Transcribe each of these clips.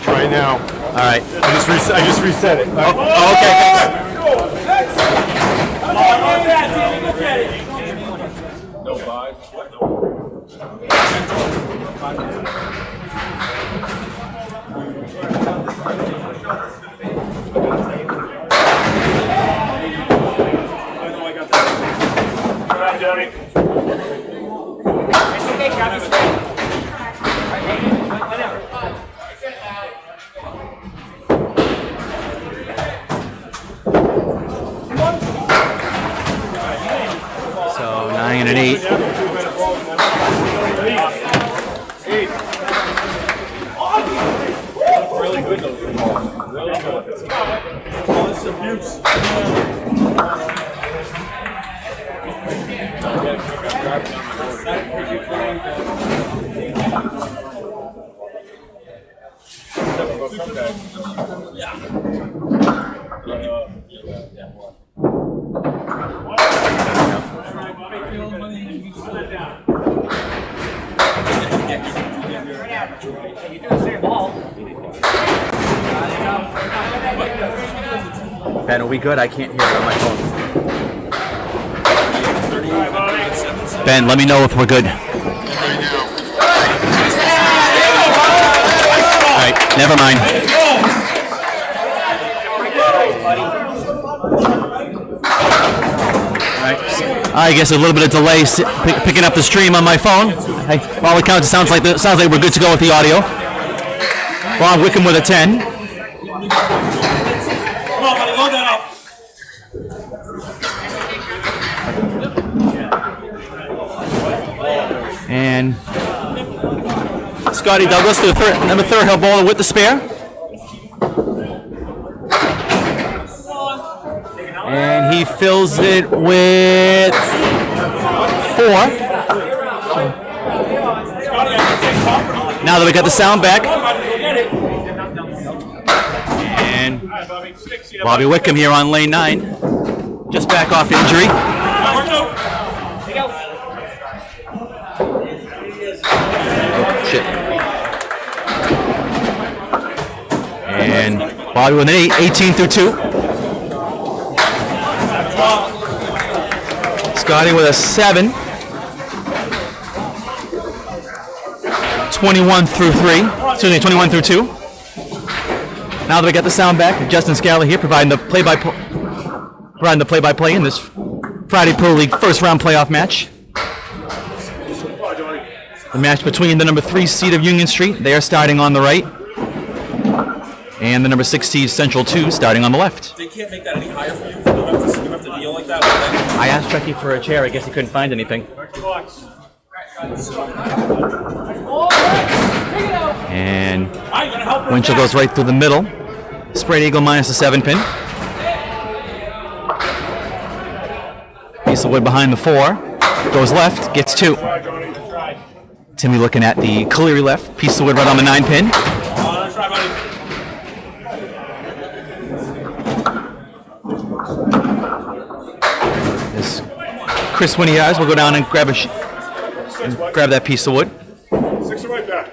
Try it now. All right. I just reset it. Oh, okay. So 9 and 8. Really good though. Really good. Oh, this is abuse. Ben, are we good? I can't hear it on my phone. Ben, let me know if we're good. All right, never mind. All right, I guess a little bit of delay picking up the stream on my phone. Hey, by all accounts, it sounds like we're good to go with the audio. Bob Wickham with a 10. And Scotty Douglas, the number 3 held bowler with the spare. And he fills it with 4. Now that we got the sound back. And Bobby Wickham here on lane 9. Just back off injury. Shit. And Bobby with an 8, 18 through 2. Scotty with a 7. 21 through 3. Excuse me, 21 through 2. Now that we got the sound back, Justin Scala here providing the play-by-play in this Friday Pro League first round playoff match. The match between the number 3 seed of Union Street, they are starting on the right, and the number 6 seed Central 2 starting on the left. They can't make that any higher for you. You have to deal like that. I asked Chucky for a chair. I guess he couldn't find anything. And Winchell goes right through the middle. Spread eagle minus a 7 pin. Piece of wood behind the 4. Goes left, gets 2. Timmy looking at the Cleary left. Piece of wood right on the 9 pin. As Chris Winniers will go down and grab that piece of wood. 6 right back.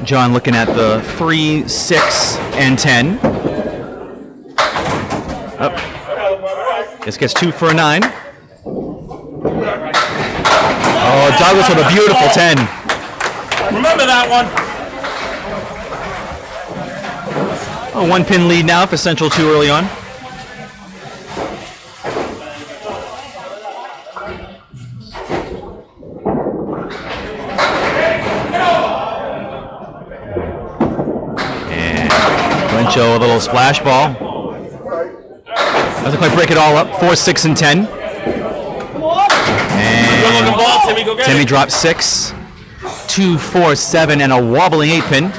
John looking at the 3, 6, and 10. Up. This gets 2 for a 9. Oh, Douglas with a beautiful 10. Remember that one. A 1 pin lead now for Central 2 early on. Show a little splash ball. Doesn't quite break it all up. 4, 6, and 10. And Timmy drops 6. 2, 4, 7, and a wobbling 8 pin.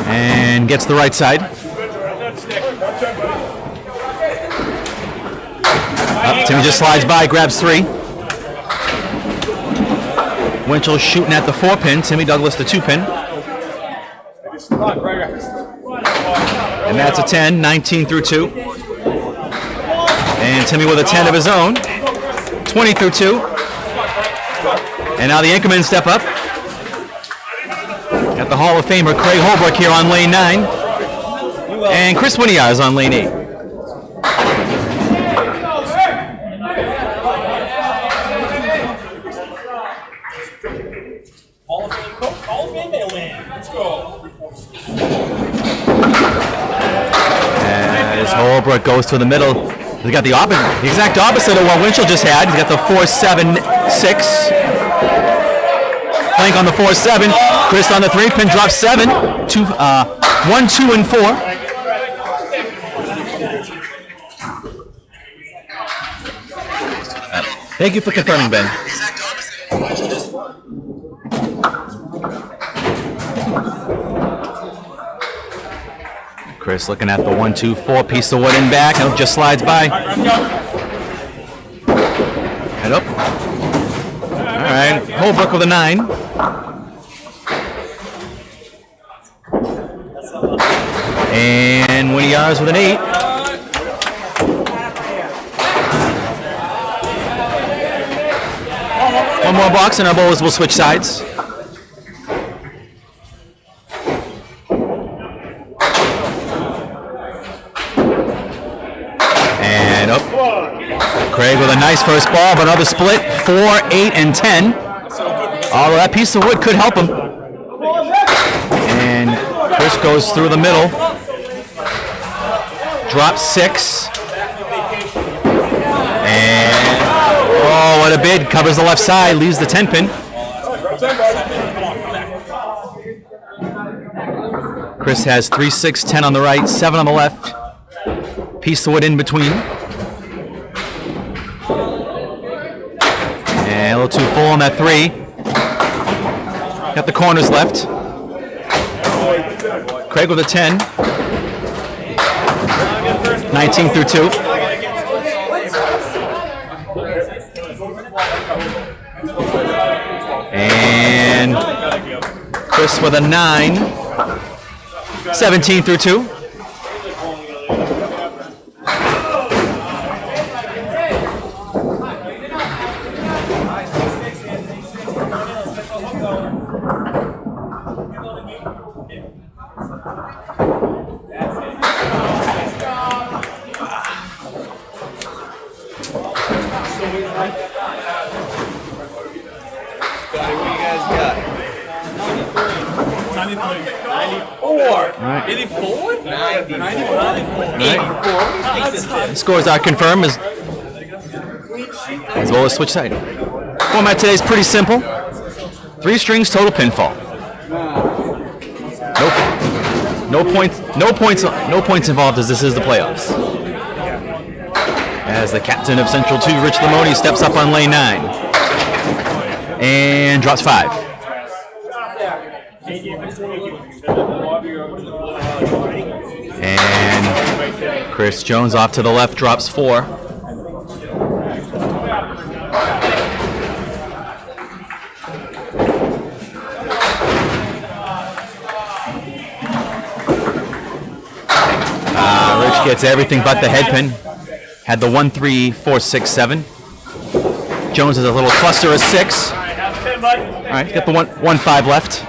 And gets the right side. Timmy just slides by, grabs 3. Winchell shooting at the 4-pin. Timmy Douglas the 2-pin. And that's a 10, 19 through 2. And Timmy with a 10 of his own, 20 through 2. And now the Anchorman step up. Got the Hall of Famer Craig Holbrook here on lane 9. And Chris Winiar is on lane 8. Hall of Fame coach, Hall of Fame mailman. Let's go. As Holbrook goes to the middle. He's got the exact opposite of what Winchell just had. He's got the 4-7-6. Plank on the 4-7. Chris on the 3-pin, drops 7. 1, 2, and 4. Thank you for confirming, Ben. Chris looking at the 1, 2, 4 piece of wood in back, and just slides by. Head up. All right, Holbrook with a 9. And Winiar's with an 8. One more box, and our bowlers will switch sides. And up. Craig with a nice first ball, but another split. 4, 8, and 10. Oh, that piece of wood could help him. And Chris goes through the middle. Drops 6. And oh, what a bid. Covers the left side, leaves the 10-pin. Chris has 3, 6, 10 on the right, 7 on the left. Piece of wood in between. And a little too full on that 3. Got the corners left. Craig with a 10. 19 through 2. And Chris with a 9. 17 through 2. Scores are confirmed as well as switch side. Format today is pretty simple. 3 strings, total pinfall. No points involved as this is the playoffs. As the captain of Central 2, Rich Lamoni, steps up on lane 9 and drops 5. And Chris Jones off to the left, drops 4. Rich gets everything but the head pin. Had the 1, 3, 4, 6, 7. Jones has a little cluster of 6. All right, got the 1, 5 left.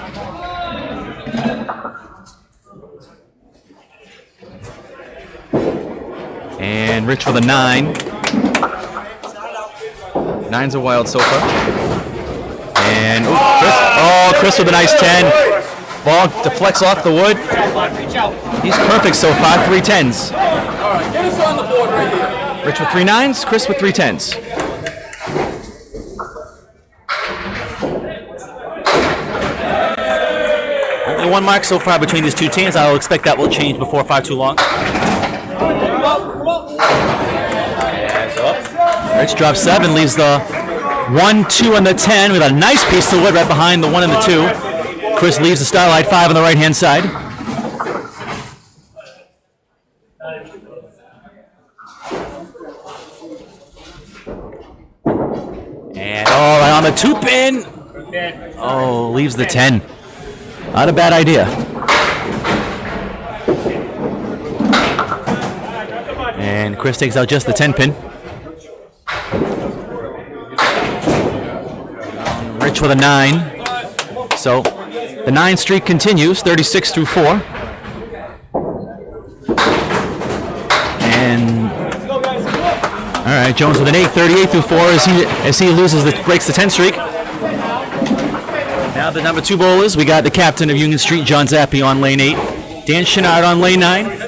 And Rich with a 9. 9's a wild so far. And Chris with a nice 10. Ball deflects off the wood. He's perfect so far. 3 10s. All right, get us on the board right here. Rich with 3 9s. Chris with 3 10s. Only 1 mark so far between these 2 teams. I'll expect that will change before far too long. Rich drops 7, leaves the 1, 2, and the 10 with a nice piece of wood right behind the 1 and the 2. Chris leaves the Starlight 5 on the right-hand side. And right on the 2 pin. Oh, leaves the 10. Not a bad idea. And Chris takes out just the 10 pin. Rich with a 9. So the 9 streak continues, 36 through 4. And all right, Jones with an 8, 38 through 4 as he breaks the 10 streak. Now the number 2 bowlers, we got the captain of Union Street, John Zappi, on lane 8. Dan Chenard on lane 9.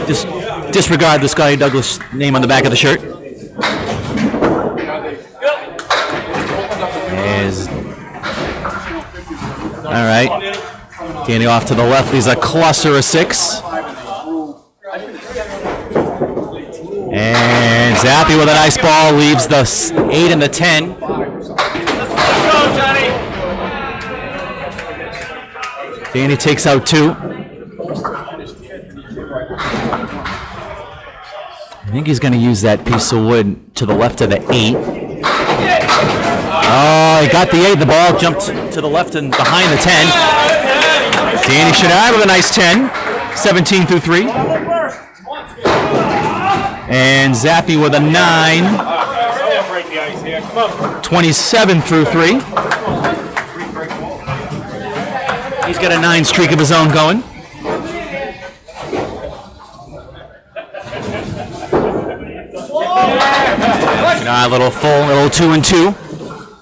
Just disregard the Scotty Douglas name on the back of the shirt. All right, Danny off to the left. He's a cluster of 6. And Zappi with a nice ball leaves the 8 and the 10. Danny takes out 2. I think he's going to use that piece of wood to the left of the 8. Oh, he got the 8. The ball jumped to the left and behind the 10. Danny Chenard with a nice 10. 17 through 3. And Zappi with a 9. 27 through 3. He's got a 9 streak of his own going. A little full, little 2 and 2.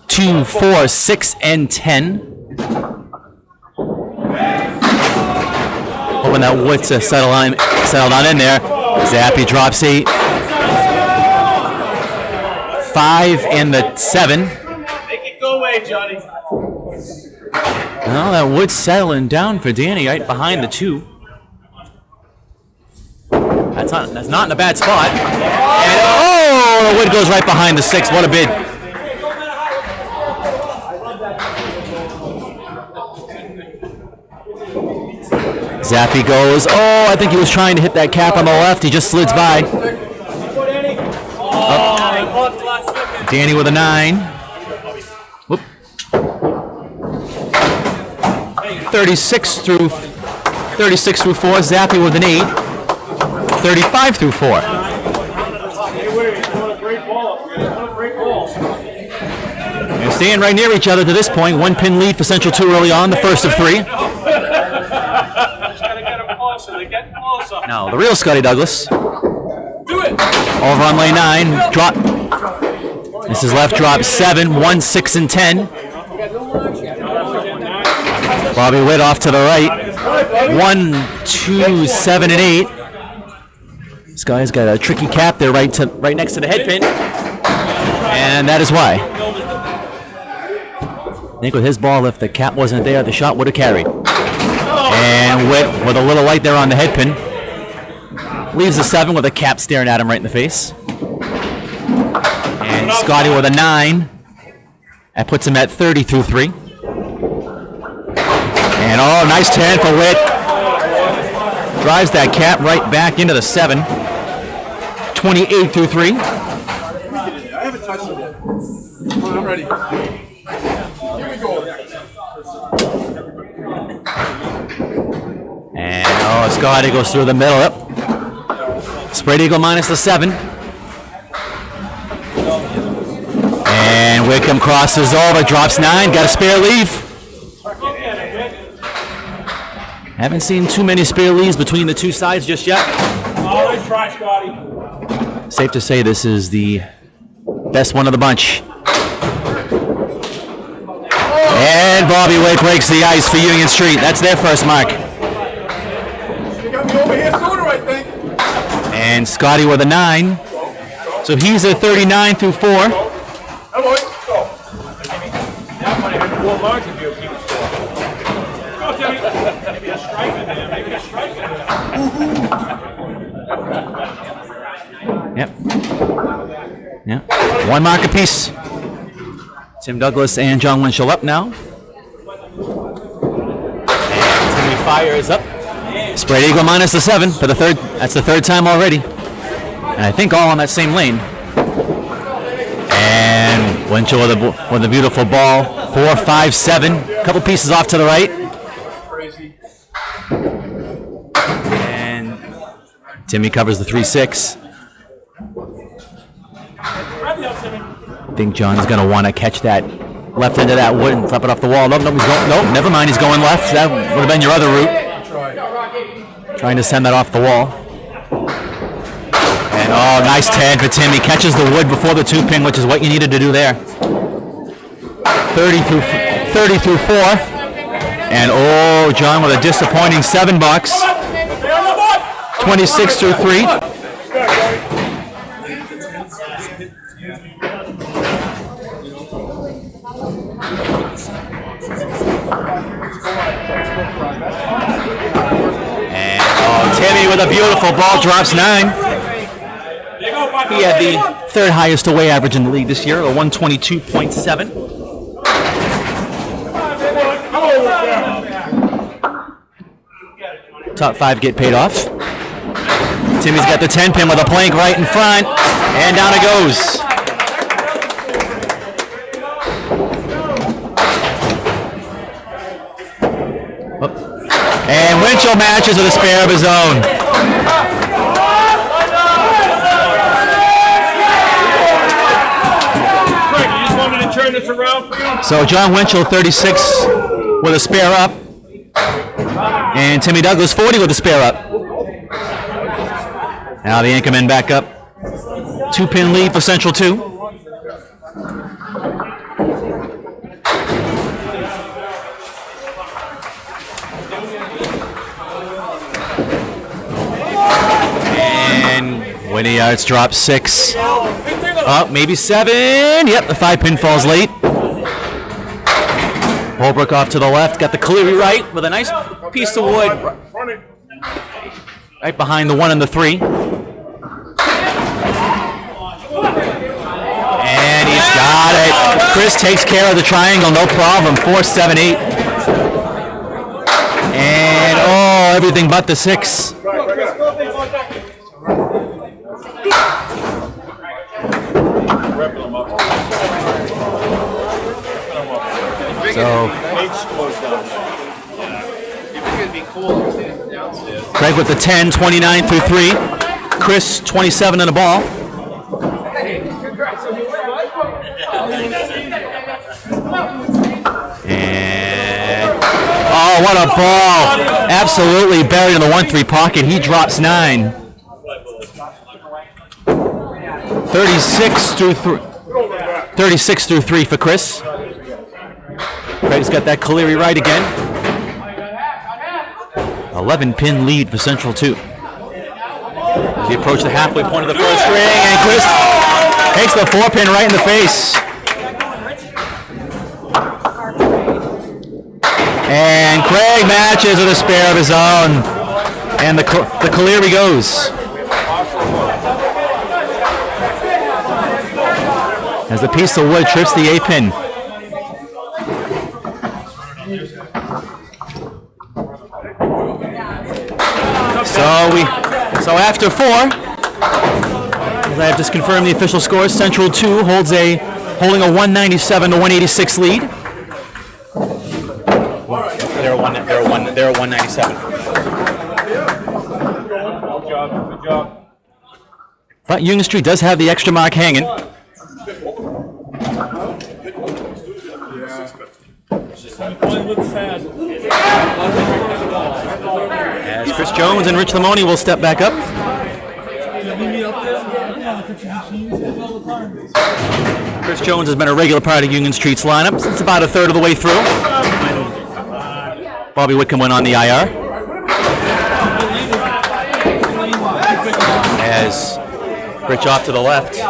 2, 4, 6, and 10. Hoping that wood to settle on in there. Zappi drops 8. 5 and the 7. Make it go away, Johnny. Well, that wood's settling down for Danny right behind the 2. That's not in a bad spot. And the wood goes right behind the 6. What a bid. Zappi goes. Oh, I think he was trying to hit that cap on the left. He just slids by. Danny with a 9. Whoop. 36 through 4. Zappi with an 8. 35 through 4. They're staying right near each other to this point. 1 pin lead for Central 2 early on, the first of 3. Now, the real Scotty Douglas. Over on lane 9. Drop. This is left drop 7, 1, 6, and 10. Bobby Witt off to the right. 1, 2, 7, and 8. This guy's got a tricky cap there right next to the head pin. And that is why. I think with his ball, if the cap wasn't there, the shot would have carried. And Witt with a little light there on the head pin. Leaves the 7 with a cap staring at him right in the face. And Scotty with a 9. That puts him at 30 through 3. And nice 10 for Witt. Drives that cap right back into the 7. 28 through 3. I haven't touched it yet. Come on, I'm ready. Here we go. And Scotty goes through the middle. Yep. Spread eagle minus the 7. And Wickham crosses over, drops 9, got a spare leave. Haven't seen too many spare leaves between the two sides just yet. Always try, Scotty. Safe to say this is the best one of the bunch. And Bobby Witt breaks the ice for Union Street. That's their first mark. You got me over here sooner, I think. And Scotty with a 9. So he's at 39 through 4. Hello, let's go. That might have been 4 marks if you keep it score. Go, Timmy. Maybe a strike in there. Maybe a strike in there. Yep. 1 mark apiece. Tim Douglas and John Winchell up now. And Timmy fires up. Spread eagle minus the 7 for the 3rd. That's the 3rd time already. And I think all on that same lane. And Winchell with a beautiful ball. 4-5-7. Couple pieces off to the right. Crazy. And Timmy covers the 3-6. I think John's going to want to catch that left end of that wood and flip it off the wall. Nope, never mind. He's going left. That would have been your other route. Trying to send that off the wall. And nice tag for Timmy. Catches the wood before the 2-pin, which is what you needed to do there. 30 through 4. And John with a disappointing $7. 26 through 3. And Timmy with a beautiful ball drops 9. He had the third highest away average in the league this year, a 122.7. Top 5 get paid off. Timmy's got the 10-pin with a plank right in front, and down it goes. And Winchell matches with a spare of his own. Craig, you just want me to turn this around for you? So John Winchell, 36 with a spare up. And Timmy Douglas, 40 with a spare up. Now the Anchorman back up. 2-pin lead for Central 2. And Winnie Arts drops 6. Oh, maybe 7. Yep, the 5-pin falls late. Holbrook off to the left. Got the Cleary right with a nice piece of wood right behind the 1 and the 3. And he's got it. Chris takes care of the triangle, no problem. 4-7-8. And everything but the 6. So Craig with the 10, 29 through 3. Chris 27 in the ball. And what a ball! Absolutely buried in the 1-3 pocket. He drops 9. 36 through 3 for Chris. Craig's got that Cleary right again. 11-pin lead for Central 2. He approached the halfway point of the first ring, and Chris takes the 4-pin right in the face. And Craig matches with a spare of his own. And the Cleary goes. As the piece of wood trips the 8-pin. So after 4, as I have just confirmed the official scores, Central 2 holding a 197 to 186 lead. They're a 197. Good job. But Union Street does have the extra mark hanging. As Chris Jones and Rich Lamoni will step back up. Chris Jones has been a regular part of Union Street's lineup since about a third of the way through. Bobby Whitcomb went on the IR. As Rich off to the left.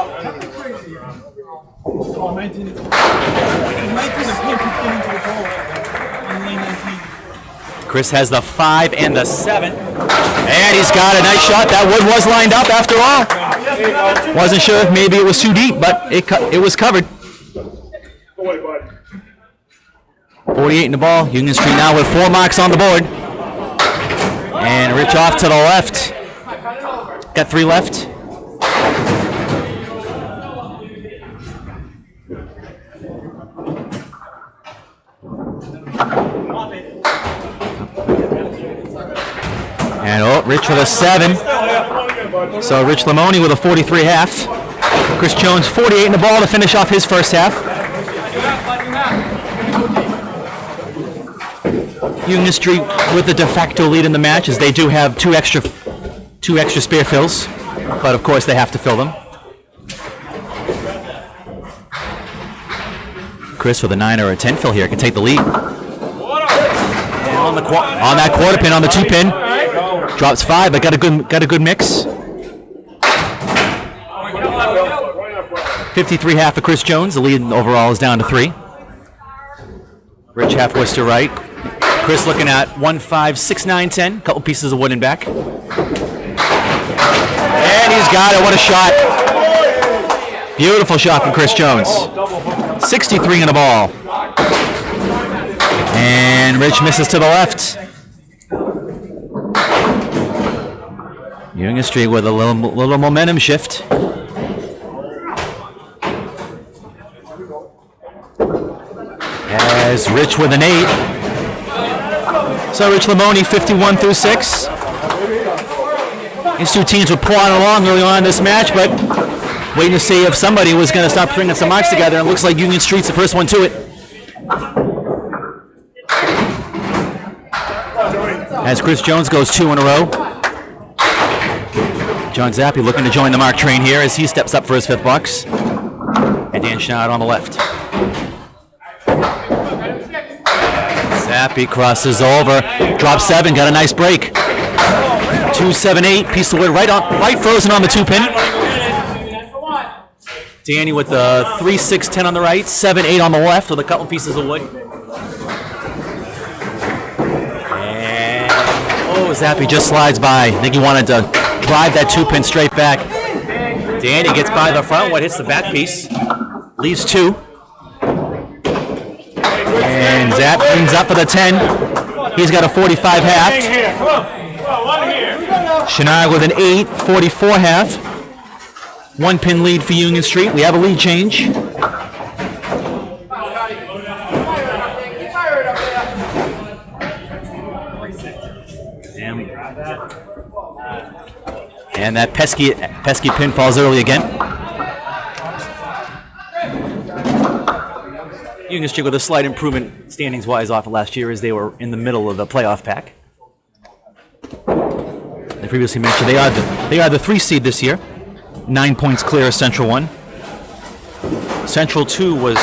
Chris has the 5 and the 7. And he's got a nice shot. That wood was lined up after all. Wasn't sure if maybe it was too deep, but it was covered. 48 in the ball. Union Street now with 4 marks on the board. And Rich off to the left. Got 3 left. Rich with a 7. So Rich Lamoni with a 43 half. Chris Jones 48 in the ball to finish off his first half. Union Street with the de facto lead in the match, as they do have two extra spare fills, but of course they have to fill them. Chris with a 9 or a 10 fill here can take the lead. And on that quarter pin, on the 2 pin, drops 5, but got a good mix. 53 half for Chris Jones. The lead overall is down to 3. Rich half Worcester right. Chris looking at 1, 5, 6, 9, 10. Couple pieces of wood in back. And he's got it. What a shot. Beautiful shot from Chris Jones. 63 in the ball. And Rich misses to the left. Union Street with a little momentum shift. As Rich with an 8. So Rich Lamoni 51 through 6. These two teams were plodding along early on in this match, but waiting to see if somebody was going to start bringing some marks together. It looks like Union Street's the first one to it. As Chris Jones goes 2 in a row. John Zappi looking to join the mark train here as he steps up for his 5th box. And Dan Schnatt on the left. Zappi crosses over, drops 7, got a nice break. 2, 7, 8, piece of wood right frozen on the 2 pin. Danny with the 3, 6, 10 on the right, 7, 8 on the left with a couple pieces of wood. And Zappi just slides by. I think he wanted to drive that 2 pin straight back. Danny gets by the front one, hits the back piece, leaves 2. And Zapp brings up for the 10. He's got a 45 half. Chenard with an 8, 44 half. 1 pin lead for Union Street. We have a lead change. And that pesky pin falls early again. Union Street with a slight improvement standings-wise off of last year, as they were in the middle of the playoff pack. I previously mentioned they are the 3 seed this year, 9 points clear of Central 1. Central 2 was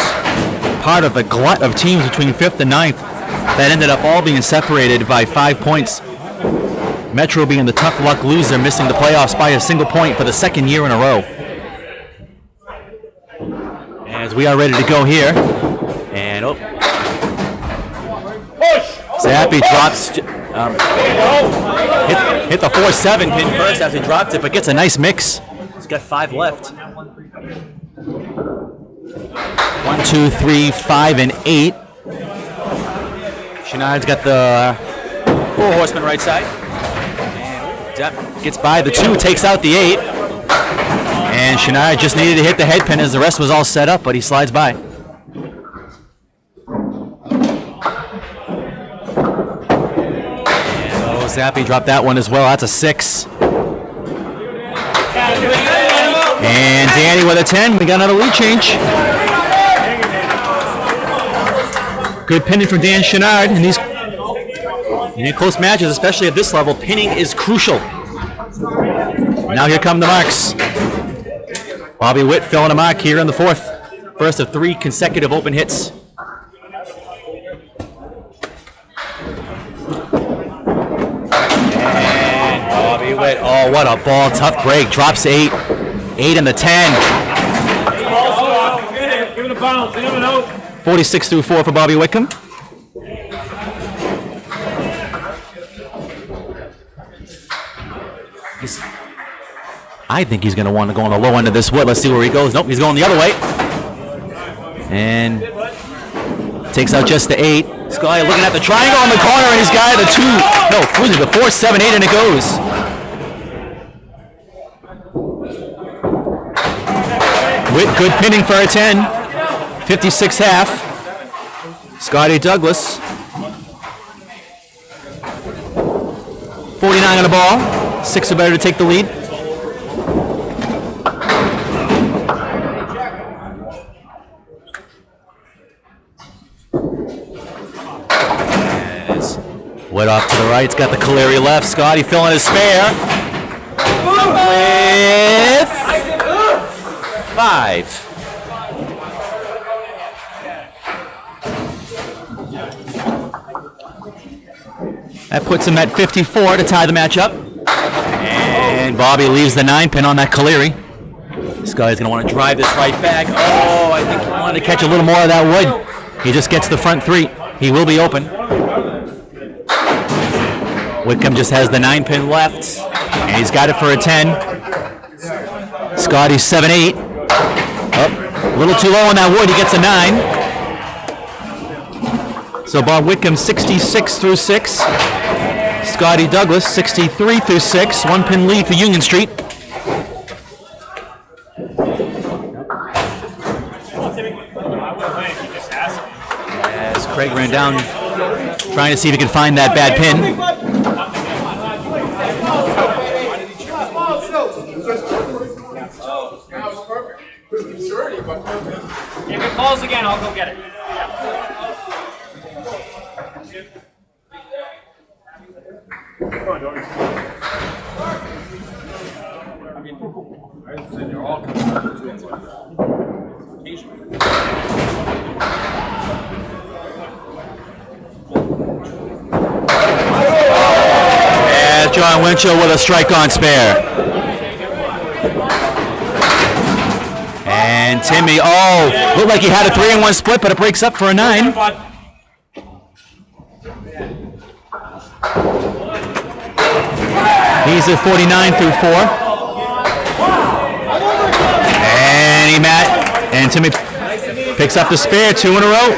part of a glut of teams between 5th and 9th that ended up all being separated by 5 points. Metro being the tough luck loser, missing the playoffs by a single point for the 2nd year in a row. As we are ready to go here. And Zappi drops, hit the 4-7 pin first as he dropped it, but gets a nice mix. He's got 5 left. 1, 2, 3, 5, and 8. Chenard's got the 4 horsemen right side. And Zapp gets by the 2, takes out the 8. And Chenard just needed to hit the head pin as the rest was all set up, but he slides by. Zappi dropped that one as well. That's a 6. And Danny with a 10. We got another lead change. Good pinning from Dan Chenard. And these in close matches, especially at this level, pinning is crucial. Now here come the marks. Bobby Witt filling a mark here in the 4th. First of 3 consecutive open hits. Oh, what a ball. Tough break. Drops 8. 8 in the 10. Give it a bounce. 46 through 4 for Bobby Wickham. I think he's going to want to go on the low end of this wood. Let's see where he goes. Nope, he's going the other way. And takes out just the 8. Scully looking at the triangle on the corner, and he's got the 4, 7, 8, and it goes. With good pinning for a 10. 56 half. Scotty Douglas. 49 on the ball. 6 or better to take the lead. As Wood off to the right. It's got the Caleri left. Scotty filling his spare. With 5. That puts him at 54 to tie the matchup. And Bobby leaves the 9-pin on that Caleri. This guy's going to want to drive this right back. Oh, I think he wanted to catch a little more of that wood. He just gets the front 3. He will be open. Whitcomb just has the 9-pin left. And he's got it for a 10. Scotty's 7-8. Oh, a little too low on that wood. He gets a 9. So Bob Whitcomb 66 through 6. Scotty Douglas 63 through 6. 1-pin lead for Union Street. As Craig ran down trying to see if he could find that bad pin. If it falls again, I'll go get it. As John Winchell with a strike on spare. And Timmy, looked like he had a 3-1 split, but it breaks up for a 9. He's at 49 through 4. And Timmy picks up the spare, 2 in a row.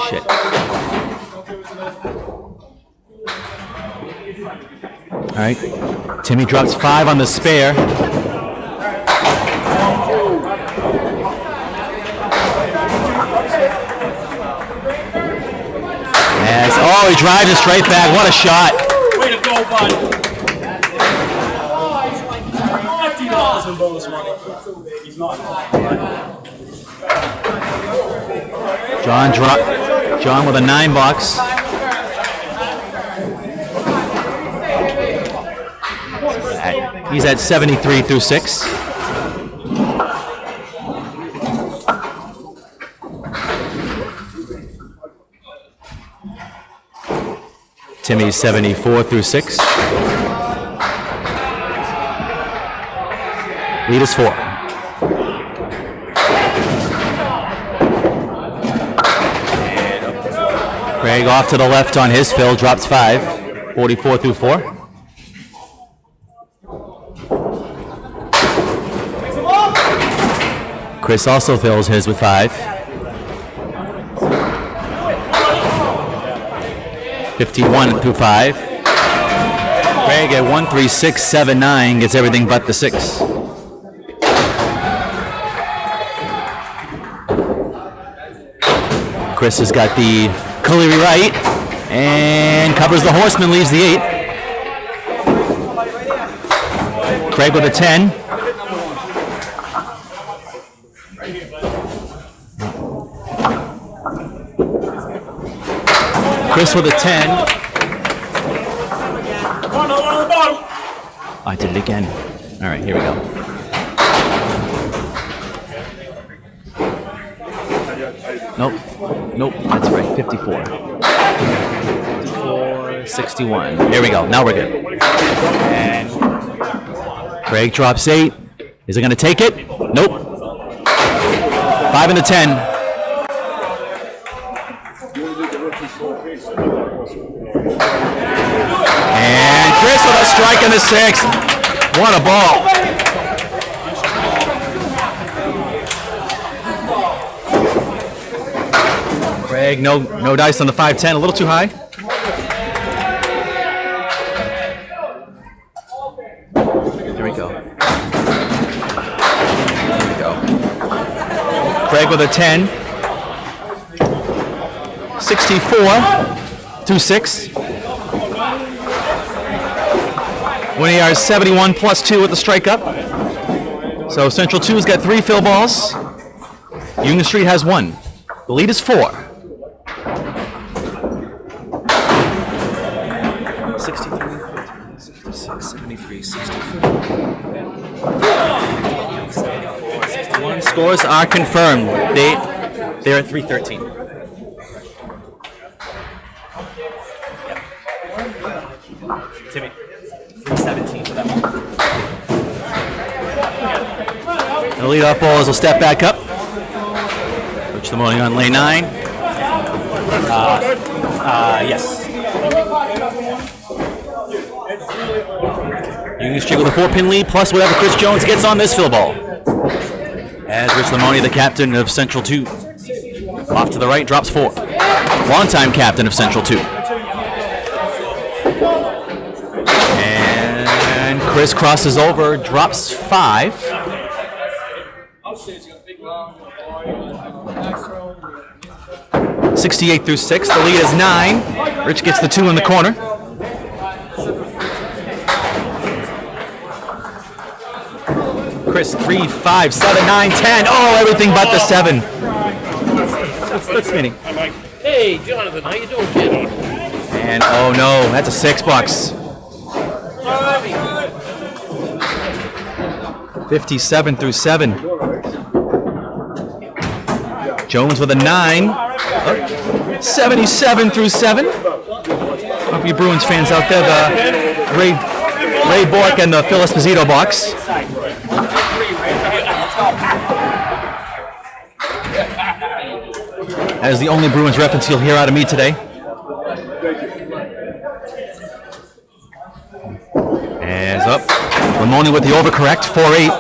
Shit. All right. Timmy drops 5 on the spare. He drives it straight back. What a shot. Way to go, bud. $50 in bonus money. He's not. John with a 9 bucks. He's at 73 through 6. Timmy's 74 through 6. Lead is 4. Craig off to the left on his fill, drops 5, 44 through 4. Chris also fills his with 5. 51 through 5. Craig at 13679 gets everything but the 6. Chris has got the Caleri right and covers the Horseman, leaves the 8. Craig with a 10. Chris with a 10. I did it again. All right, here we go. Nope, that's right, 54. 54, 61. Here we go, now we're good. And Craig drops 8. Is it going to take it? Nope. 5 and the 10. And Chris with a strike in the 6th. What a ball. Craig, no dice on the 5-10, a little too high. There we go. Craig with a 10. 64 through 6. Winning yards 71 plus 2 with the strike up. So Central 2's got 3 fill balls. Union Street has 1. The lead is 4. 63, 66, 73, 64. 61 scores are confirmed. They're at 313. Timmy, 317 for that one. The leadoff ballers will step back up. Coach Lamoni on lane 9. Yes. Union Street with a 4-pin lead, plus whatever Chris Jones gets on this fill ball. As Rich Lamoni, the captain of Central 2, off to the right, drops 4. Longtime captain of Central 2. And Chris crosses over, drops 5. 68 through 6. The lead is 9. Rich gets the 2 in the corner. Chris, 3, 5, 7, 9, 10. Oh, everything but the 7. That's spinning. Hey, Jonathan, how you doing, kid? And oh no, that's a $6. 57 through 7. Jones with a 9. 77 through 7. Hope you Bruins fans out there, the Ray Bork and the Phil Esposito box. That is the only Bruins reference you'll hear out of me today. As up. Lamoni with the overcorrect, 4-8.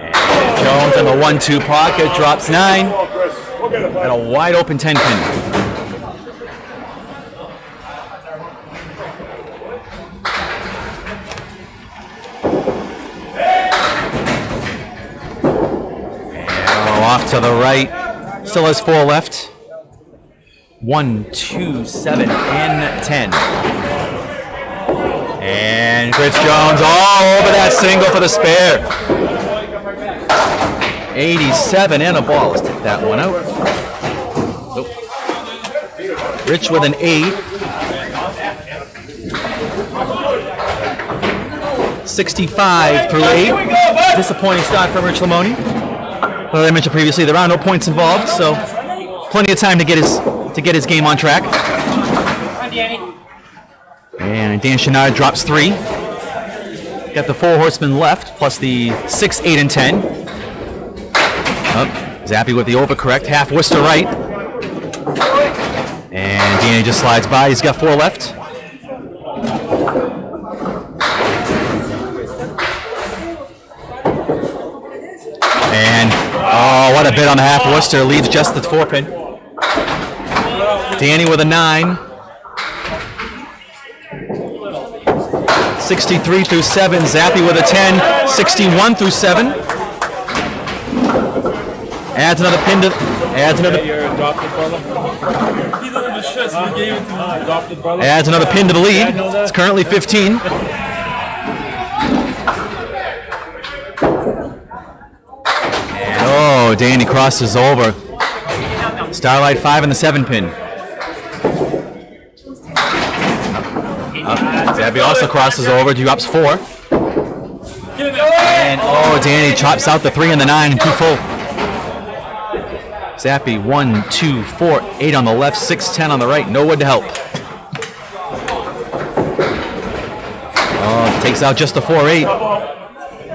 And Jones on the 1-2 pocket, drops 9. And a wide open 10-pin. Off to the right. Still has 4 left. 1, 2, 7, and 10. And Chris Jones all over that single for the spare. 87 and a ball. Let's take that one out. Nope. Rich with an 8. 65 through 8. Disappointing start from Rich Lamoni. Well, I mentioned previously, there are no points involved, so plenty of time to get his game on track. And Dan Chenard drops 3. Got the 4 horsemen left, plus the 6, 8, and 10. Zappy with the overcorrect, half Worcester right. And Danny just slides by, he's got 4 left. And oh, what a bit on the half Worcester, leaves just the 4-pin. Danny with a 9. 63 through 7, Zappy with a 10. 61 through 7. Adds another pin to. Your adopted brother? Adds another pin to the lead. It's currently 15. Oh, Danny crosses over. Starlight 5 and the 7-pin. Zappy also crosses over, drops 4. And oh, Danny chops out the 3 and the 9 and 2 full. Zappy 1, 2, 4, 8 on the left, 6, 10 on the right. No one to help. Oh, takes out just the 4, 8.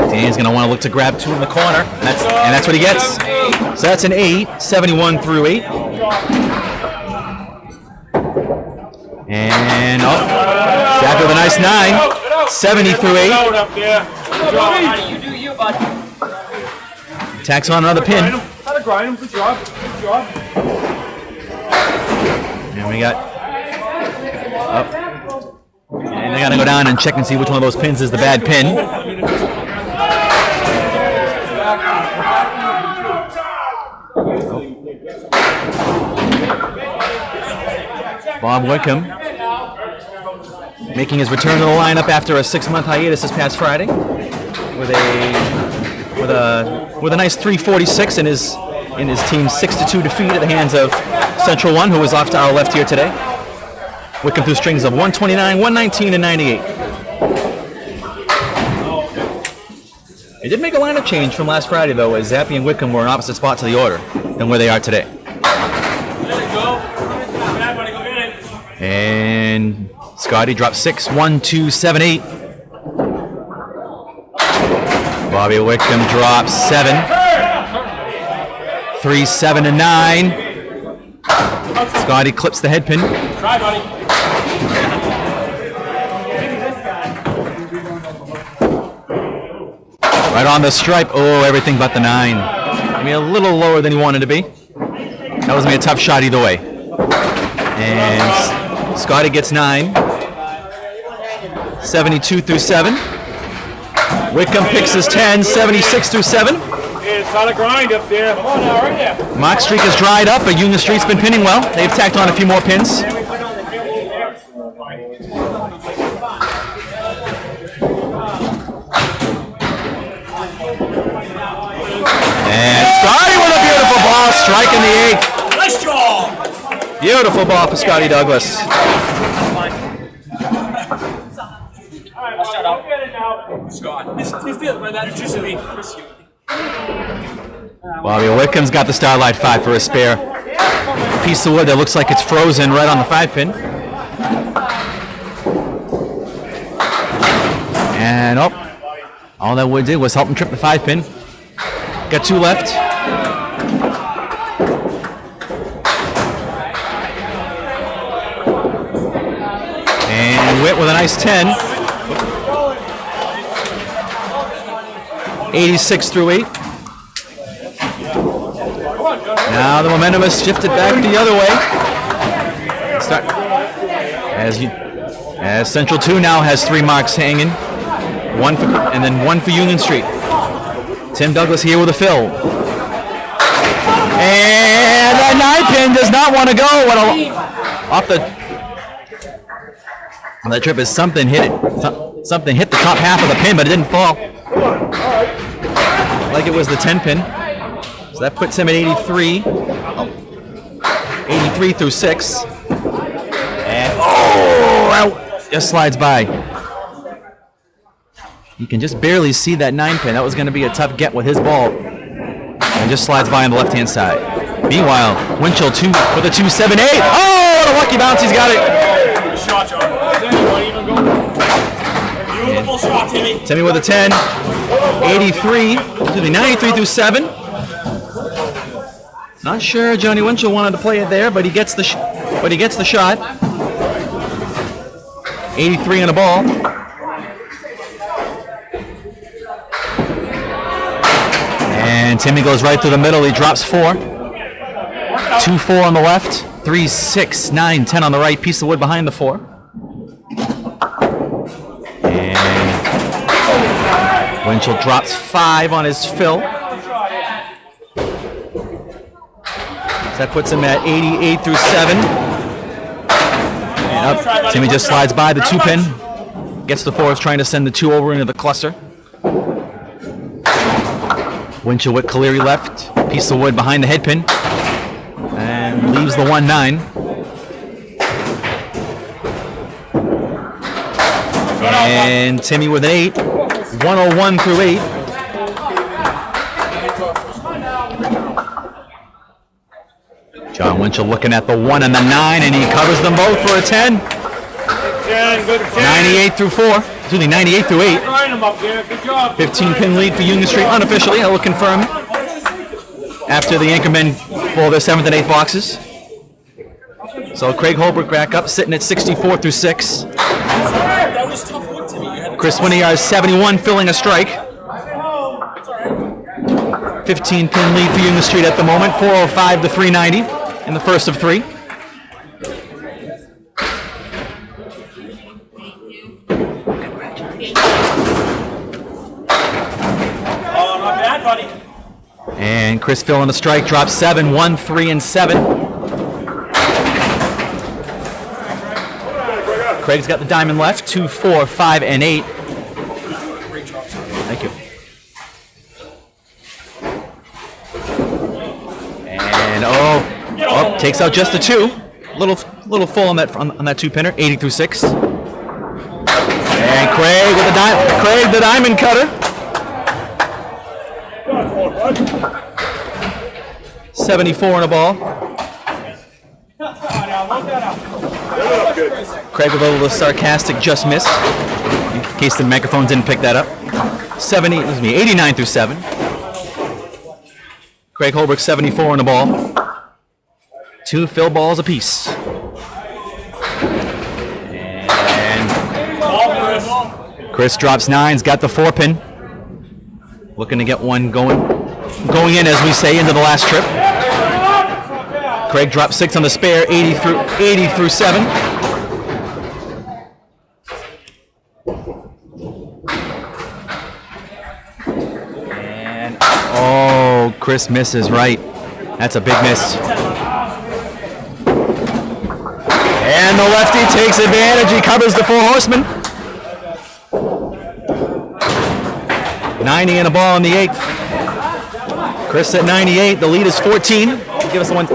Danny's going to want to look to grab 2 in the corner, and that's what he gets. So that's an 8, 71 through 8. And Zach with a nice 9, 70 through 8. You do you, bud. Tacks on another pin. How to grind him. Good job. Good job. And we got up. And they got to go down and check and see which one of those pins is the bad pin. Bob Wickham making his return to the lineup after a 6-month hiatus this past Friday with a nice 346 in his team's 6-2 defeat at the hands of Central 1, who was off to our left here today. Wickham through strings of 129, 119, and 98. They did make a lineup change from last Friday, though, as Zappy and Wickham were in opposite spots of the order than where they are today. And Scotty drops 6, 1, 2, 7, 8. Bobby Wickham drops 7, 3, 7, and 9. Scotty clips the head pin. Try, buddy. Right on the stripe. Oh, everything but the 9. I mean, a little lower than he wanted to be. That was going to be a tough shot either way. And Scotty gets 9. 72 through 7. Wickham picks his 10, 76 through 7. It's on a grind up there. Come on now, right there. Mock Streak has dried up, but Union Street's been pinning well. They've tacked on a few more pins. And Scotty with a beautiful ball, striking the 8th. Nice job. Beautiful ball for Scotty Douglas. Shut up. Scott. This deal, man, that is just me. Bobby Wickham's got the Starlight 5 for a spare. Piece of wood that looks like it's frozen right on the 5 pin. And all that wood did was help him trip the 5 pin. Got 2 left. And Witt with a nice 10. 86 through 8. Now the momentum has shifted back the other way. As Central 2 now has 3 marks hanging. And then 1 for Union Street. Tim Douglas here with a fill. And that 9 pin does not want to go. Off the... On that trip is something hit it. Something hit the top half of the pin, but it didn't fall. Like it was the 10 pin. So that puts him at 83. 83 through 6. And out! Just slides by. You can just barely see that 9 pin. That was going to be a tough get with his ball. And just slides by on the left-hand side. Meanwhile, Winchell 2 with a 2-7-8. Oh, what a lucky bounce. He's got it. Shot, John. Beautiful shot, Timmy. Timmy with a 10. 93 through 7. Not sure Johnny Winchell wanted to play it there, but he gets the shot. 83 on the ball. And Timmy goes right through the middle. He drops 4. 2-4 on the left. 3, 6, 9, 10 on the right. Piece of wood behind the 4. And Winchell drops 5 on his fill. So that puts him at 88 through 7. And up. Timmy just slides by the 2 pin. Gets the 4s, trying to send the 2 over into the cluster. Winchell with Caleri left. Piece of wood behind the head pin. And leaves the 1-9. And Timmy with an 8. 101 through 8. John Winchell looking at the 1 and the 9, and he covers them both for a 10. 98 through 4. Excuse me, 98 through 8. 15 pin lead for Union Street unofficially. I will confirm. after the Anchorman pull their 7th and 8th boxes. So Craig Holbrook back up, sitting at 64 through 6. That was tough wood to me. Chris Winiar's 71, filling a strike. 15 pin lead for Union Street at the moment, 405 to 390 in the first of 3. Oh, not bad, buddy. And Chris filling the strike, drops 7, 1, 3, and 7. Craig's got the diamond left, 2, 4, 5, and 8. Thank you. And takes out just the 2. Little full on that 2-pinner, 80 through 6. And Craig with Craig the diamond cutter. 74 in a ball. Craig with a little sarcastic just missed, in case the microphones didn't pick that up. 89 through 7. Craig Holbrook 74 in a ball. 2 fill balls apiece. And Chris drops 9's, got the 4-pin. Looking to get one going in, as we say, into the last trip. Craig drops 6 on the spare, 80 through 7. And Chris misses right. That's a big miss. And the lefty takes advantage. He covers the 4 horsemen. 90 in a ball in the 8th. Chris at 98. The lead is 14. Give us one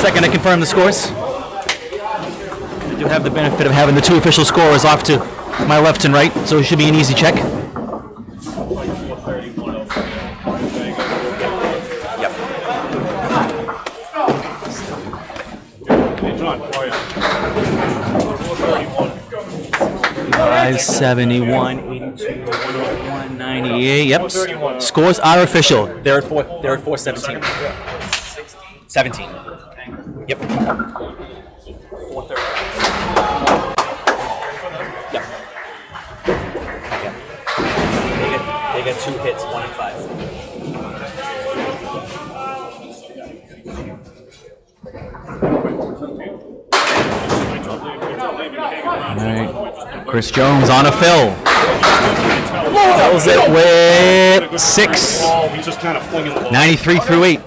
second to confirm the scores. I do have the benefit of having the 2 official scorers off to my left and right, so it should be an easy check. Yep. 71, 82, 101, 98. Yep. Scores are official. They're at 417. 17. Yep. 430. Yep. They get 2 hits, 1 and 5. All right. Chris Jones on a fill. Fills it with 6. 93 through 8.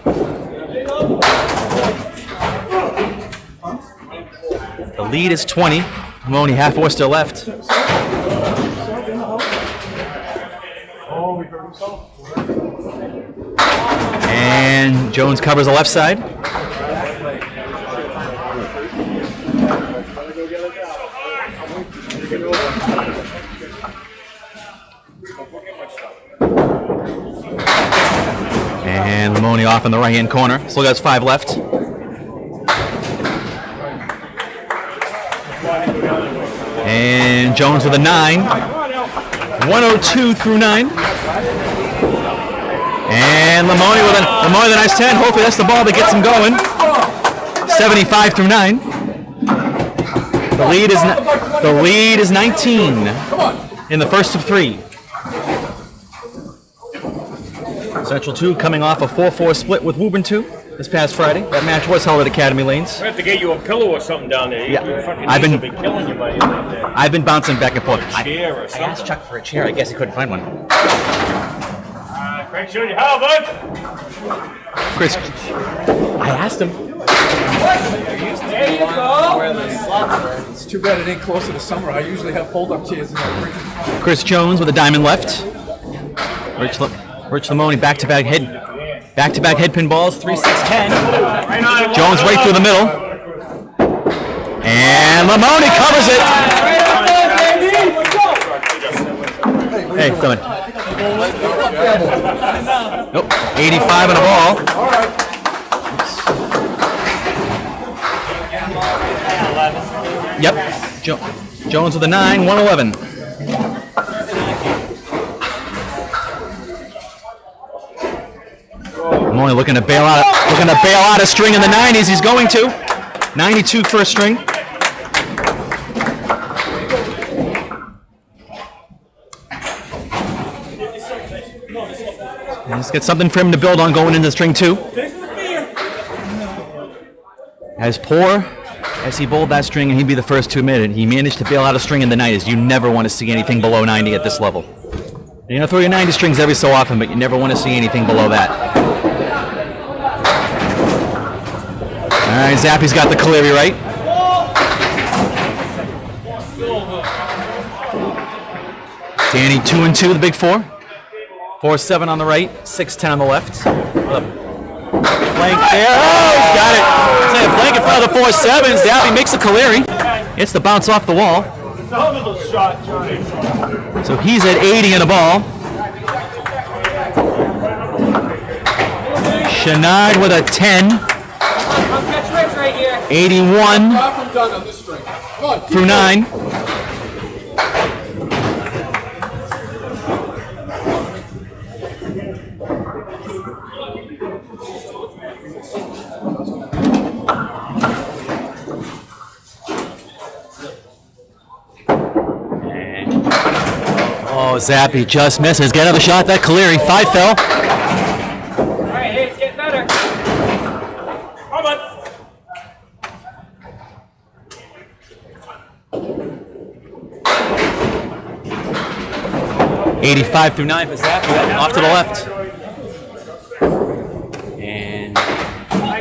The lead is 20. Only half horse still left. And Jones covers the left side. And Lamoni off in the right-hand corner. Still got 5 left. And Jones with a 9. 102 through 9. And Lamoni with a nice 10. Hopefully that's the ball that gets him going. 75 through 9. The lead is 19 in the first of 3. Central 2 coming off a 4-4 split with Woburn 2 this past Friday. That match was held at Academy Lanes. We have to get you a pillow or something down there. Yeah. Your fucking I've knees been- will be killing you by the end of the day. I've been bouncing back and forth. A chair or I something. asked Chuck for a chair. I guess he couldn't find one. Craig, show you how, bud. Chris, I asked him. There you go. It's too bad it ain't closer to summer. I usually have fold-up chairs in my fridge. Chris Jones with a diamond left. Rich Lamoni back-to-back head pin balls, 3, 6, 10. Jones right through the middle. And Lamoni covers it. Hey, come on. Nope, 85 in a ball. Yep, Jones with a 9, 111. only looking to bail out a string in the 90s. He's going to 92 first string. And let's get something for him to build on going into string 2. As poor as he bowled that string, and he'd be the first to admit it, he managed to bail out a string in the 90s. You never want to see anything below 90 at this level. You're going to throw your 90 strings every so often, but you never want to see anything below that. All right, Zappy's got the Kaleri right. Danny 2 and 2, the big 4. 4-7 on the right, 6-10 on the left. Blank there. Oh, he's got it. It's a blank in front of the 4-7. Zappy makes the Kaleri. It's the bounce off the wall. So he's at 80 in a ball. Shenard with a 10. 81 through 9. Oh, Zappy just misses. Get another shot. That Kaleri. 5 fell. All right, hey, it's getting better. Come on. 85 through 9 for Zappy. Off to the left. And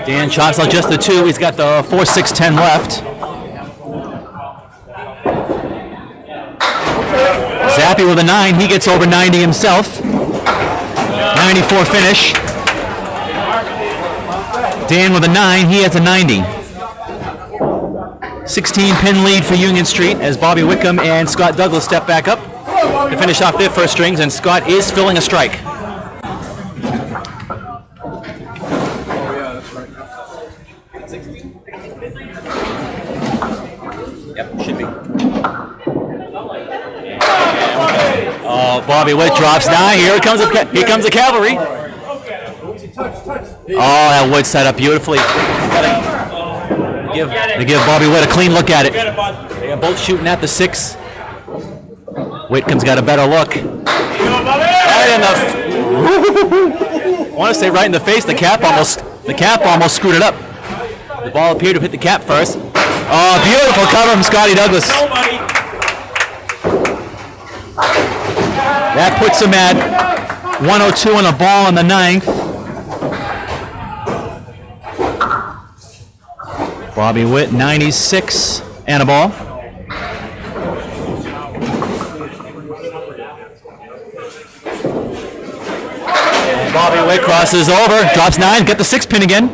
Dan chops out just the 2. He's got the 4-6-10 left. Zappy with a 9. He gets over 90 himself. 94 finish. Dan with a 9. He has a 90. 16 pin lead for Union Street as Bobby Wickham and Scott Douglas step back up to finish off their first strings, and Scott is filling a strike. Yep, should be. Oh, Bobby Witt drops down. Here comes the cavalry. Oh, that Wood set up beautifully. They give Bobby Witt a clean look at it. They are both shooting at the 6. Whitcomb's got a better look. Right in the. I want to say right in the face. The cap almost screwed it up. The ball appeared to hit the cap first. Oh, beautiful cover from Scotty Douglas. That puts him at 102 on a ball in the 9th. Bobby Witt, 96 and a ball. And Bobby Witt crosses over, drops 9, get the 6 pin again.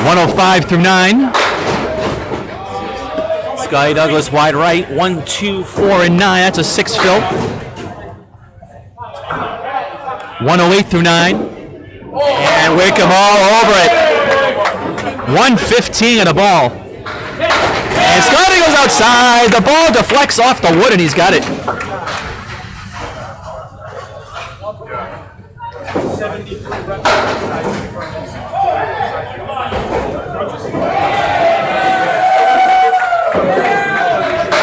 105 through 9. Scotty Douglas wide right, 1, 2, 4, and 9. That's a 6 fill. 108 through 9. And Wickham all over it. 115 and a ball. And Scotty goes outside. The ball deflects off the wood, and he's got it.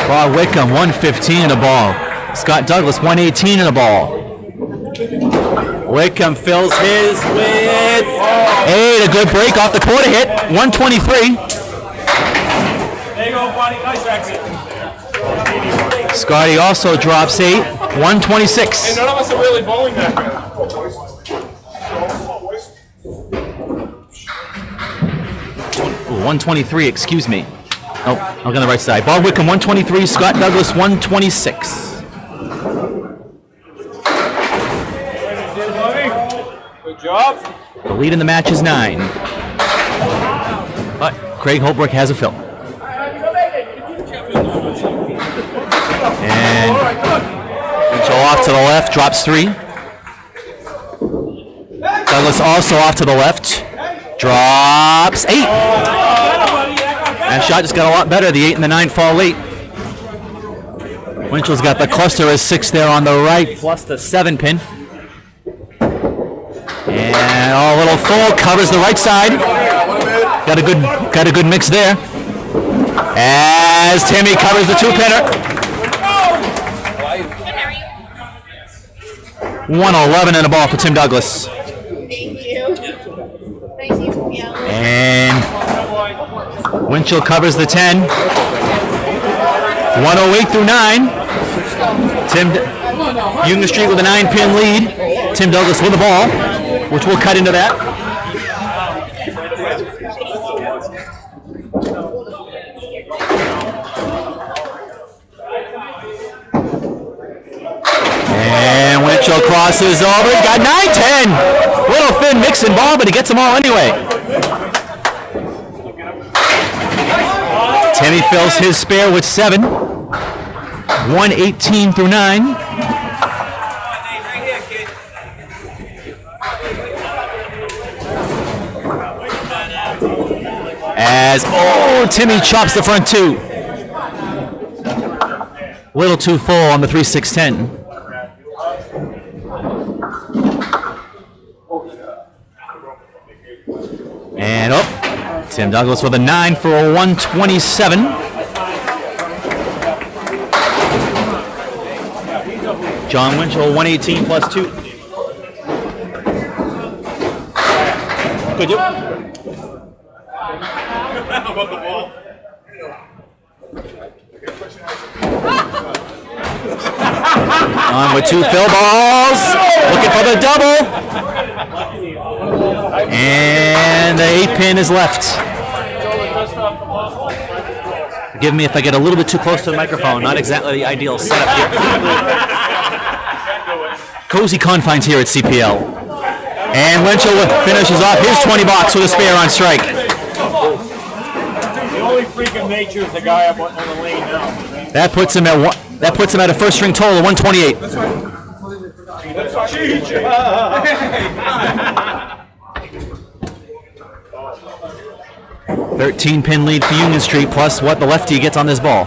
Bob Wickham, 115 in a ball. Scott Douglas, 118 in a ball. Wickham fills his with 8. A good break off the quarter hit. 123. There you go, buddy. Nice exit. Scotty also drops 8. 126. Hey, none of us are really bowling that good. 123, excuse me. Oh, I'll go on the right side. Bob Wickham, 123. Scott Douglas, 126. Good job. The lead in the match is 9. But Craig Holbrook has a fill. And Mitchell off to the left, drops 3. Douglas also off to the left, drops 8. That shot just got a lot better. The 8 and the 9 fall late. Winchell's got the cluster as 6 there on the right, plus the 7 pin. And a little full, covers the right side. Got a good mix there. As Timmy covers the two-pinner. 111 in the ball for Tim Douglas. Thank you. Thank you. Yeah. And Winchell covers the 10. 108 through 9. Union Street with a 9-pin lead. Tim Douglas with the ball, which we'll cut into that. And Winchell crosses over. He's got 9-10. Little thin mixing ball, but he gets them all anyway. Timmy fills his spare with 7. 118 through 9. As, Timmy chops the front two. A little too full on the 3-6-10. And Tim Douglas with a 9 for a 127. John Winchell, 118 plus 2. Good job. On with 2 fill balls. Looking for the double. And the 8-pin is left. Forgive me if I get a little bit too close to the microphone. Not exactly the ideal setup here. Cozy confines here at CPL. And Winchell finishes off his 20 box with a spare on strike. The only freak of nature is the guy up on the lane now. That puts him at a first string total of 128. 13-pin lead for Union Street, plus what the lefty gets on this ball.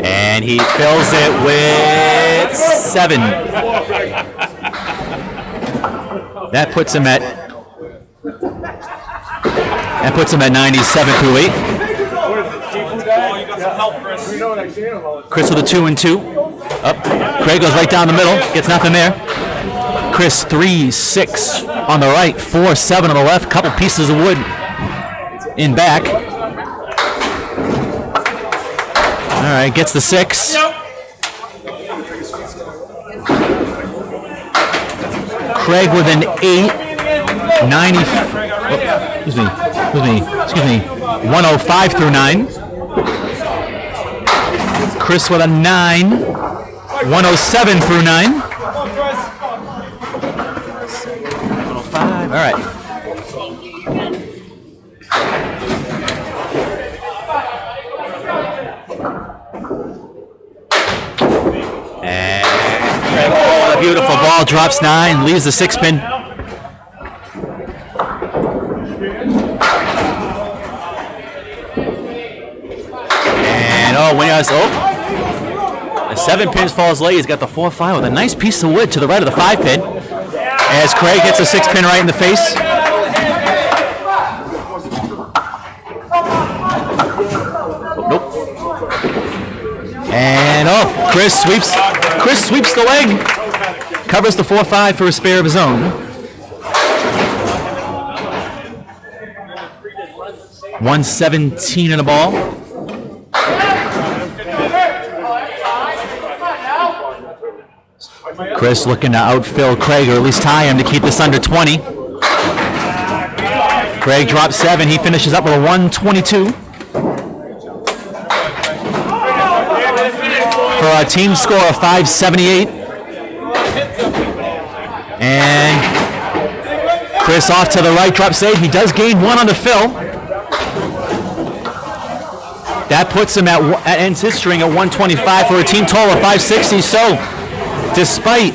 And he fills it with 7. That puts him at 97 through 8. Chris with a 2 and 2. Up. Craig goes right down the middle. Gets nothing there. Chris 3-6 on the right, 4-7 on the left. Couple pieces of wood in back. All right, gets the 6. Craig with an 8. 105 through 9. Chris with a 9. 107 through 9. 105. All right. And Craig, a beautiful ball, drops 9, leaves the 6-pin. The 7 pins falls late. He's got the 4-5 with a nice piece of wood to the right of the 5-pin. As Craig hits a 6-pin right in the face. Nope. And Chris sweeps the leg. Covers the 4-5 for a spare of his own. 117 in the ball. Chris looking to outfill Craig, or at least tie him to keep this under 20. Craig drops 7. He finishes up with a 122. For a team score of 578. And Chris off to the right, drops 8. He does gain 1 on the fill. That puts him ends his string at 125 for a team total of 560. So, despite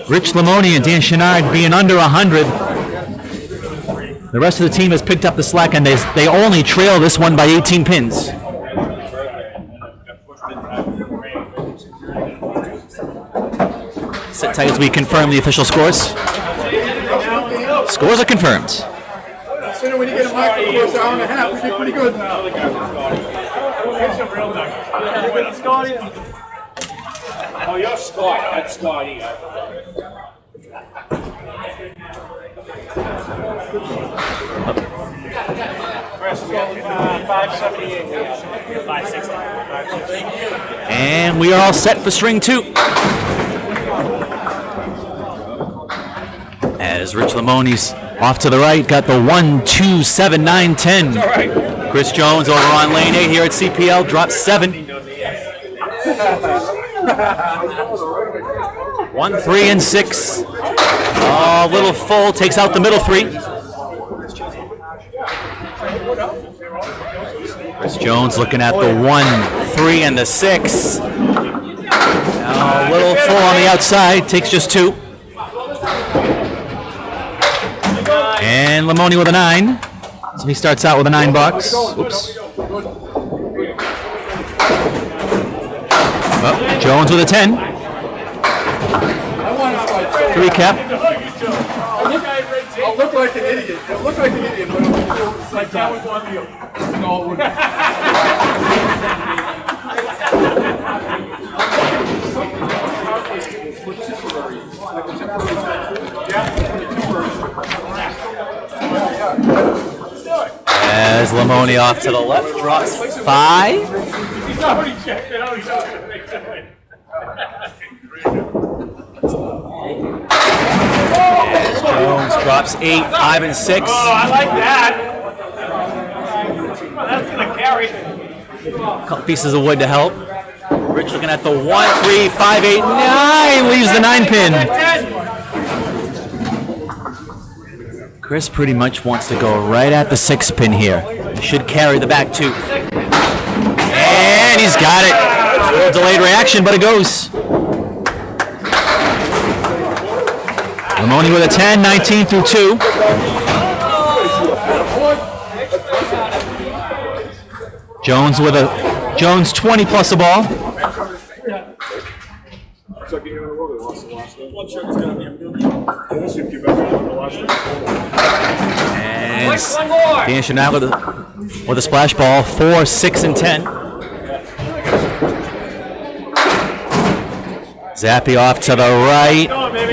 Rich Lamoni and Dan Chenard being under 100, the rest of the team has picked up the slack, and they only trail this one by 18 pins. Sit tight as we confirm the official scores. Scores are confirmed. So when you get a mic for the first hour and a half, we did pretty good. Oh, you're Scott. That's Scotty. Chris, we got 578. 560. And we are all set for string 2. As Rich Lamoni's off to the right, got the 1, 2, 7, 9, 10. All right. Chris Jones over on lane 8 here at CPL, drops 7. 1, 3, and 6. A little full, takes out the middle 3. Chris Jones looking at the 1, 3, and the 6. Now a little full on the outside, takes just 2. And Lamoni with a 9. So he starts out with a 9 bucks. Oops. Oh, Jones with a 10. 3 cap. I'll look like an idiot. I'll look like an idiot, but it's like that was on you. No, it wouldn't. As Lamoni off to the left, drops 5. He's already checked it out. He's already mixed it. Jones drops 8, 5, and 6. Oh, I like that. Well, that's going to carry. Couple pieces of wood to help. Rich looking at the 1, 3, 5, 8, 9. Leaves the 9 pin. Chris pretty much wants to go right at the 6 pin here. Should carry the back 2. And he's got it. A little delayed reaction, but it goes. Lamoni with a 10, 19 through 2. Jones with a Jones 20 plus a ball. And Dan Chanel with a splash ball, 4, 6, and 10. Zappy off to the right,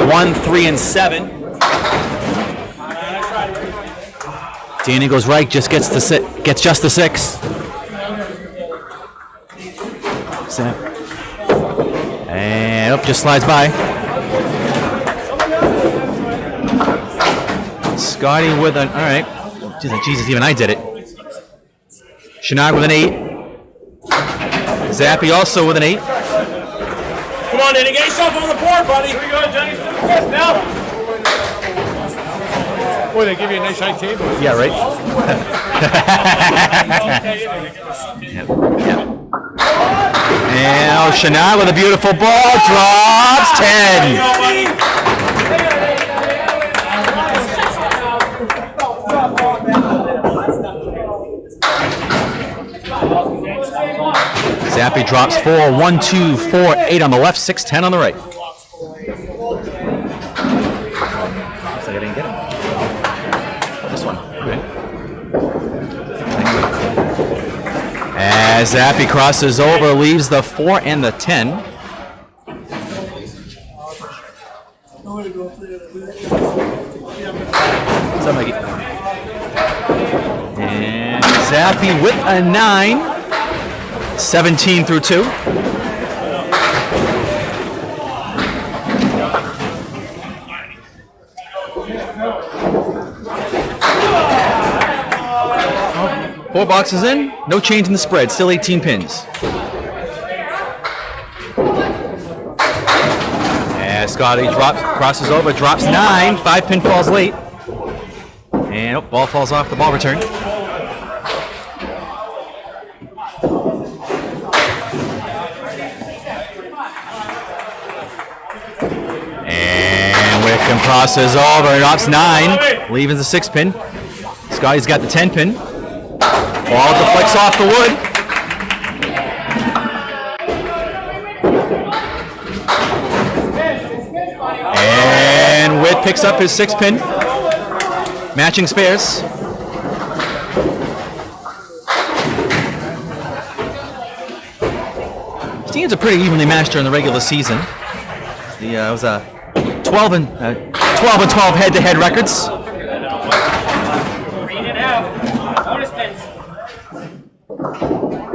1, 3, and 7. Danny goes right, just gets just the 6. And just slides by. Scotty with an, all right. Jesus, even I did it. Shinag with an 8. Zappy also with an 8. Come on, Danny, get yourself on the board, buddy. Here we go, Johnny. Now. Boy, they give you a nice high table. Yeah, right? Yep. And Shinag with a beautiful ball, drops 10. Zappy drops 4, 1, 2, 4, 8 on the left, 6, 10 on the right. Looks like I didn't get it. This one. Okay. As Zappy crosses over, leaves the 4 and the 10. And Zappy with a 9. 17 through 2. Four boxes in, no change in the spread, still 18 pins. As Scotty crosses over, drops 9, 5 pin falls late. And ball falls off the ball return. Wickham crosses over, drops 9, leaving the 6 pin. Scotty's got the 10 pin. Ball deflects off the wood. picks up his 6-pin. Matching spares. These teams are pretty evenly matched during the regular season. It was a 12 and 12 head-to-head records.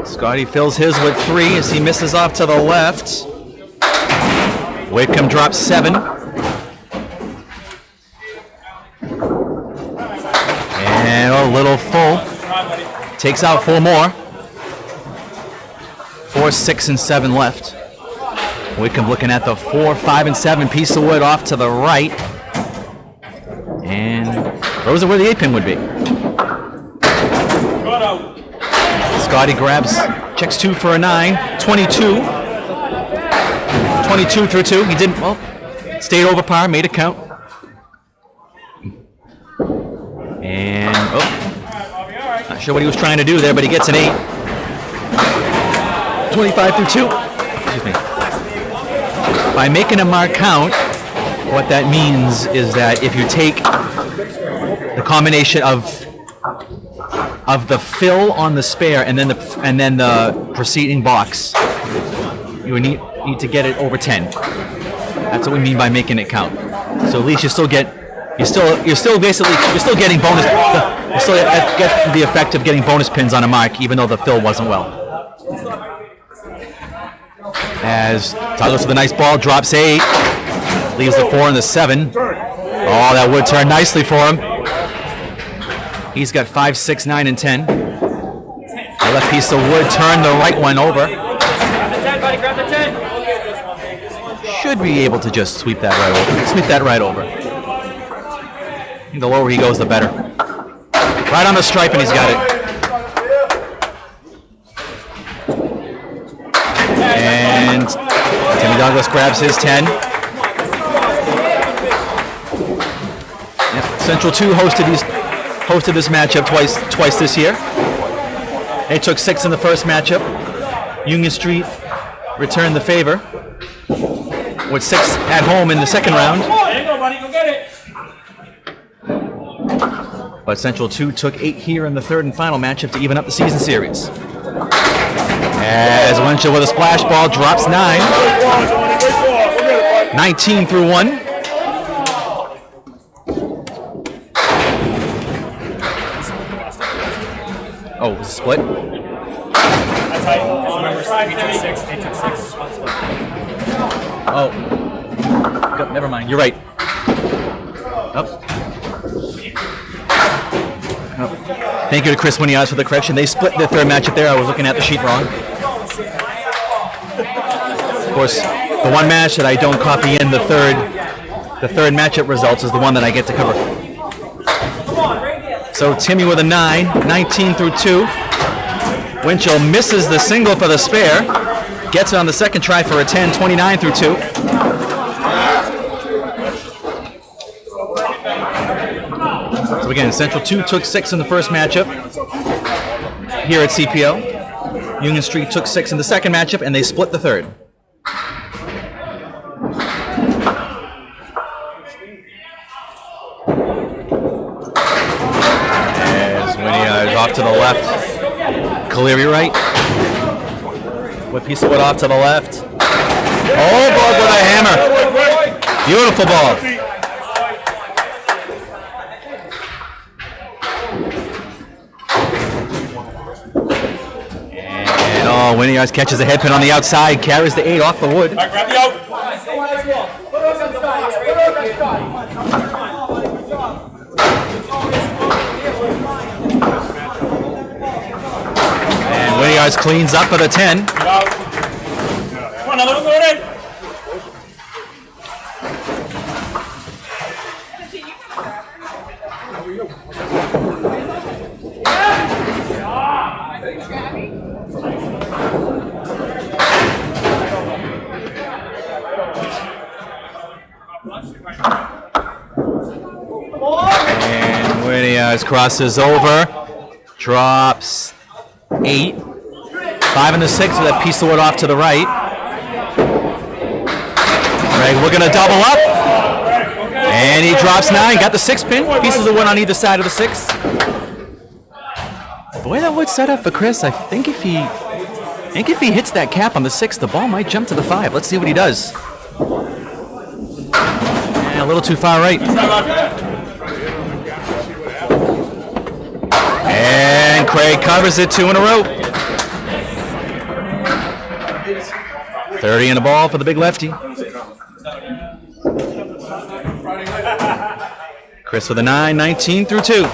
Scotty fills his with 3 as he misses off to the left. Whitcomb drops 7. And a little full. Takes out 4 more. 4, 6, and 7 left. Whitcomb looking at the 4, 5, and 7 piece of wood off to the right. And those are where the 8-pin would be. Scotty grabs, checks 2 for a 9. 22. 22 through 2. He didn't, well, stayed over par, made it count. And, not sure what he was trying to do there, but he gets an 8. 25 through 2. Excuse me. By making a mark count, what that means is that if you take the combination of the fill on the spare and then the preceding box, you need to get it over 10. That's what we mean by making it count. So at least you're still getting bonus. You still get the effect of getting bonus pins on a mark, even though the fill wasn't well. As Douglas with a nice ball drops 8, leaves the 4 and the 7. Oh, that would turn nicely for him. He's got 5, 6, 9, and 10. The left piece of wood turned the right one over. Grab the 10. Should be able to just sweep that right over. Sweep that right over. I think the lower he goes, the better. Right on the stripe, and he's got it. And Timmy Douglas grabs his 10. Yep. Central 2 hosted this matchup twice this year. They took 6 in the first matchup. Union Street returned the favor with 6 at home in the second round. There you go, buddy. Go get it. But Central 2 took 8 here in the third and final matchup to even up the season series. As Winchell with a splash ball drops 9. 19 through 1. Oh, it was a split? That's how you remember. We took 6. They took 6. One split. Oh. Never mind. You're right. Oh. Thank you to Chris Winiaz for the correction. They split the third matchup there. I was looking at the sheet wrong. Of course, the one match that I don't copy in the third matchup results is the one that I get to cover. So Timmy with a 9, 19 through 2. Winchell misses the single for the spare. Gets it on the second try for a 10, 29 through 2. So again, Central 2 took 6 in the first matchup here at CPL. Union Street took 6 in the second matchup, and they split the third. As Winnie is off to the left. Cleary right. With piece of wood off to the left. Oh, ball with a hammer. Beautiful ball. And Winnie catches a head pin on the outside, carries the 8 off the wood. All right, grab the out. And Winnie cleans up for the 10. Come on, another one going in. And Winnie crosses over, drops 8. 5 and the 6 with that piece of wood off to the right. Greg, we're going to double up. And he drops 9. Got the 6 pin. Pieces of wood on either side of the 6. The way that wood's set up for Chris, I think if he hits that cap on the 6, the ball might jump to the 5. Let's see what he does. And a little too far right. And Craig covers it 2 in a row. 30 in the ball for the big lefty. Chris with a 9, 19 through 2.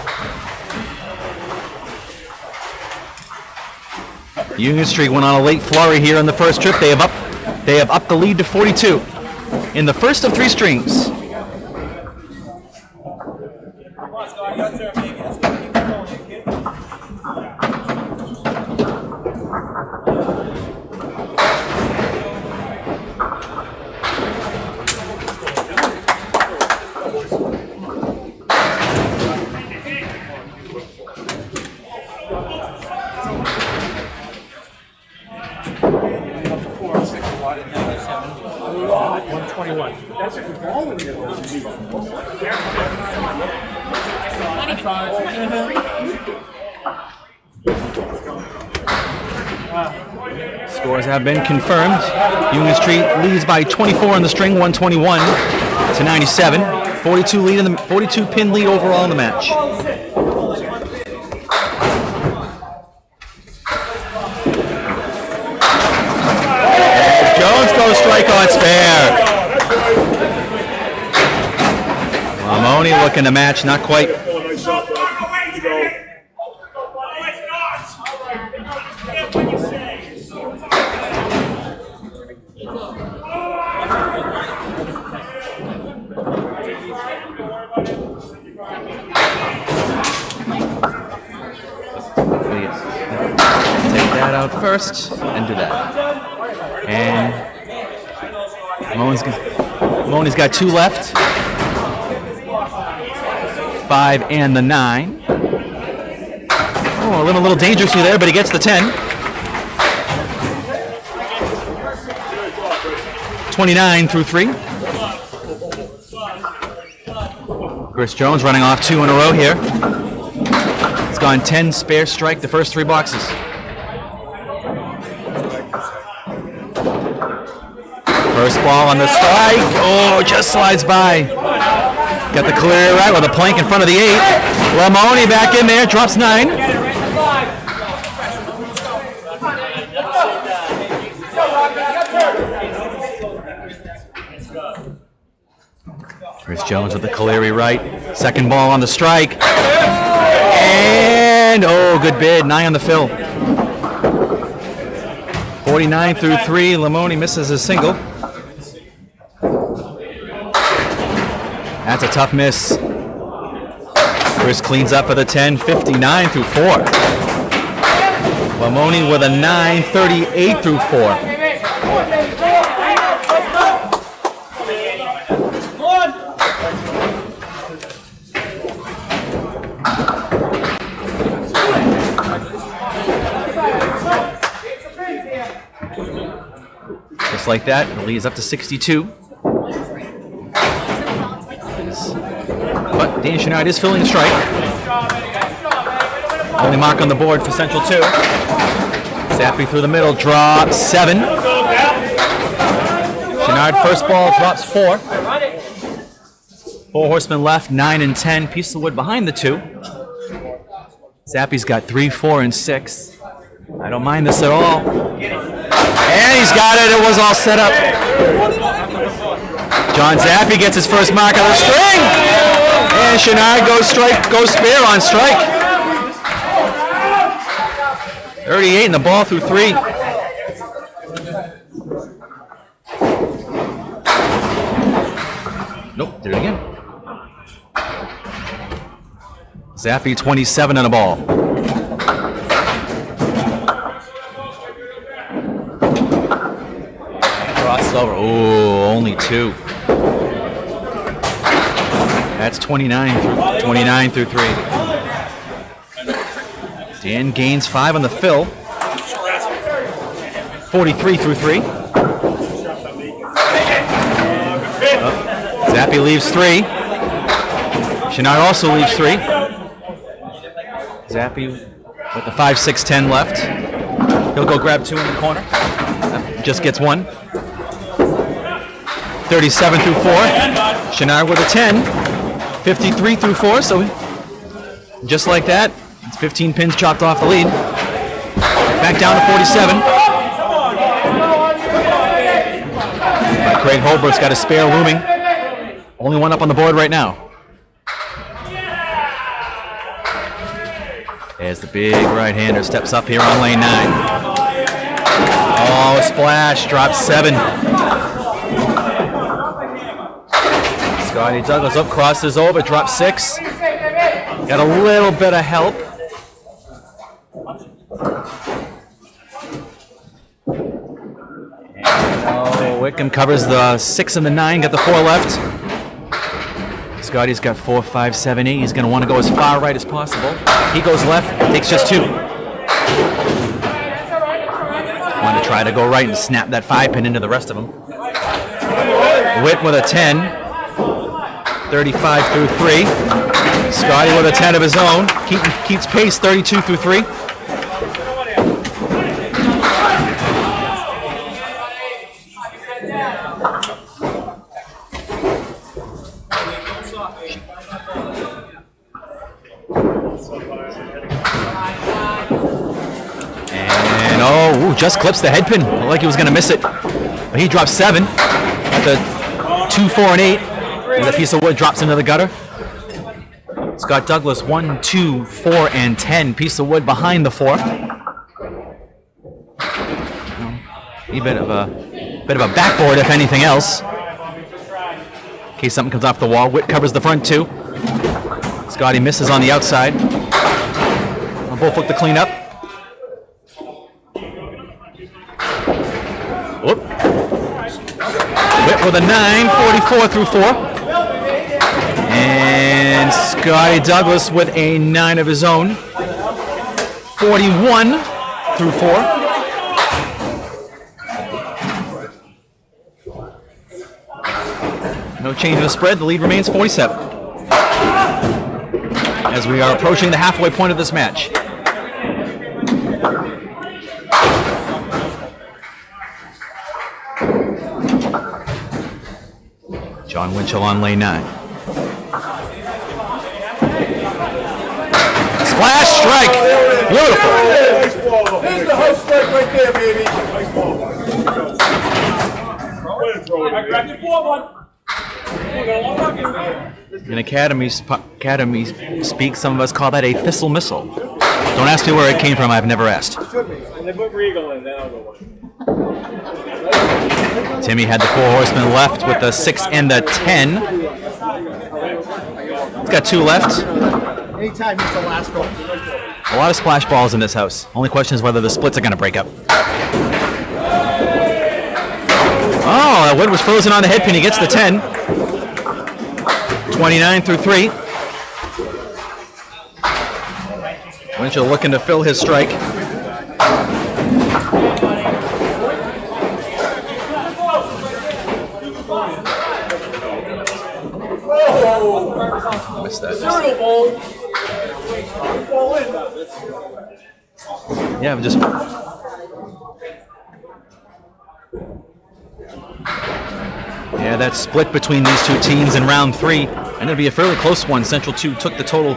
Union Street went on a late flurry here in the first trip. They have upped the lead to 42 in the first of 3 strings. Scores have been confirmed. Union Street leads by 24 in the string, 121 to 97. 42 pin lead overall in the match. And Jones goes strike on spare. Lamoni looking to match, not quite. Take that out first and do that. And Moni's got 2 left. 5 and the 9. Oh, a little dangerously there, but he gets the 10. 29 through 3. Chris Jones running off 2 in a row here. He's gone 10 spare strike the first 3 boxes. First ball on the strike. Oh, just slides by. Got the clear right with a plank in front of the 8. Lamoni back in there, drops 9. Chris Jones with the Caleri right. Second ball on the strike. And, oh, good bid. 9 on the fill. 49 through 3. Lamoni misses a single. That's a tough miss. Chris cleans up for the 10. 59 through 4. Lamoni with a 9. 38 through 4. Just like that, the lead is up to 62. But Dan Schneider is filling the strike. Only mark on the board for Central 2. Zappi through the middle, drops 7. Schneider first ball, drops 4. 4 horsemen left, 9 and 10. Piece of wood behind the 2. Zappi's got 3, 4, and 6. I don't mind this at all. And he's got it. It was all set up. John Zappi gets his first mark on the string. And Chenard goes spare on strike. 38 and the ball through 3. Nope, did it again. Zappi 27 on the ball. Crossover. Oh, only 2. That's 29 through 3. Dan gains 5 on the fill. 43 through 3. Zappi leaves 3. Chenard also leaves 3. Zappy with the 5, 6, 10 left. He'll go grab 2 in the corner. Just gets 1. 37 through 4. Chenard with a 10. 53 through 4. So just like that, it's 15 pins chopped off the lead. Back down to 47. Craig Holbrook's got a spare looming. Only one up on the board right now. There's the big right-hander, steps up here on lane 9. Oh, splash, drops 7. Scotty Douglas up, crosses over, drops 6. Got a little bit of help. Oh, Wickham covers the 6 and the 9, got the 4 left. Scotty's got 4, 5, 7, 8. He's going to want to go as far right as possible. He goes left, takes just 2. Want to try to go right and snap that 5 pin into the rest of them. Witt with a 10. 35 through 3. Scotty with a 10 of his own. Keeps pace, 32 through 3. Just clips the head pin. Looked like he was going to miss it. But he drops 7. At the 2, 4, and 8. And the piece of wood drops into the gutter. Scott Douglas 1, 2, 4, and 10. Piece of wood behind the 4. A bit of a backboard, if anything else. In case something comes off the wall. Witt covers the front 2. Scotty misses on the outside. They'll both look to clean up. Whoop. Witt with a 9, 44 through 4. And Scotty Douglas with a 9 of his own. 41 through 4. No change in the spread. The lead remains 47. As we are approaching the halfway point of this match. John Winchell on lane 9. Splash strike! Beautiful! There's the house strike right there, baby. In academy speak, some of us call that a thistle missile. Don't ask me where it came from, I've never asked. Timmy had the 4 horsemen left with the 6 and the 10. He's got 2 left. Anytime he's the last one. A lot of splash balls in this house. Only question is whether the splits are going to break up. Oh, that wood was frozen on the head pin. He gets the 10. 29 through 3. Winchell looking to fill his strike. Missed that. Yeah, just. Yeah, that split between these two teams in round 3, and it'll be a fairly close one. Central 2 took the total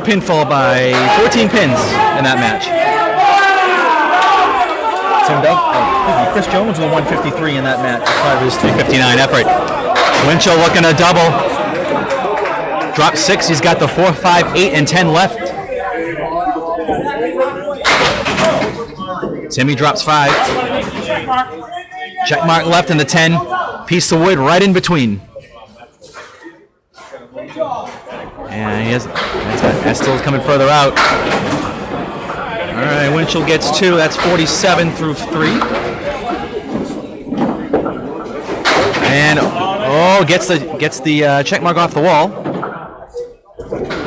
pinfall by 14 pins in that match. Chris Jones with 153 in that match as part of his 359 effort. Winchell looking to double. Drop 6. He's got the 4, 5, 8, and 10 left. Timmy drops 5. Check mark left in the 10. Piece of wood right in between. And he has Estel's coming further out. All right, Winchell gets 2. That's 47 through 3. And gets the check mark off the wall.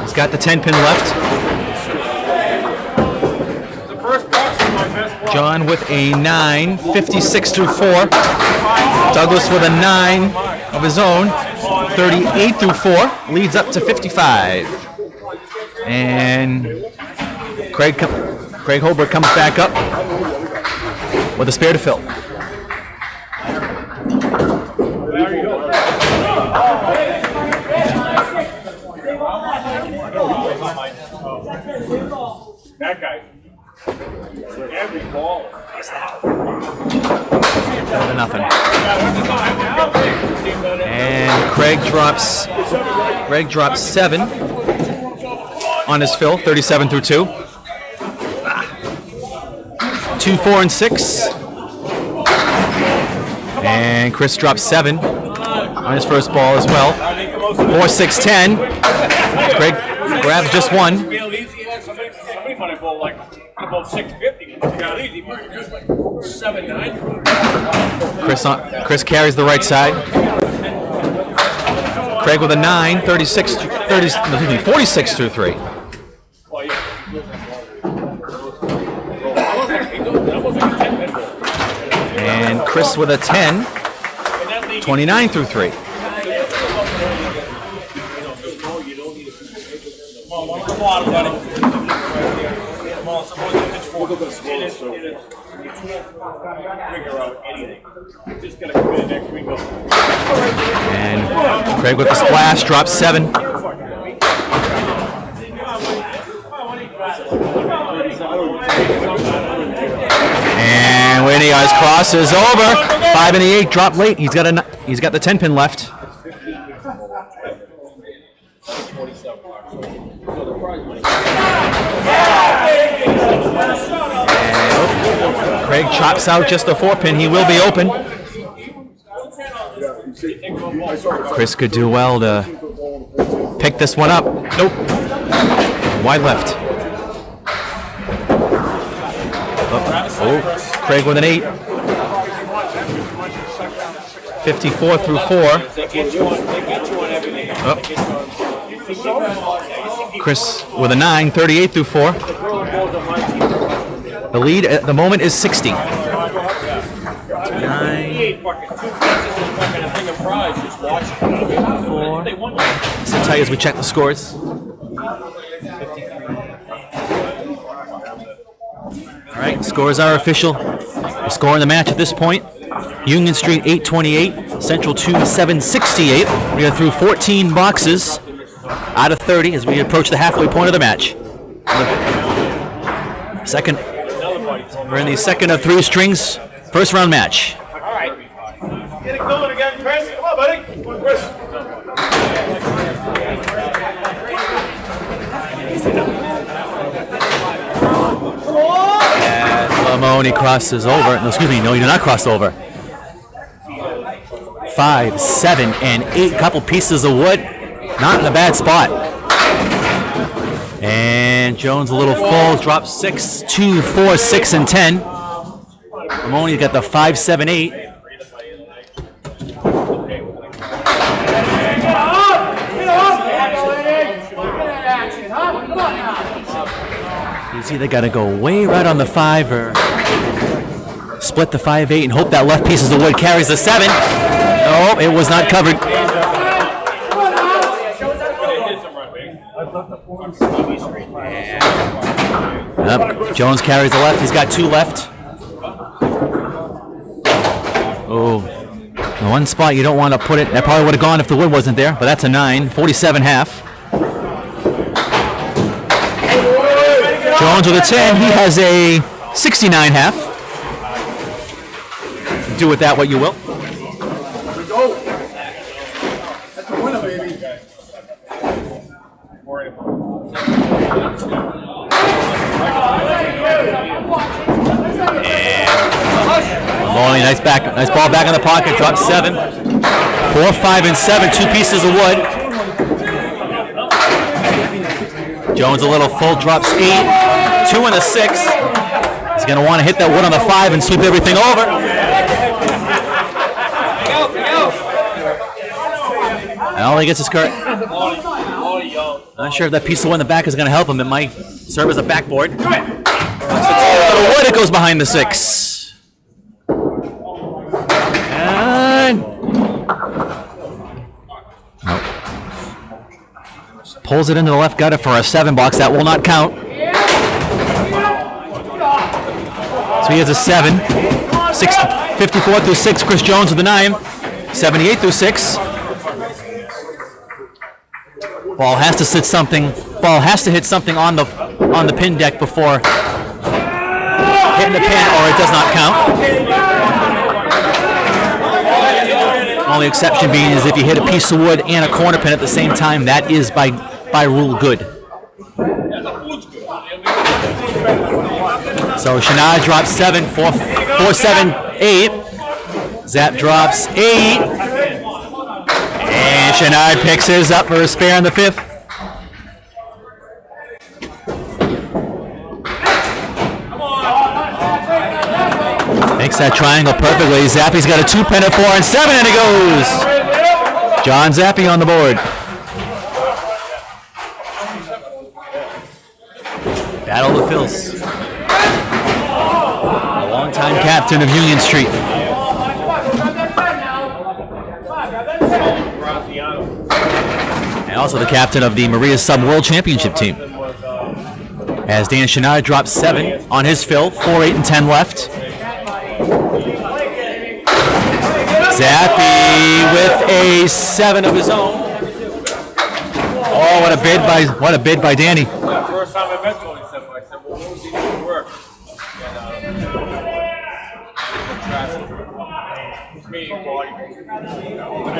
He's got the 10 pin left. John with a 9, 56 through 4. Douglas with a 9 of his own. 38 through 4 leads up to 55. And Craig Holbrook comes back up with a spare to fill. That guy. Every ball. 4-0. And Craig drops 7 on his fill, 37 through 2. 2, 4, and 6. And Chris drops 7 on his first ball as well. 4, 6, 10. Craig grabs just 1. Somebody might have bowled like about 650. Got easy. Just like 7, 9. Chris carries the right side. Craig with a 9, 46 through 3. And Chris with a 10, 29 through 3. Come on, buddy. Come on, someone get pitchfork. Figure out anything. Just gotta come in next week. And Craig with the splash, drops 7. And Winnie, his cross is over. 5 and 8, drop late. He's got the 10 pin left. And Craig chops out just the 4 pin. He will be open. Chris could do well to pick this one up. Nope. Wide left. Oh, Craig with an 8. 54 through 4. Oh. Chris with a 9, 38 through 4. The lead at the moment is 60. 9. Sit tight as we check the scores. All right, scores are official. The score in the match at this point: Union Street 828, Central 2 768. We are through 14 boxes out of 30 as we approach the halfway point of the match. We're in the second of 3 strings, first round match. All right. Get it going again, Chris. Come on, buddy. Come on, Chris. And Lamoni crosses over. No, excuse me. No, he did not cross over. 5, 7, and 8. Couple pieces of wood. Not in a bad spot. And Jones a little full. Drops 6, 2, 4, 6, and 10. Lamoni got the 5, 7, 8. It's either got to go way right on the 5 or split the 5, 8 and hope that left pieces of wood carries the 7. No, it was not covered. Yep. Jones carries the left. He's got 2 left. Oh, the one spot you don't want to put it. That probably would have gone if the wood wasn't there, but that's a 9, 47 half. Jones with a 10. He has a 69 half. Do with that what you will. That's a winner, baby. Maloney, nice ball back in the pocket. Drops 7. 4, 5, and 7. 2 pieces of wood. Jones a little full. Drops 8. 2 and a 6. He's going to want to hit that wood on the 5 and sweep everything over. All he gets is cart. Not sure if that piece of wood in the back is going to help him. It might serve as a backboard. The wood, it goes behind the 6. And Pulls it into the left gutter for a 7 box. That will not count. So he has a 7. 54 through 6. Chris Jones with a 9. 78 through 6. Ball has to sit something. Ball has to hit something on the pin deck before hitting the pin, or it does not count. Only exception being is if you hit a piece of wood and a corner pin at the same time. That is by rule good. So Shania drops 7, 4, 7, 8. Zap drops 8. And Shania picks his up for a spare in the 5th. Makes that triangle perfectly. Zappy's got a 2-pin at 4 and 7, and it goes. John Zappy on the board. Battle of the Phils. A longtime captain of Union Street. And also the captain of the Maria Sub World Championship team. As Dan Chenard drops 7 on his fill, 4, 8, and 10 left. Zappy with a 7 of his own. Oh, what a bid by Danny. First time I met Tony, I said, well, what was he doing work?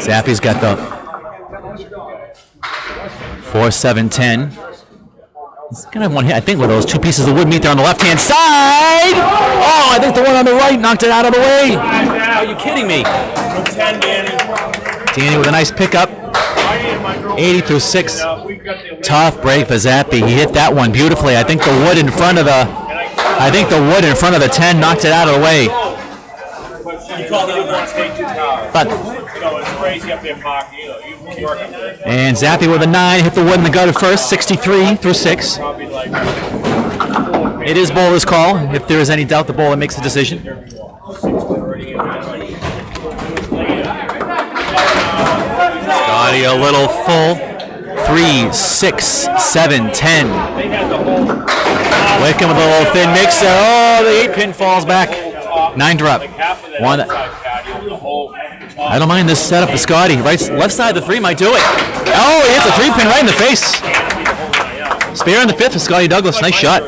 Zappy's got the 4, 7, 10. He's gonna have one hit. I think where those 2 pieces of wood meet there on the left-hand side. Oh, I think the one on the right knocked it out of the way. Are you kidding me? 10, Danny. Danny with a nice pickup. 80 through 6. Tough break for Zappy. He hit that one beautifully. I think the wood in front of the 10 knocked it out of the way. You called it a but it's crazy up there, Mark. You working. And Zappy with a 9 hit the wood in the gutter first. 63 through 6. It is bowler's call. If there is any doubt, the bowler makes the decision. Scotty a little full. 3, 6, 7, 10. Wickham with a little thin mixer. Oh, the 8-pin falls back. 9 drop. 1. I don't mind this setup for Scotty. Left side of the 3 might do it. Oh, he hits a 3-pin right in the face. Spare in the 5th for Scotty Douglas. Nice shot.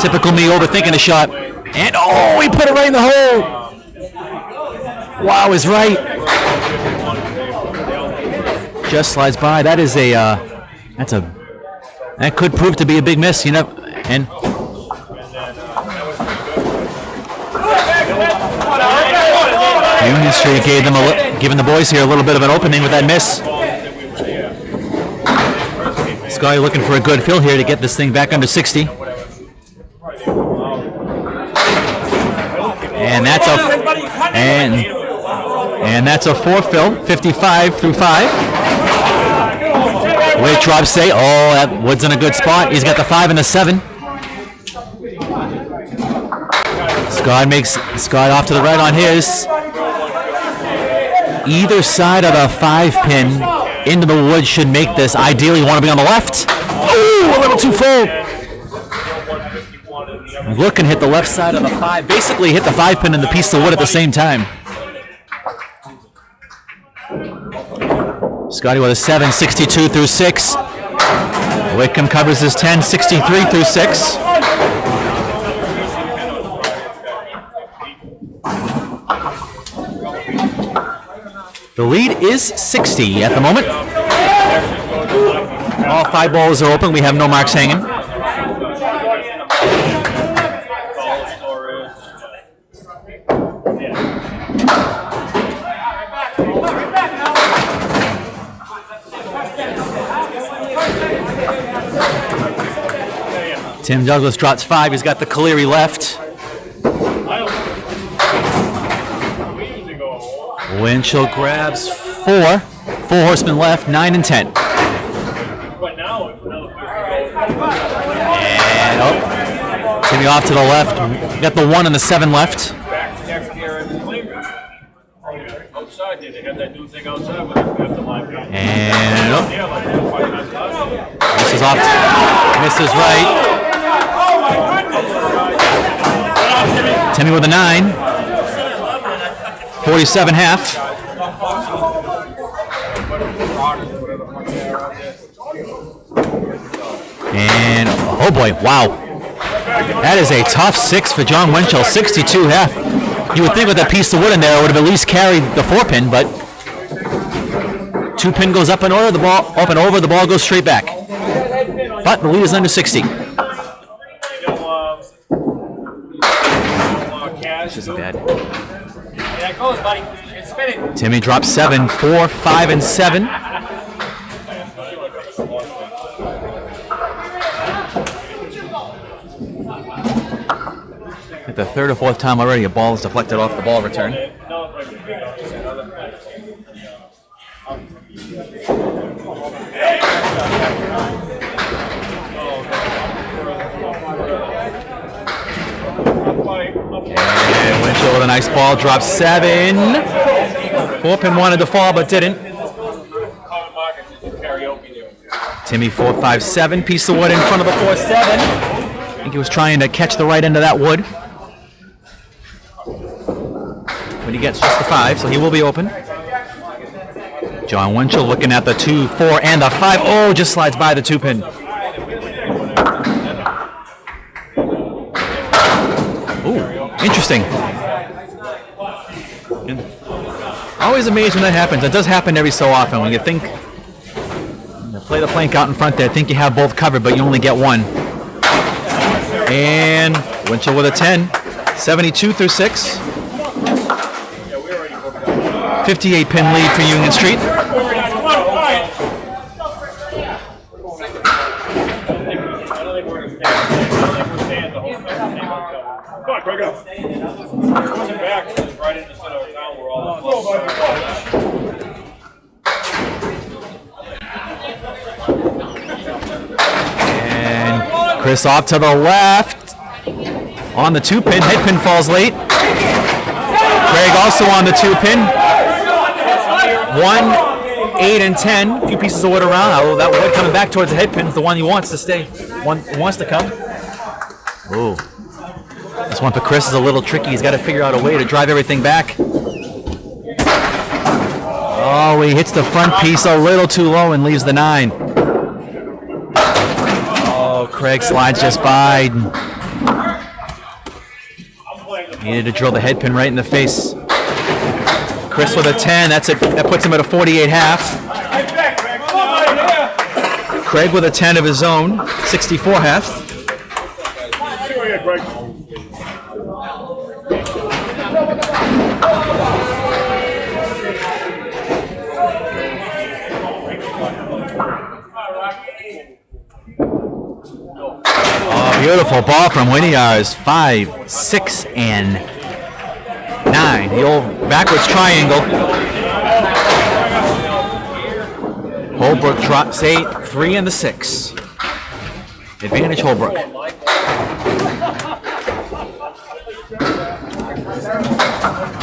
Typical me overthinking a shot. And oh, he put it right in the hole. Wow, is right. Just slides by. That is that could prove to be a big miss, you know. And Union Street giving the boys here a little bit of an opening with that miss. Scotty looking for a good fill here to get this thing back under 60. And that's a 4 fill, 55 through 5. Wait, drops say, oh, that Wood's in a good spot. He's got the 5 and the 7. Scott off to the right on his. Either side of the 5-pin into the wood should make this. Ideally, you want to be on the left. Oh, a little too full. Look and hit the left side of the 5. Basically hit the 5-pin and the piece of wood at the same time. Scotty with a 7, 62 through 6. Wickham covers his 10, 63 through 6. The lead is 60 at the moment. All 5 balls are open. We have no marks hanging. Tim Douglas drops 5. He's got the Caleri left. Winchell grabs 4. 4 horsemen left, 9 and 10. And Timmy off to the left. Got the 1 and the 7 left. there. They got that new thing outside where they have to line up. And oh, Yeah, like they're fighting on last. misses off. Misses right. Timmy with a 9. 47 half. And oh boy, wow. That is a tough 6 for John Winchell. 62 half. You would think with that piece of wood in there, it would have at least carried the 4-pin, but 2-pin goes up and over, the ball up and over, the ball goes straight back. But the lead is under 60. Which isn't bad. Yeah, it goes, buddy. It's spinning. Timmy drops 7, 4, 5, and 7. Like the third or fourth time already, a ball is deflected off the ball return. And Winchell with a nice ball, drops 7. 4-pin wanted to fall, but didn't. Timmy 4, 5, 7. Piece of wood in front of the 4, 7. I think he was trying to catch the right end of that wood. But he gets just the 5, so he will be open. John Winchell looking at the 2, 4, and the 5. Oh, just slides by the 2-pin. Ooh, interesting. Always amazed when that happens. It does happen every so often when you think you play the plank out in front there, think you have both covered, but you only get one. And Winchell with a 10. 72 through 6. 58-pin lead for Union Street. Come on, Craig, up. Pushing back right into the center of town where all And Chris off to the left. On the 2-pin. Head pin falls late. Craig also on the 2-pin. 1, 8, and 10. A few pieces of wood around. Oh, that wood coming back towards the head pin is the one he wants to stay. One wants to come. Ooh. This one for Chris is a little tricky. He's got to figure out a way to drive everything back. Oh, he hits the front piece a little too low and leaves the 9. Oh, Craig slides just by. He needed to drill the head pin right in the face. Chris with a 10. That's it. That puts him at a 48 half. Craig with a 10 of his own. 64 half. Oh, beautiful ball from Winiar's. 5, 6, and 9. The old backwards triangle. Holbrook drops 8, 3, and the 6. Advantage Holbrook.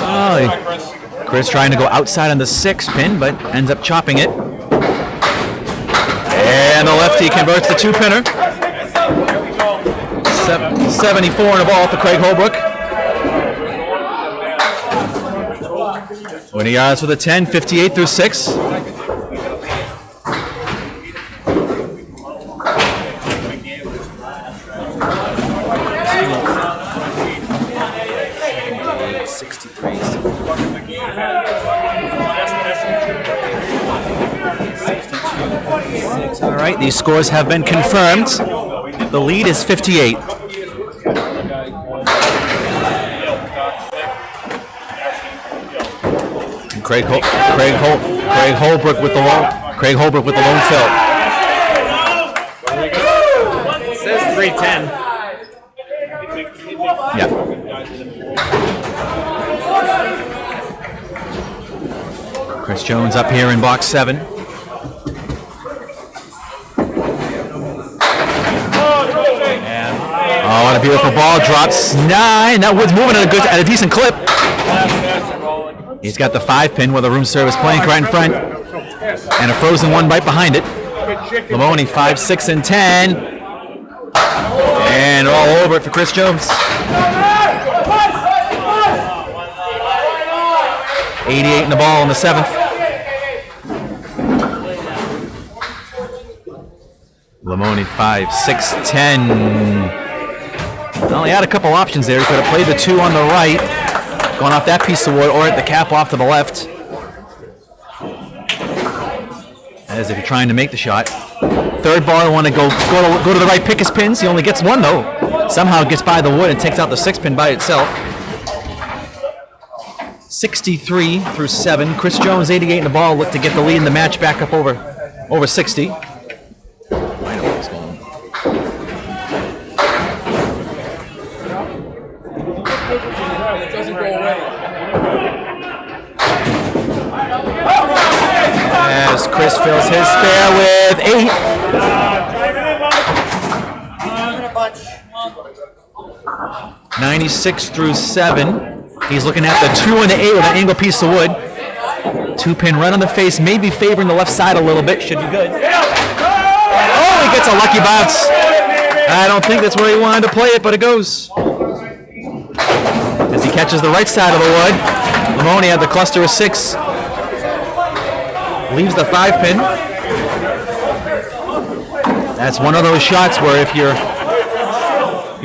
Oh, Chris trying to go outside on the 6-pin, but ends up chopping it. And the lefty converts the 2-pinner. 74 and a ball for Craig Holbrook. Winiar's with a 10, 58 through 6. All right, these scores have been confirmed. The lead is 58. And Craig Holbrook with the lone fill. It says 310. Yeah. Chris Jones up here in box 7. Oh, what a beautiful ball. Drops 9. That wood's moving at a decent clip. He's got the 5 pin with a room service plank right in front and a frozen one right behind it. Lamoni 5, 6, and 10. And all over it for Chris Jones. 88 in the ball in the 7th. Lamoni 5, 6, 10. Well, he had a couple options there. He could have played the 2 on the right, going off that piece of wood, or at the cap off to the left. As if you're trying to make the shot. Third ball, I want to go to the right, pick his pins. He only gets one though. Somehow gets by the wood and takes out the 6 pin by itself. 63 through 7. Chris Jones, 88 in the ball, looked to get the lead in the match back up over 60. I know what's going on. It doesn't go away. As Chris fills his spare with 8. 96 through 7. He's looking at the 2 and the 8 with an angle piece of wood. 2 pin right on the face, maybe favoring the left side a little bit. Should be good. Oh, he gets a lucky bounce. I don't think that's where he wanted to play it, but it goes. As he catches the right side of the wood, Lamoni had the cluster of 6. Leaves the 5 pin. That's one of those shots where if you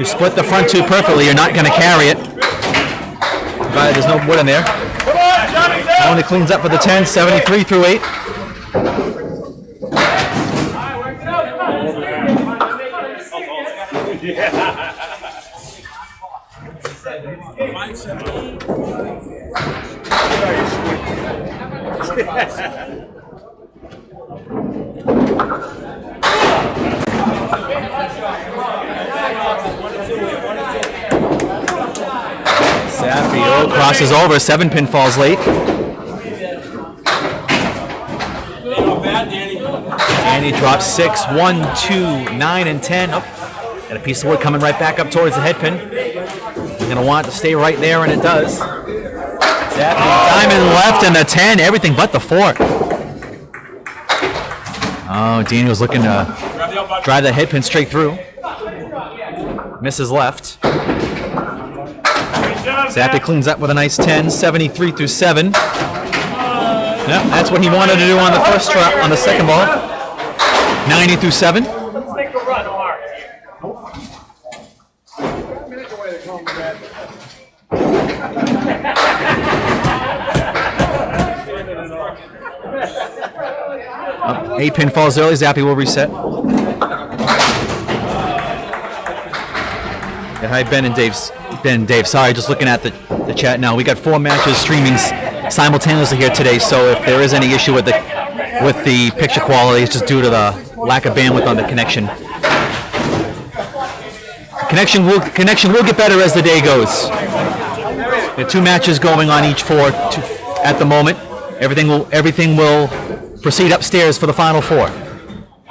split the front 2 perfectly, you're not going to carry it. But there's no wood in there. Only cleans up for the 10, 73 through 8. Sapio crosses over, 7 pin falls late. And he drops 6, 1, 2, 9, and 10. Oh, and a piece of wood coming right back up towards the head pin. He's going to want it to stay right there, and it does. Diamond left and the 10, everything but the 4. Oh, Daniel's looking to drive that head pin straight through. Misses left. Zappy cleans up with a nice 10, 73 through 7. Yep, that's what he wanted to do on the first try, on the second ball. 90 through 7. Let's make a run, Mark. Up, 8 pin falls early. Zappy will reset. Yeah, hi, Ben and Dave. Sorry, just looking at the chat now. We got 4 matches streaming simultaneously here today. So if there is any issue with the picture quality, it's just due to the lack of bandwidth on the connection. Connection will get better as the day goes. There are 2 matches going on each 4 at the moment. Everything will proceed upstairs for the final 4.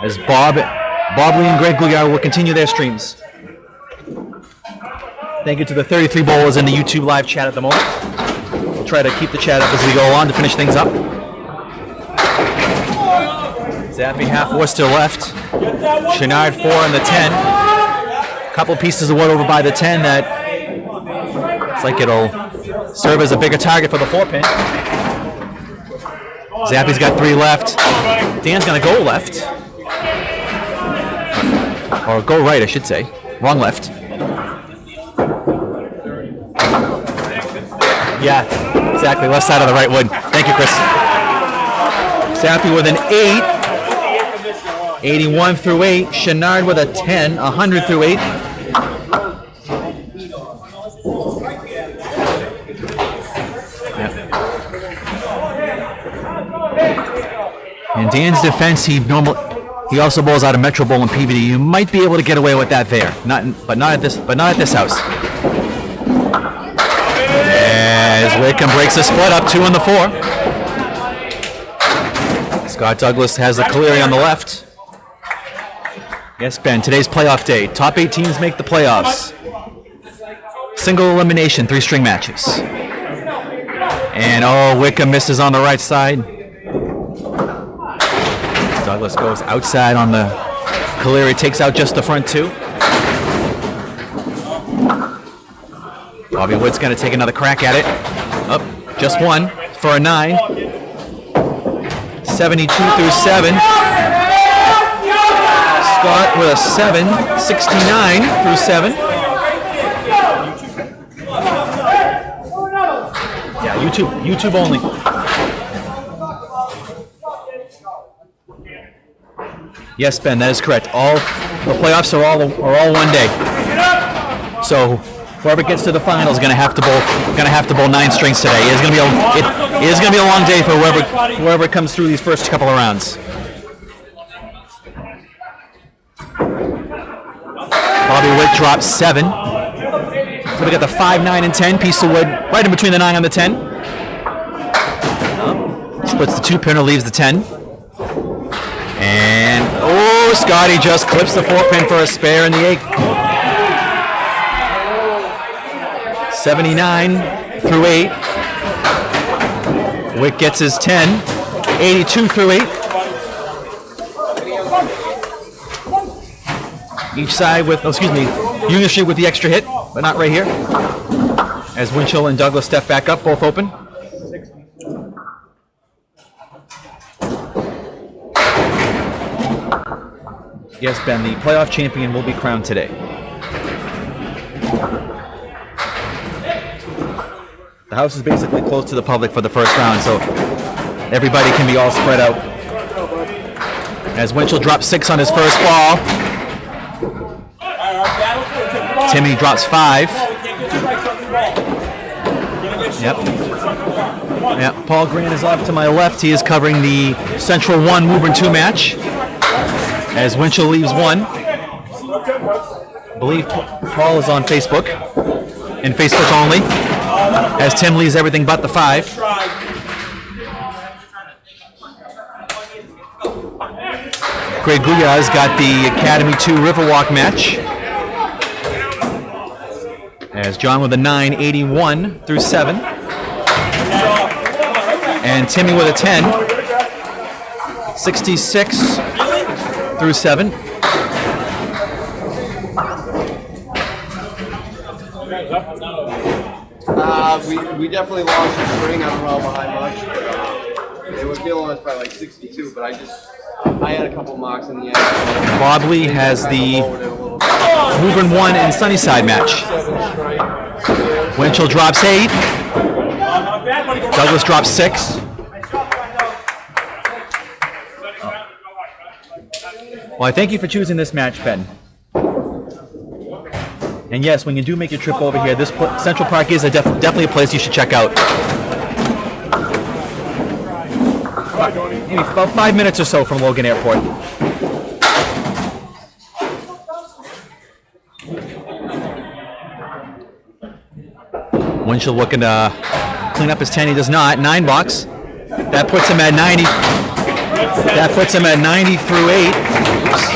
As Bob Lee and Greg Gugliar will continue their streams. Thank you to the 33 bowlers in the YouTube live chat at the moment. We'll try to keep the chat up as we go on to finish things up. Zappy half Worcester left. Chenard 4 and the 10. Couple pieces of wood over by the 10 that it's like it'll serve as a bigger target for the 4 pin. Zappy's got 3 left. Dan's gonna go left. Or go right, I should say. Wrong left. Yeah, exactly. Left side of the right wood. Thank you, Chris. Zappy with an 8. 81 through 8. Chenard with a 10. 100 through 8. In Dan's defense, he also bowls out of Metro Bowl and PBD. You might be able to get away with that there, but not at this house. As Wickham breaks the split up, 2 on the 4. Scott Douglas has the Caleri on the left. Yes, Ben, today's playoff day. Top 8 teams make the playoffs. Single elimination, 3 string matches. And Wickham misses on the right side. Douglas goes outside on the Caleri, takes out just the front two. Bobby Wood's going to take another crack at it. Up, just one for a 9. 72 through 7. Scott with a 7. 69 through 7. Yeah, YouTube only. Yes, Ben, that is correct. All the playoffs are all 1 day. So whoever gets to the final is going to have to bowl 9 strings today. It is going to be a long day for whoever comes through these first couple of rounds. Bobby Witt drops 7. So we got the 5, 9, and 10. Piece of wood right in between the 9 and the 10. Splits the 2-pinner, leaves the 10. And Scotty just clips the 4-pin for a spare in the 8th. 79 through 8. Wick gets his 10. 82 through 8. Each side with, Union Street with the extra hit, but not right here. As Winchell and Douglas step back up, both open. Yes, Ben, the playoff champion will be crowned today. The house is basically closed to the public for the first round, so everybody can be all spread out. As Winchell drops 6 on his first ball. Timmy drops 5. Yep. Paul Grant is off to my left. He is covering the Central 1 Woburn 2 match. As Winchell leaves 1. I believe Paul is on Facebook. And Facebook only. As Tim leaves everything but the 5. Craig Guyas got the Academy 2 Riverwalk match. As John with a 9, 81 through 7. And Timmy with a 10, 66 through 7. We definitely lost the string. I don't know how much. They were killing us by like 62, but I had a couple marks in the end. Bob Lee has the Woburn 1 and Sunnyside match. Winchell drops 8. Douglas drops 6. Well, I thank you for choosing this match, Ben. And yes, when you do make your trip over here, this Central Park is definitely a place you should check out. Maybe about 5 minutes or so from Logan Airport. Winchell looking to clean up his 10. He does not. 9 box. That puts him at 90. That puts him at 90 through 8. Oops.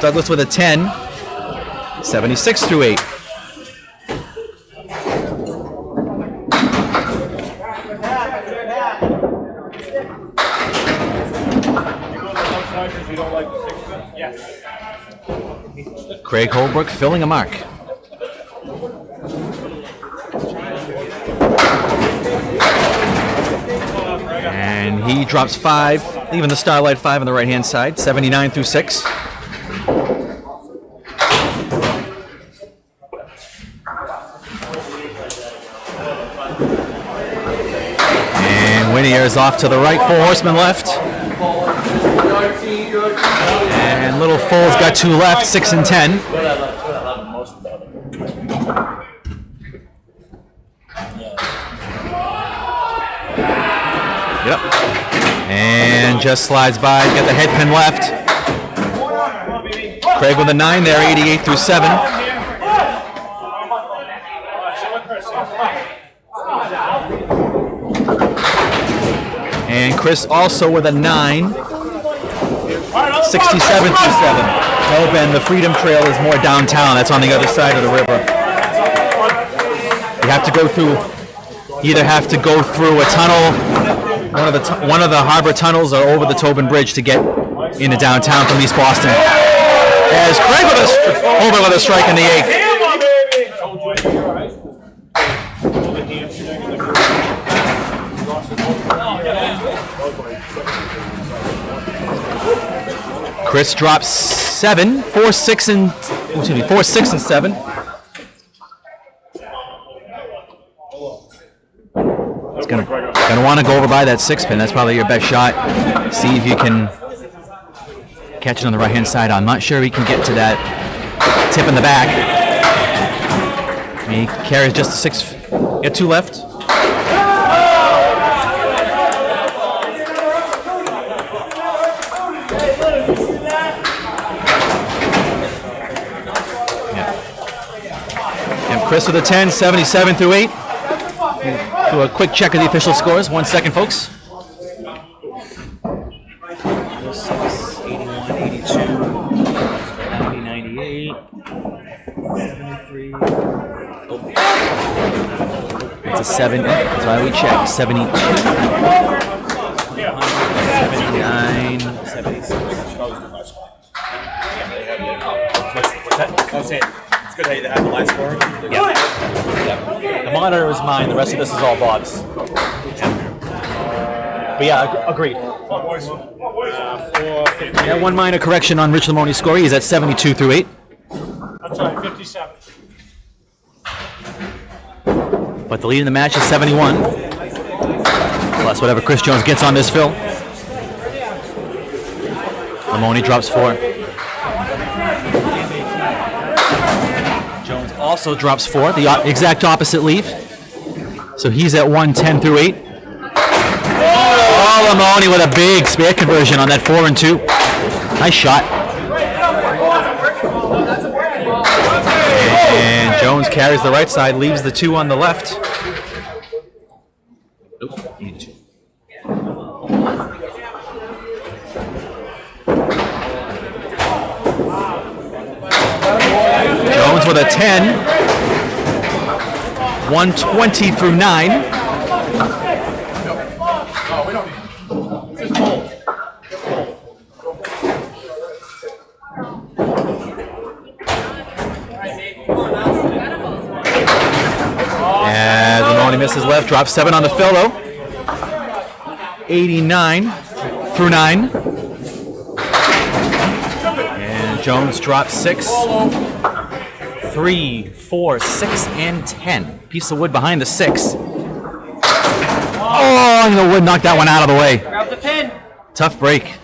Douglas with a 10. 76 through 8. Craig Holbrook filling a mark. And he drops 5, leaving the Starlight 5 on the right-hand side, 79 through 6. And Winnier is off to the right, 4 horsemen left. And Little Foal's got 2 left, 6 and 10. Yep. And just slides by, got the head pin left. Craig with a 9 there, 88 through 7. And Chris also with a 9. 67 through 7. Oh, Ben, the Freedom Trail is more downtown. That's on the other side of the river. You have to go through. Either have to go through a tunnel, one of the harbor tunnels, or over the Tobin Bridge to get into downtown from East Boston. As Craig over with a strike in the 8th. Chris drops 7, 4, 6, and 7. It's gonna want to go over by that 6 pin. That's probably your best shot. See if you can catch it on the right hand side. I'm not sure he can get to that tip in the back. He carries just a 6. Got 2 left. Chris with a 10, 77 through 8. Do a quick check of the official scores. 1 second, folks. 81, 82, 90, 98, 73. It's a 7. That's why we check. 72. 79. 76. That's it. It's good how you have the last score. Yeah. The monitor is mine. The rest of this is all Bob's. But yeah, agreed. Yeah, 1 minor correction on Rich Lamoni's score. He's at 72 through 8. I'm sorry, 57. But the lead in the match is 71. Plus whatever Chris Jones gets on this fill. Lamoni drops 4. Jones also drops 4, the exact opposite leave. So he's at 110 through 8. Oh, Lamoni with a big spare conversion on that 4 and 2. Nice shot. And Jones carries the right side, leaves the 2 on the left. Nope, need 2. Jones with a 10, 120 through 9. As Lamoni misses left, drops 7 on the fill though. 89 through 9. And Jones drops 6. 3, 4, 6, and 10. Piece of wood behind the 6. Oh, the wood knocked that one out of the way. Grab the pin. Tough break.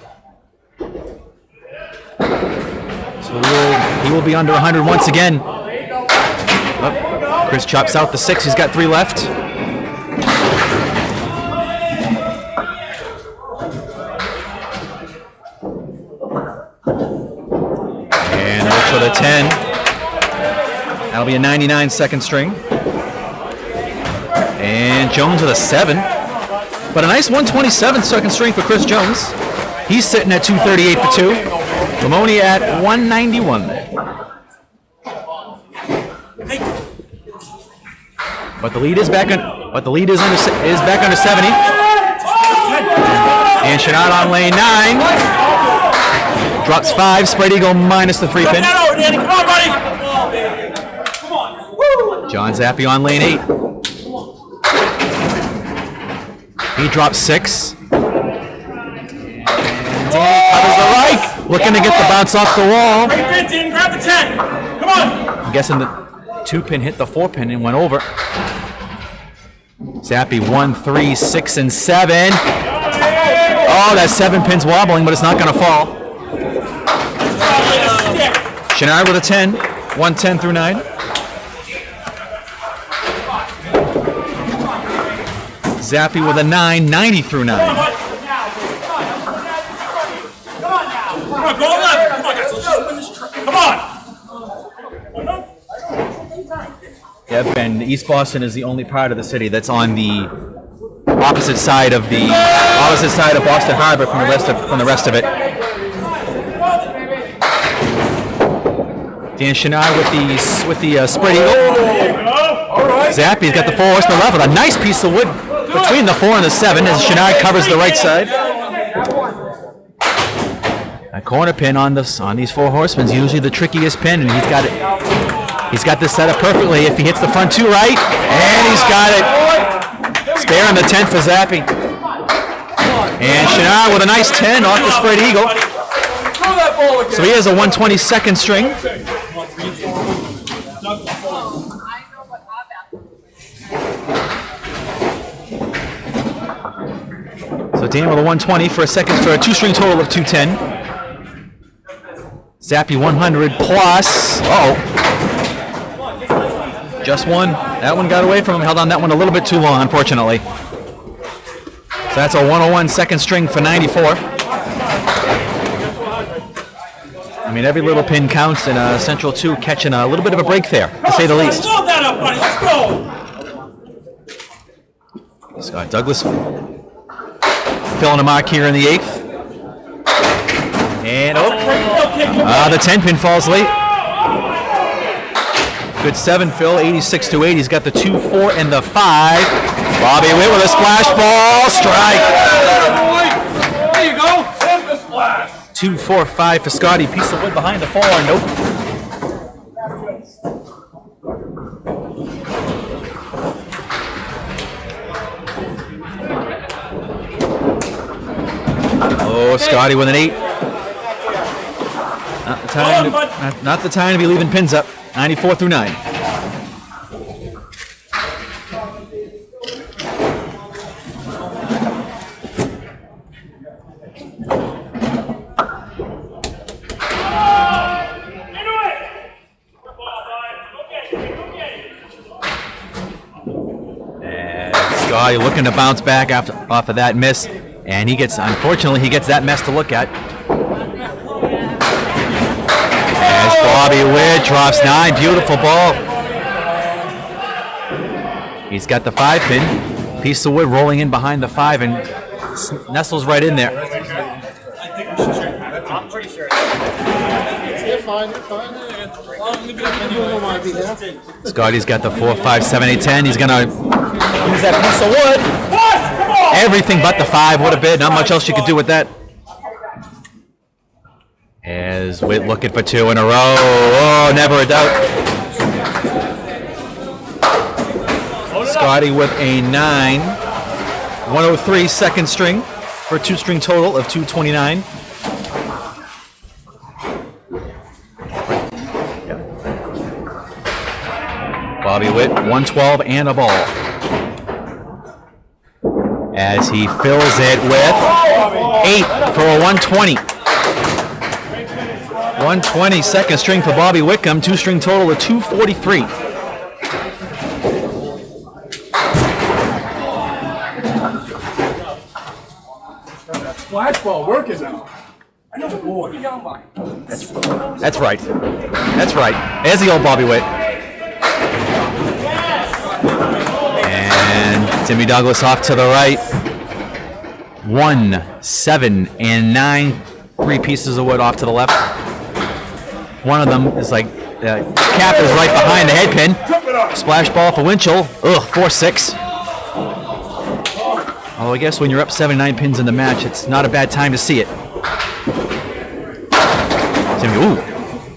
So he will be under 100 once again. Oh, Chris chops out the 6. He's got 3 left. And Rich for the 10. That'll be a 99 second string. And Jones with a 7. But a nice 127 second string for Chris Jones. He's sitting at 238 for 2. Lamoni at 191. But the lead is back back under 70. And Shenard on lane 9. Drops 5. Spread eagle minus the 3 pin. Come on, buddy! John Zappi on lane 8. He drops 6. Covers the right. Looking to get the bounce off the wall. Great pin, team. Grab the 10. Come on. I'm guessing the 2 pin hit the 4 pin and went over. Zappi 1, 3, 6, and 7. Oh, that 7 pin's wobbling, but it's not going to fall. Shenard with a 10. 110 through 9. Zappi with a 9, 90 through 9. Come on, go 11. Come on, guys. Let's just win this trip. Come on. Yep, and East Boston is the only part of the city that's on the opposite side of Boston Harbor from the rest of it. Dan Chenard with the spread eagle. Zappy's got the 4 horseman left with a nice piece of wood between the 4 and the 7 as Chenard covers the right side. A corner pin on these 4 horsemen is usually the trickiest pin, and he's got it. He's got this set up perfectly. If he hits the front 2 right, and he's got it. Spare on the 10 for Zappy. And Chenard with a nice 10 off the spread eagle. So he has a 122nd string. So Dan with a 120 for a 2-string total of 210. Zappy 100 plus. Just one. That one got away from him. Held on that one a little bit too long, unfortunately. So that's a 101 second string for 94. I mean, every little pin counts, and Central 2 catching a little bit of a break there, to say the least. Load that up, buddy. Let's go. Scott Douglas filling a mark here in the 8th. And the 10 pin falls late. Good 7, Phil, 86 to 8. He's got the 2, 4, and the 5. Bobby Witt with a splash ball strike. There you go. There's the splash. 2, 4, 5 for Scotty. Piece of wood behind the 4. Nope. Oh, Scotty with an 8. Not the time to be leaving pins up. 94 through 9. And Scotty looking to bounce back off of that miss, and unfortunately he gets that mess to look at. As Bobby Witt drops 9, beautiful ball. He's got the 5 pin, piece of wood rolling in behind the 5 and nestles right in there. I'm pretty sure. Scotty's got the 4, 5, 7, 8, 10. He's gonna use that piece of wood. Everything but the 5 would have been. Not much else you could do with that. As Witt looking for 2 in a row. Oh, never a doubt. Scotty with a 9. 103 second string for a 2-string total of 229. Bobby Witt, 112 and a ball. As he fills it with 8 for a 120. 120 second string for Bobby Wickham, 2-string total of 243. Splash ball working now. I know the boy. That's right. That's right. There's the old Bobby Witt. And Timmy Douglas off to the right. 1, 7, and 9. 3 pieces of wood off to the left. One of them is like, cap is right behind the head pin. Splash ball for Winchell. 4-6. Oh, I guess when you're up 7-9 pins in the match, it's not a bad time to see it. Timmy,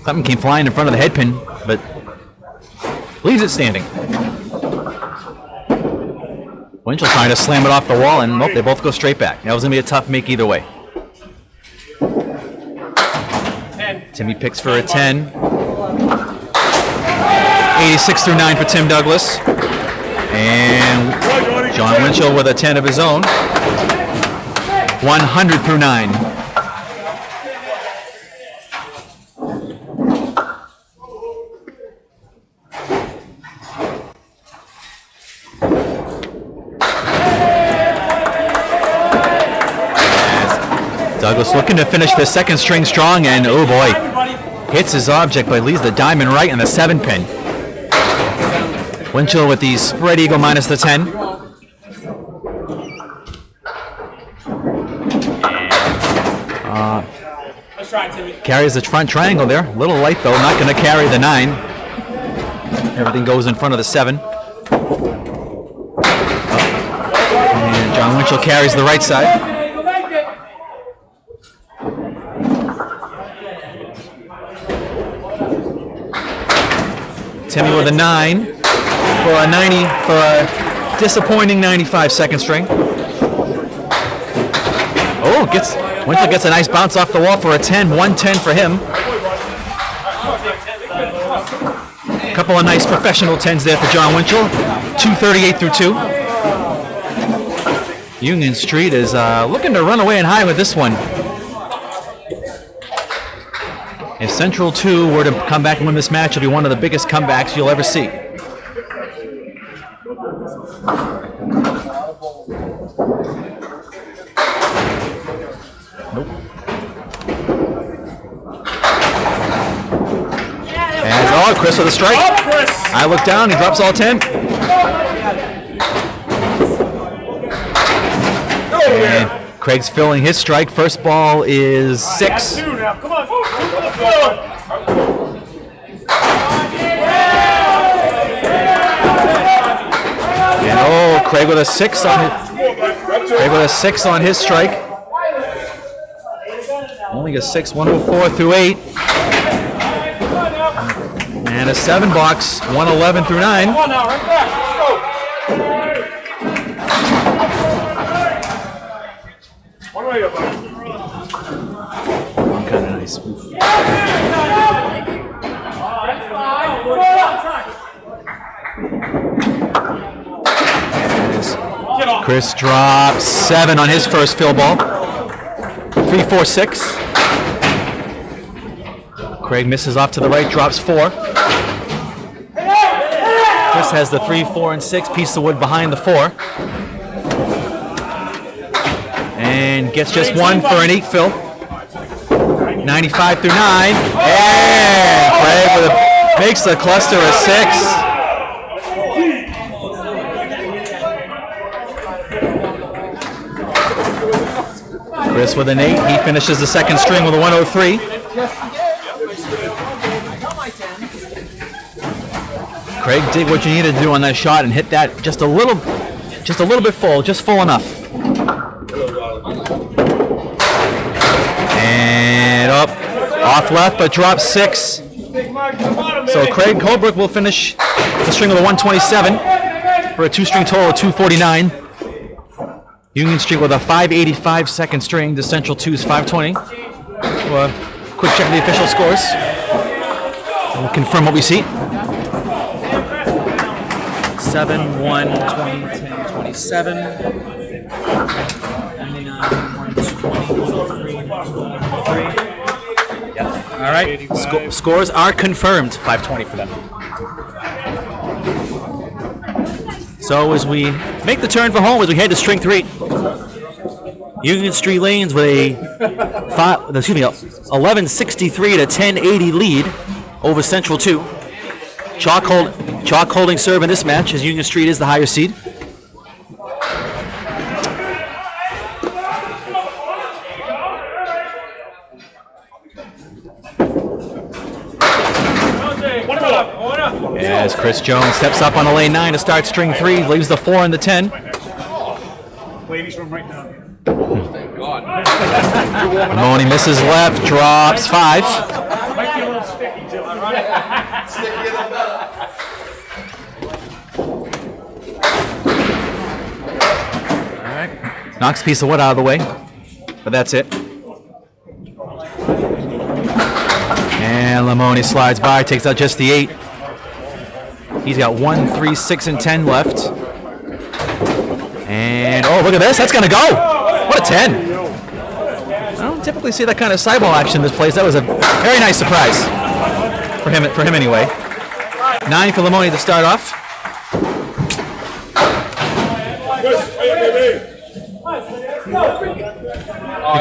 something came flying in front of the head pin, but leaves it standing. Winchell trying to slam it off the wall, and they both go straight back. That was going to be a tough make either way. Timmy picks for a 10. 86 through 9 for Tim Douglas. And John Winchell with a 10 of his own. 100 through 9. Douglas looking to finish the second string strong, and oh boy, hits his object but leaves the diamond right in the 7 pin. Winchell with the spread eagle minus the 10. try, Timmy. Carries the front triangle there. A little light though, not going to carry the 9. Everything goes in front of the 7. And John Winchell carries the right side. Timmy with a 9 for a 90 for a disappointing 95 second string. Oh, Winchell gets a nice bounce off the wall for a 10. 110 for him. A couple of nice professional 10s there for John Winchell. 238 through 2. Union Street is looking to run away and high with this one. If Central 2 were to come back and win this match, it'll be one of the biggest comebacks you'll ever see. Nope. And Chris with a strike. I look down, he drops all 10. And Craig's filling his strike. First ball is 6. Come on. And Craig with a 6 on his strike. Only a 6, 104 through 8. And a 7 box, 111 through 9. Come on now, right back. Let's go. One way, buddy. Kind of nice. Chris drops 7 on his first fill ball. 3, 4, 6. Craig misses off to the right, drops 4. Chris has the 3, 4, and 6 piece of wood behind the 4. And gets just 1 for an 8 fill. 95 through 9. And Craig makes the cluster a 6. Chris with an 8. He finishes the second string with a 103. Craig did what you needed to do on that shot and hit that just a little bit full, just full enough. And up, off left, but drops 6. So Craig Holbrook will finish the string with a 127 for a 2-string total of 249. Union Street with a 585 second string. The Central 2's 520. Well, quick check of the official scores. We'll confirm what we see. 7, 1, 20, 10, 27. 99, 120, 3. All right. Scores are confirmed. 520 for them. So as we make the turn for home, as we head to string 3, Union Street Lanes with a 1163 to 1080 lead over Central 2. Chalk holding serve in this match as Union Street is the higher seed. As Chris Jones steps up on a lane 9 to start string 3, leaves the 4 and the 10. Ladies from right now. Thank God. Maloney misses left, drops 5. Might be a little sticky, Jim. Alright. Knocks a piece of wood out of the way, but that's it. And Lamoni slides by, takes out just the 8. He's got 1, 3, 6, and 10 left. And oh, look at this! That's gonna go. What a 10! I don't typically see that kind of sideball action in this place. That was a very nice surprise for him anyway. 9 for Lamoni to start off.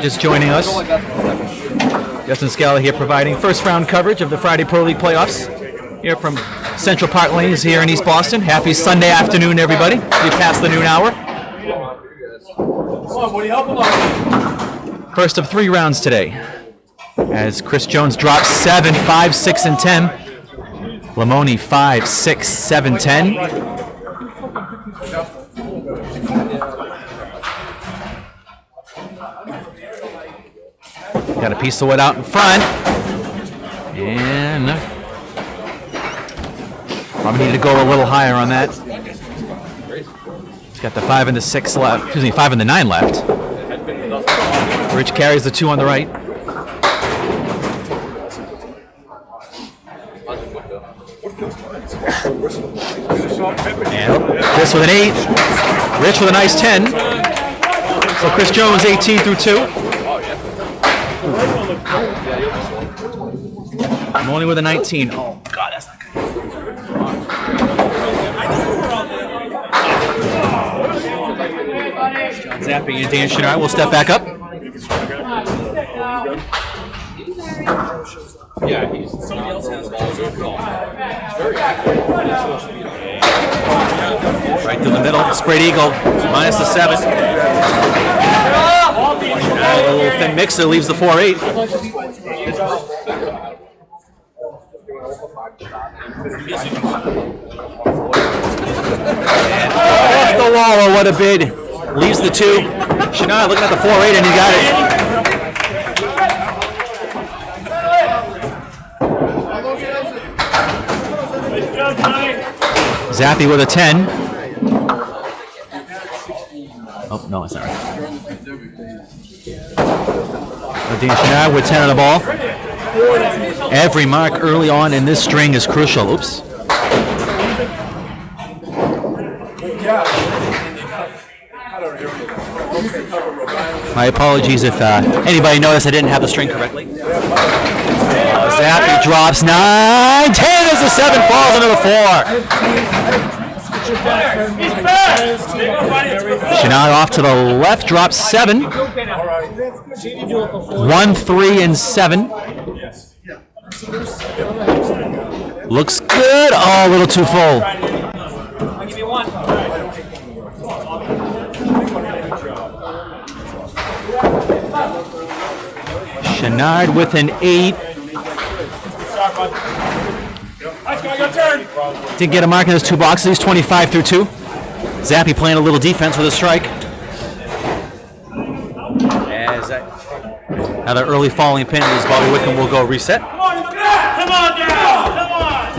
Just joining us. Justin Scala here providing first round coverage of the Friday Pro League playoffs here from Central Park Lanes here in East Boston. Happy Sunday afternoon, everybody. We passed the noon hour. Come on, buddy, help him out. First of 3 rounds today. As Chris Jones drops 7, 5, 6, and 10. Lamoni 5, 6, 7, 10. Got a piece of wood out in front. And probably need to go a little higher on that. He's got the 5 and the 6 left. Excuse me, 5 and the 9 left. Rich carries the 2 on the right. And Chris with an 8. Rich with a nice 10. So Chris Jones 18 through 2. Lamoni with a 19. Oh, God, that's not good. John Zappi and Dan Chenard will step back up. Right through the middle. Sprayed eagle. Minus the 7. A little thin mixer leaves the 4-8. And off the wall, oh, what a bid. Leaves the 2. Chenard looking at the 4-8 and he got it. Zappi with a 10. Oh, no, it's not right. Dean Chenard with 10 on the ball. Every mark early on in this string is crucial. Oops. My apologies if anybody noticed I didn't have the string correctly. Zappi drops 9, 10 as the 7 falls into the 4. Chenard off to the left, drops 7. 1, 3, and 7. Looks good. Oh, a little too full. I'll give you 1. Chenard with an 8. Didn't get a mark in those 2 boxes. He's 25 through 2. Zappi playing a little defense with a strike. As another early falling pin as Bobby Wickham will go reset. Come on down! Come on!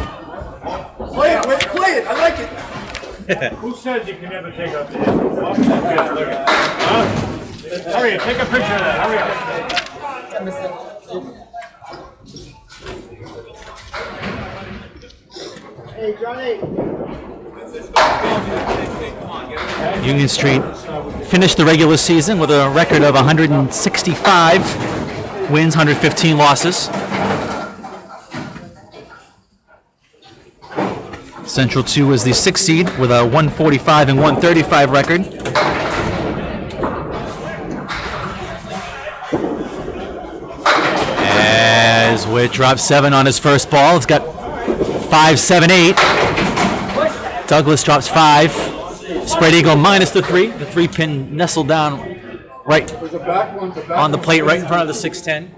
Play it. I like it. Who says you can never take out the hit? Hurry up, take a picture of that. Hurry up. Hey, Johnny. Union Street finished the regular season with a record of 165 wins, 115 losses. Central 2 is the 6th seed with a 145 and 135 record. As Witt drops 7 on his first ball. It's got 5, 7, 8. Douglas drops 5. Spread eagle minus the 3. The 3 pin nestled down right on the plate right in front of the 610.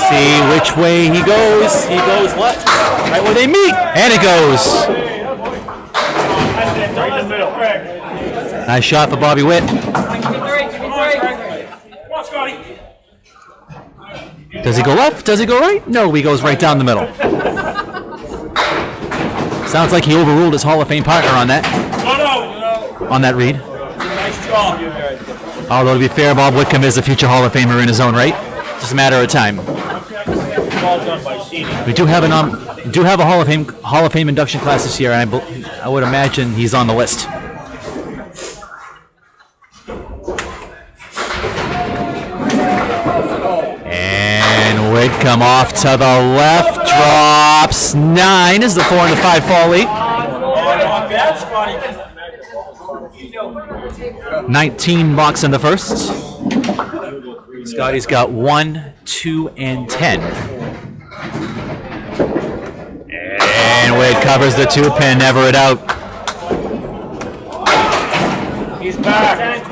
See which way he goes. He goes left, right where they meet, and it goes. Nice shot for Bobby Witt. Does he go left? Does he go right? No, he goes right down the middle. Sounds like he overruled his Hall of Fame partner on that. On that read. Nice job. Although to be fair, Bob Whitcomb is a future Hall of Famer in his own right. Just a matter of time. Well done by seating. We do have a Hall of Fame induction class this year, and I would imagine he's on the list. And Whitcomb off to the left, drops 9 as the 4 and the 5 fall late. 19 box in the first. Scotty's got 1, 2, and 10. And Wade covers the 2 pin, never it out. He's back.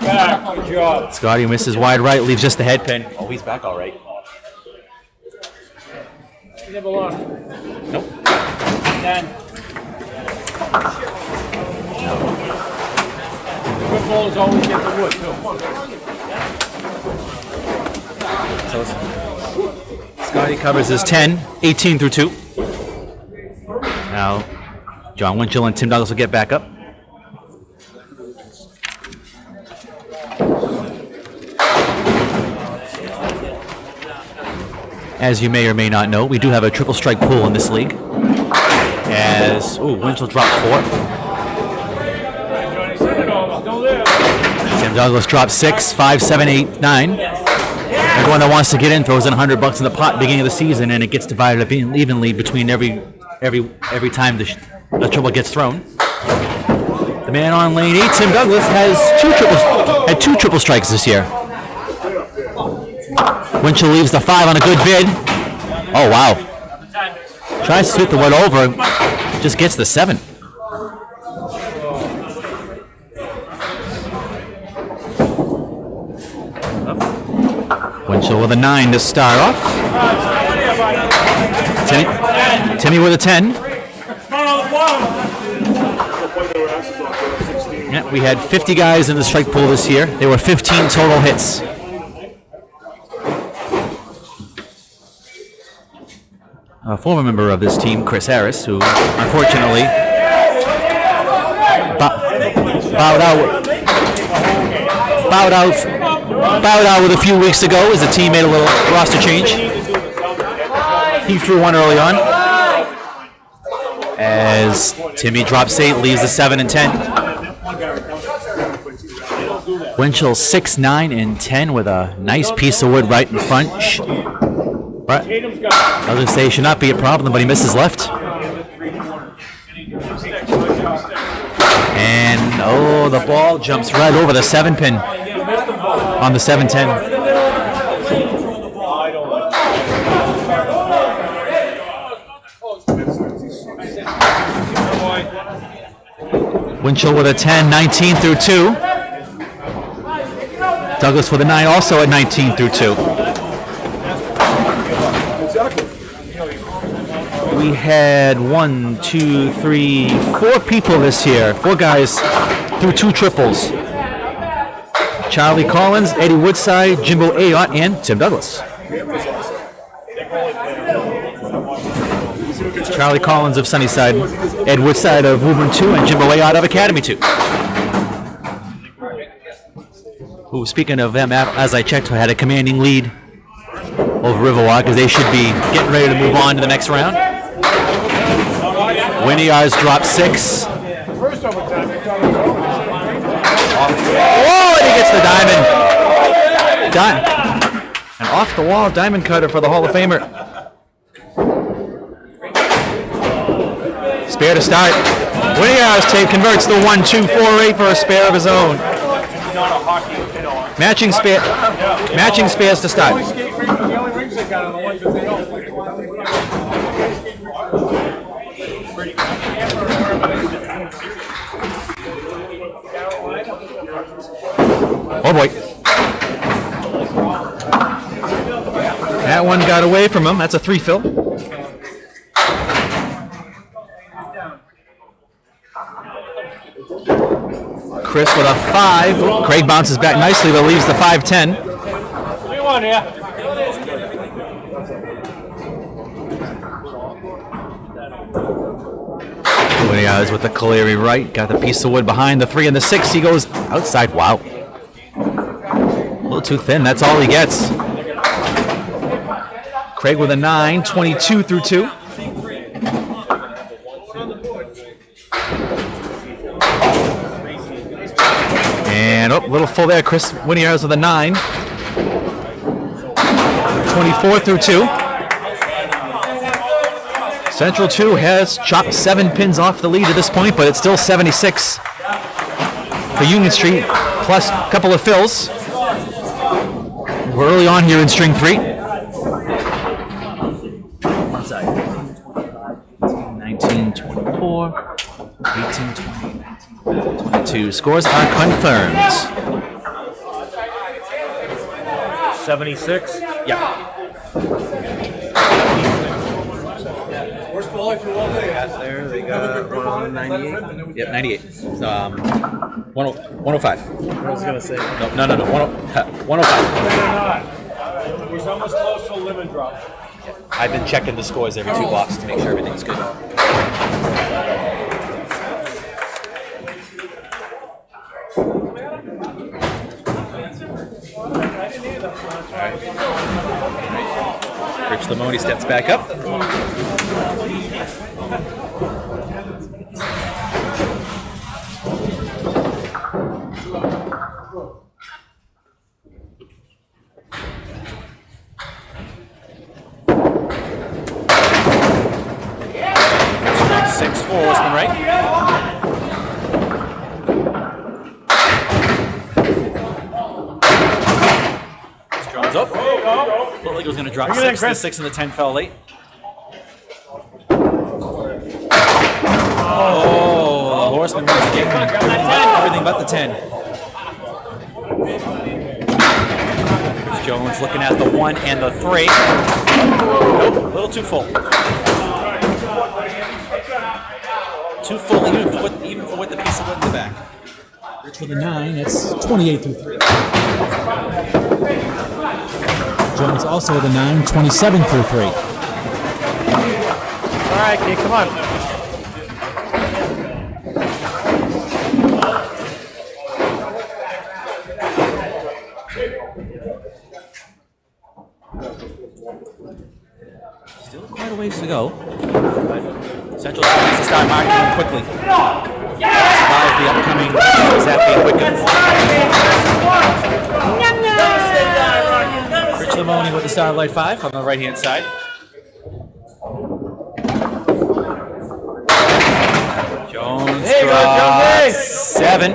back. Good job. Scotty misses wide right, leaves just the head pin. Oh, he's back all right. You never lost. Nope. 10. The good bowlers always get the wood, too. So Scotty covers his 10, 18 through 2. Now, John Winchell and Tim Douglas will get back up. As you may or may not know, we do have a triple strike pool in this league. As, Winchell dropped 4. Johnny said it all. Still there. Tim Douglas dropped 6, 5, 7, 8, 9. Everyone that wants to get in throws in $100 in the pot beginning of the season, and it gets divided up evenly between every time the triple gets thrown. The man on lane 8, Tim Douglas, had two triple strikes this year. Winchell leaves the 5 on a good bid. Oh, wow. Tries to sweep the wood over, just gets the 7. Winchell with a 9 to start off. Timmy with a 10. Yeah, we had 50 guys in the strike pool this year. There were 15 total hits. A former member of this team, Chris Harris, who unfortunately bowed out with a few weeks ago as the team made a little roster change. He threw one early on. As Timmy drops 8, leaves the 7 and 10. Winchell 6, 9, and 10 with a nice piece of wood right in front. But I was going to say it should not be a problem, but he misses left. And the ball jumps right over the 7 pin on the 7-10. Winchell with a 10, 19 through 2. Douglas with a 9, also at 19 through 2. We had 1, 2, 3, 4 people this year. 4 guys through 2 triples. Charlie Collins, Eddie Woodside, Jimbo Ayotte, and Tim Douglas. Charlie Collins of Sunnyside, Ed Woodside of Woburn 2, and Jimbo Ayotte of Academy 2. Who, speaking of them, as I checked, had a commanding lead over Riverwalk, as they should be getting ready to move on to the next round. Winniar's dropped 6. Oh, and he gets the diamond. An off-the-wall diamond cutter for the Hall of Famer. Spare to start. Winniar's tape converts the 1-2-4-8 for a spare of his own. Matching spares to start. Oh boy. That one got away from him. That's a 3 fill. Chris with a 5. Craig bounces back nicely, but leaves the 5-10. What do you want here? Winniar's with the Caleri right. Got the piece of wood behind the 3 and the 6. He goes outside. Wow. A little too thin. That's all he gets. Craig with a 9, 22 through 2. And, little full there. Chris Winniar's with a 9. 24 through 2. Central 2 has chopped 7 pins off the lead at this point, but it's still 76 for Union Street, plus a couple of fills. We're early on here in string 3. 19, 24, 18, 20, 22. Scores are confirmed. 76. Yeah. There, they got 198. Yep, 98. 105. I was gonna say. No. 105. They're not. It was almost close to a lemon drop. I've been checking the scores every 2 blocks to make sure everything's good. Rich Lamoni steps back up. Six full, Horseman, right? Drones up. Looked like it was going to drop 6. The 6 and the 10 fell late. Oh, the Horseman wants to get everything but the 10. Chris Jones looking at the 1 and the 3. Nope, a little too full. Too full, even for with the piece of wood in the back. Rich with a 9, that's 28 through 3. Jones also with a 9, 27 through 3. All right, kid, come on. Still quite a ways to go. Central needs to start marking quickly. Survive the upcoming Zappy and Wickham. Rich Lamoni with the Starlight 5 on the right-hand side. Jones drops 7.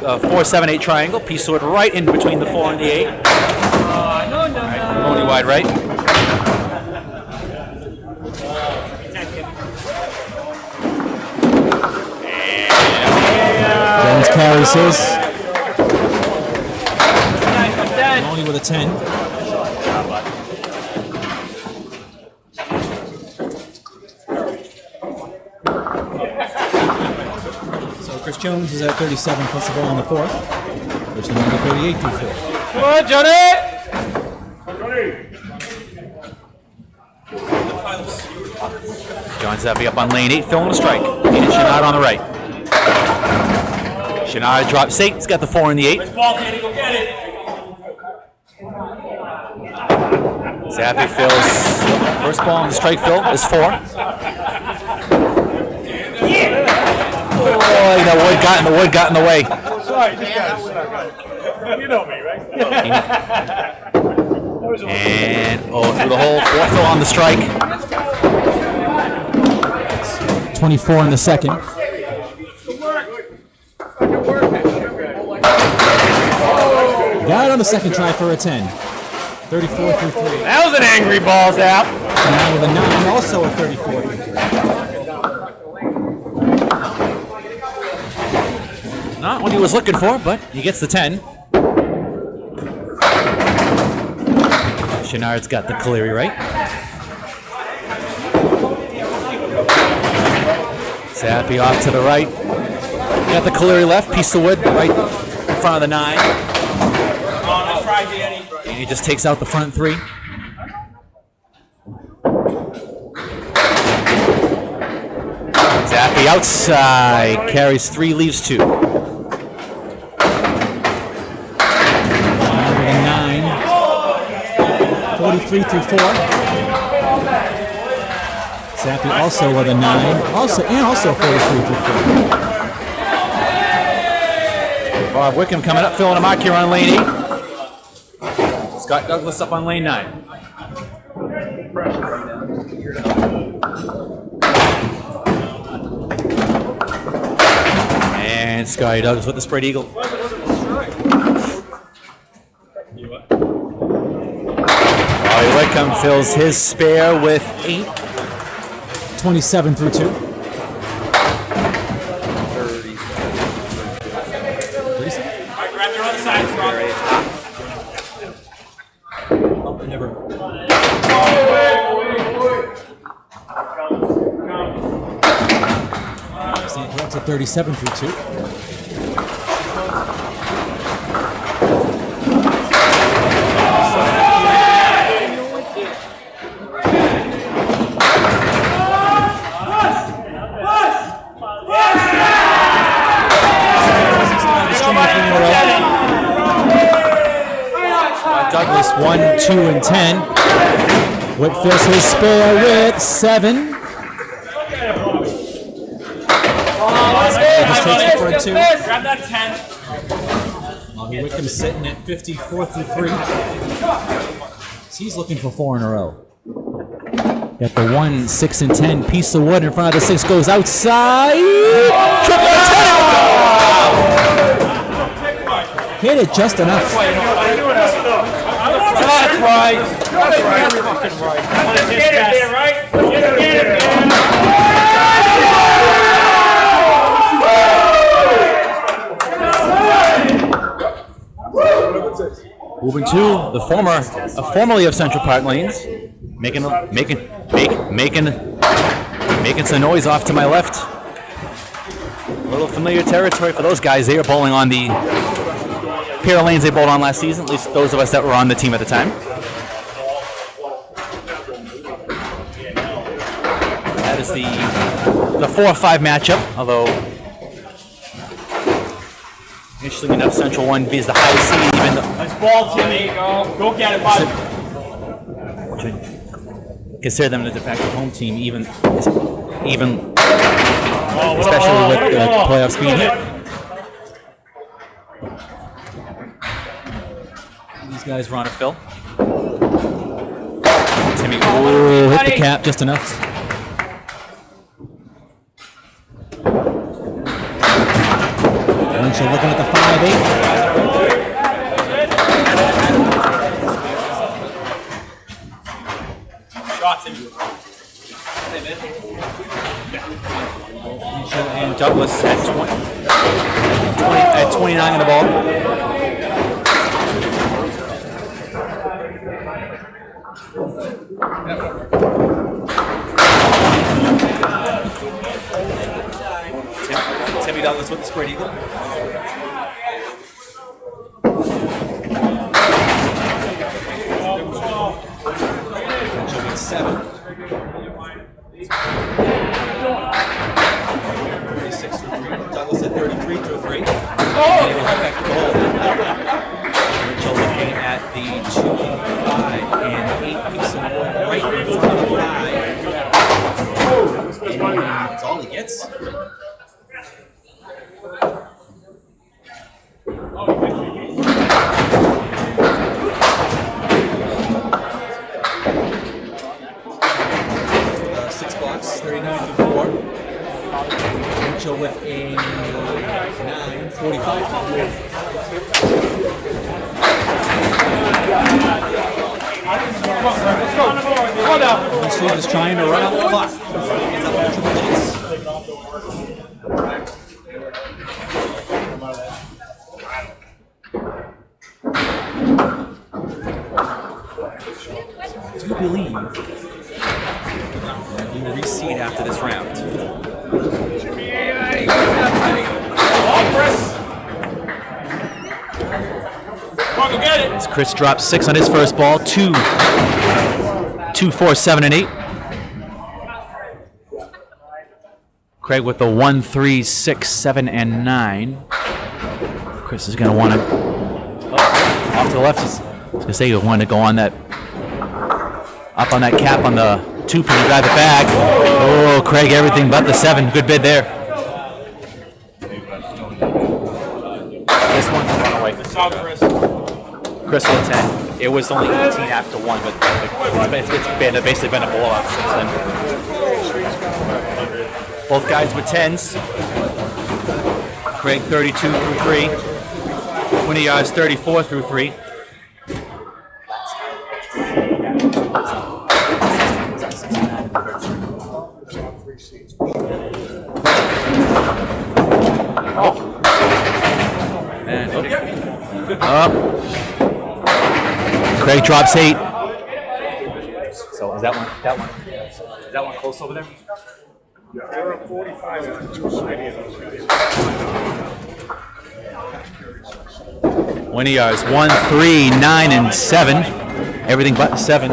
4-7-8 triangle. Piece sword right in between the 4 and the 8. Lamoni wide right. Jones carries his. Only with a 10. So Chris Jones is at 37 plus the ball on the 4th, which is number 38 through 4. Come on, Johnny! John Zappy up on lane 8, throwing a strike. And Chenard on the right. Chenard drops 8. He's got the 4 and the 8. Zappy fills. First ball on the strike fill is 4. Oh, the wood got in the way. Sorry, just got it. You know me, right? And through the hole, 4th fill on the strike. 24 in the second. Got it on the second try for a 10. 34 through 3. That was an angry ball, Zap. Now with a 9, also a 34 through 3. Not what he was looking for, but he gets the 10. Chenard's got the Caleri right. Zappy off to the right. Got the Caleri left, piece of wood right in front of the 9. And he just takes out the front 3. Zappy outside, carries 3, leaves 2. 9. 43 through 4. Zappy also with a 9. Also 43 through 4. Bob Wickham coming up, filling a mark here on lane 8. Scott Douglas up on lane 9. And Scotty Douglas with the spread eagle. Bobby Wickham fills his spare with 8. 27 through 2. sides, Rob. Oh, I never. That's a 37 through 2. Douglas 1, 2, and 10. Whit fills his score with 7. Just takes it for a 2. Grab that 10. Bobby Wickham's sitting at 54 through 3. So he's looking for 4 in a row. Got the 1, 6, and 10 piece of wood in front of the 6 goes outside. Triple 10. Hit it just enough. That's right. That's right. Fucking right. Let's get it there, right? Let's get it there. Moving to the formerly of Central Park Lanes, making some noise off to my left. A little familiar territory for those guys. They are bowling on the pair of lanes they bowled on last season, at least those of us that were on the team at the time. That is the 4-5 matchup, although interestingly enough, Central 1 is the highest seed, even though Nice ball, Timmy. Go get it, bud. consider them the de facto home team, even especially with the playoffs being hit. These guys were on a fill. Timmy Hit the cap just enough. Winchell looking at the 5-8. Shots in. Winchell and Douglas at 29 in the ball. Timmy Douglas with the spread eagle. Winchell with 7. 36 through 3. Douglas at 33 through 3. And he will head back to the hole. Winchell looking at the 2, 5, and 8 piece of wood right in front of the 5. And that's all he gets. Six blocks, 39 through 4. Winchell with a 9, 45 through 4. Winchell is trying to run out the clock. He's up on triple digits. Do you believe that he will reseed after this round? Come on, go get it. As Chris drops 6 on his first ball, 2, 4, 7, and 8. Craig with the 1, 3, 6, 7, and 9. Chris is going to want to off to the left. I was going to say he'll want to go on that up on that cap on the 2 pin and drive it back. Oh, Craig, everything but the 7. Good bid there. This one can run away. Chris with a 10. It was only 18 after 1, but it's basically been a blowout since then. Both guys with 10s. Craig 32 through 3. 20 yards, 34 through 3. And Craig drops 8. So is that one close over there? There are 45 and 270 of those guys. Winning yards 1, 3, 9, and 7. Everything but 7.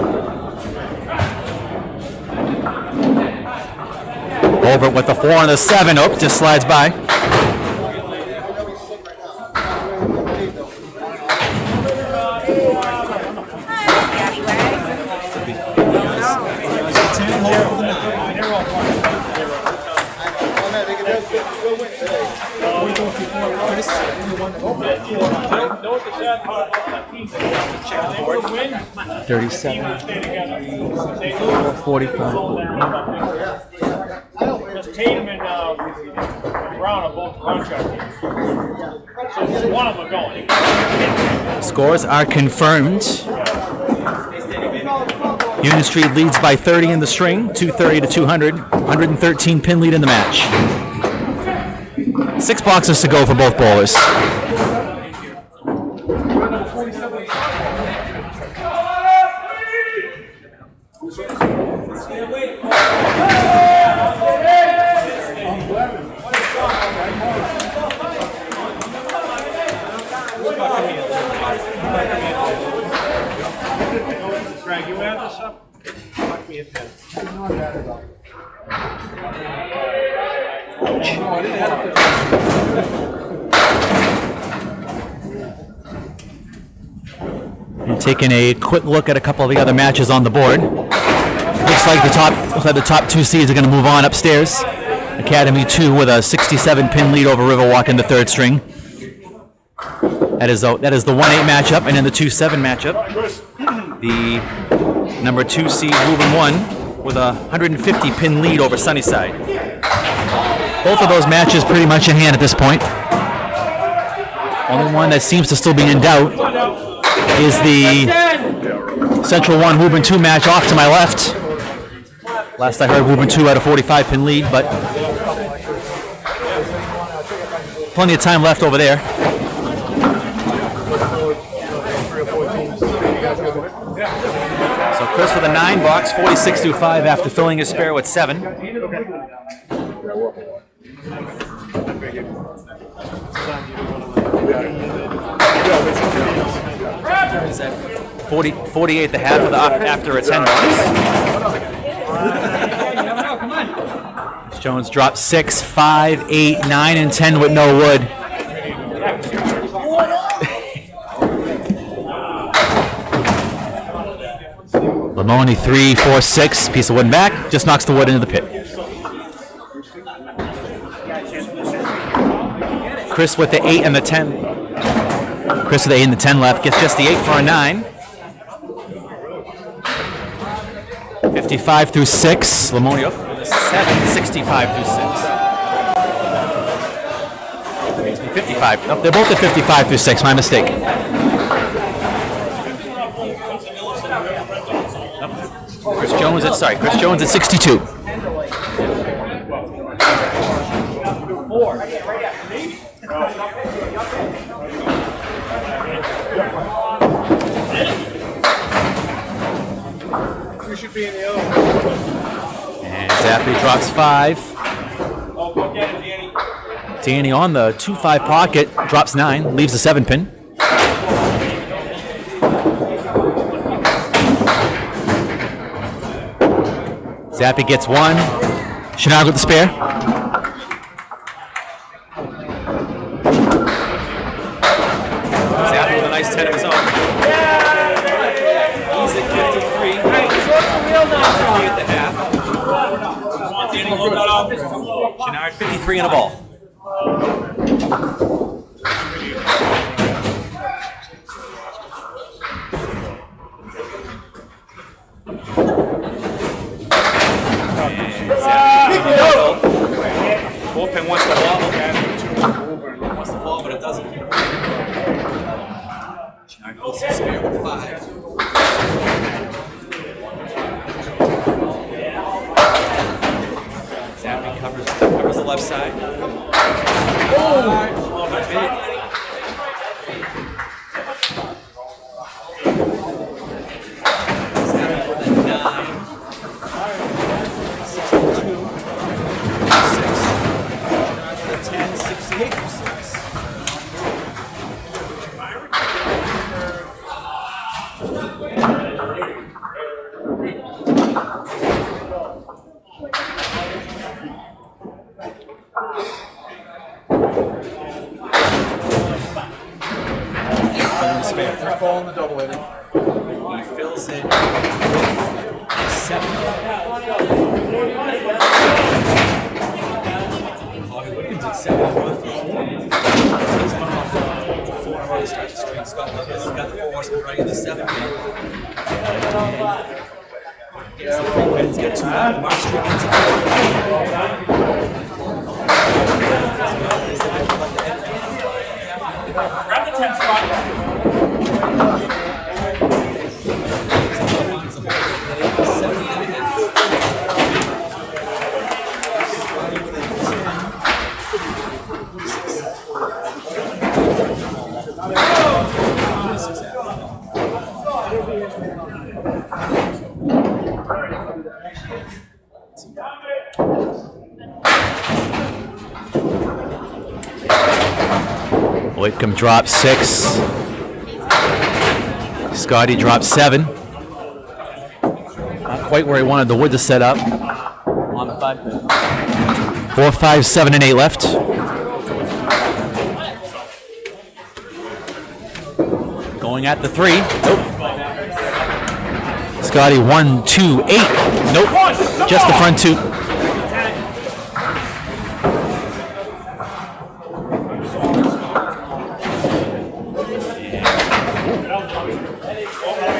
Over with the 4 and the 7. Oh, just slides by. Know what the sad part about that team is? They will win. 37, Stay together. They 45. Because Tatum and Brown are both contractors. So one of them are going. Scores are confirmed. Union Street leads by 30 in the string, 230 to 200, 113 pin lead in the match. 6 boxes to go for both bowlers. Greg, you add this up? Fuck me a pen. And taking a quick look at a couple of the other matches on the board. Looks like the top 2 seeds are going to move on upstairs. Academy 2 with a 67 pin lead over Riverwalk in the 3rd string. That is the 1-8 matchup, and in the 2-7 matchup, the number 2 seed Ruben 1 with a 150 pin lead over Sunnyside. Both of those matches pretty much in hand at this point. Only one that seems to still be in doubt is the Central 1 Ruben 2 match off to my left. Last I heard, Ruben 2 had a 45 pin lead, but plenty of time left over there. So Chris with a 9 box, 46-5 after filling his spare with 7. Is that 48 the half of the after a 10 box. Jones dropped 6, 5, 8, 9, and 10 with no wood. Lamoni 3, 4, 6, piece of wood back, just knocks the wood into the pit. Chris with the 8 and the 10. Chris with the 8 and the 10 left, gets just the 8 for a 9. 55 through 6. Lamoni up with a 7, 65 through 6. 55. Nope, they're both at 55 through 6. My mistake. Chris Jones at 62. You should be in the other. And Zappy drops 5. Oh, go get it, Danny. Danny on the 2-5 pocket, drops 9, leaves the 7 pin. Zappy gets 1. Chenard with the spare. Zappy with a nice 10 of his own. He's at 53. 50 at the half. Chenard 53 and a ball. Bullpen wants the ball. Wants the ball, but it doesn't. Chenard fills his spare with 5. Zappy covers the left side. fall in the double inning. He fills it with 7. Bobby Wickens at 71. He's come off 4 in a row to start the string. Scott Douglas has got the 4 horsemen right in the 7th. Gets the 3 pins, gets 2 left. Mark Street gets a 4. Grab the 10 spot. Whitcomb drops 6. Scotty drops 7. Not quite where he wanted the wood to set up. On the 5 pin. 4, 5, 7, and 8 left. Going at the 3. Nope. Scotty 1, 2, 8. Nope. Just the front 2.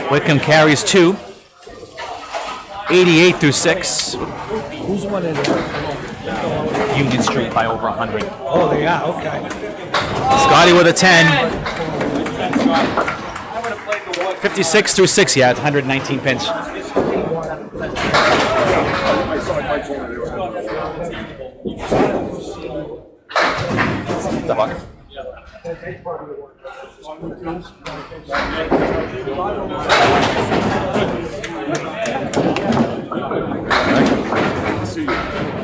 Whitcomb carries 2. 88 through 6. Who's one in there? Union Street by over 100. Oh, yeah, okay. Scotty with a 10. 56 through 6. Yeah, it's 119 pins. The fuck?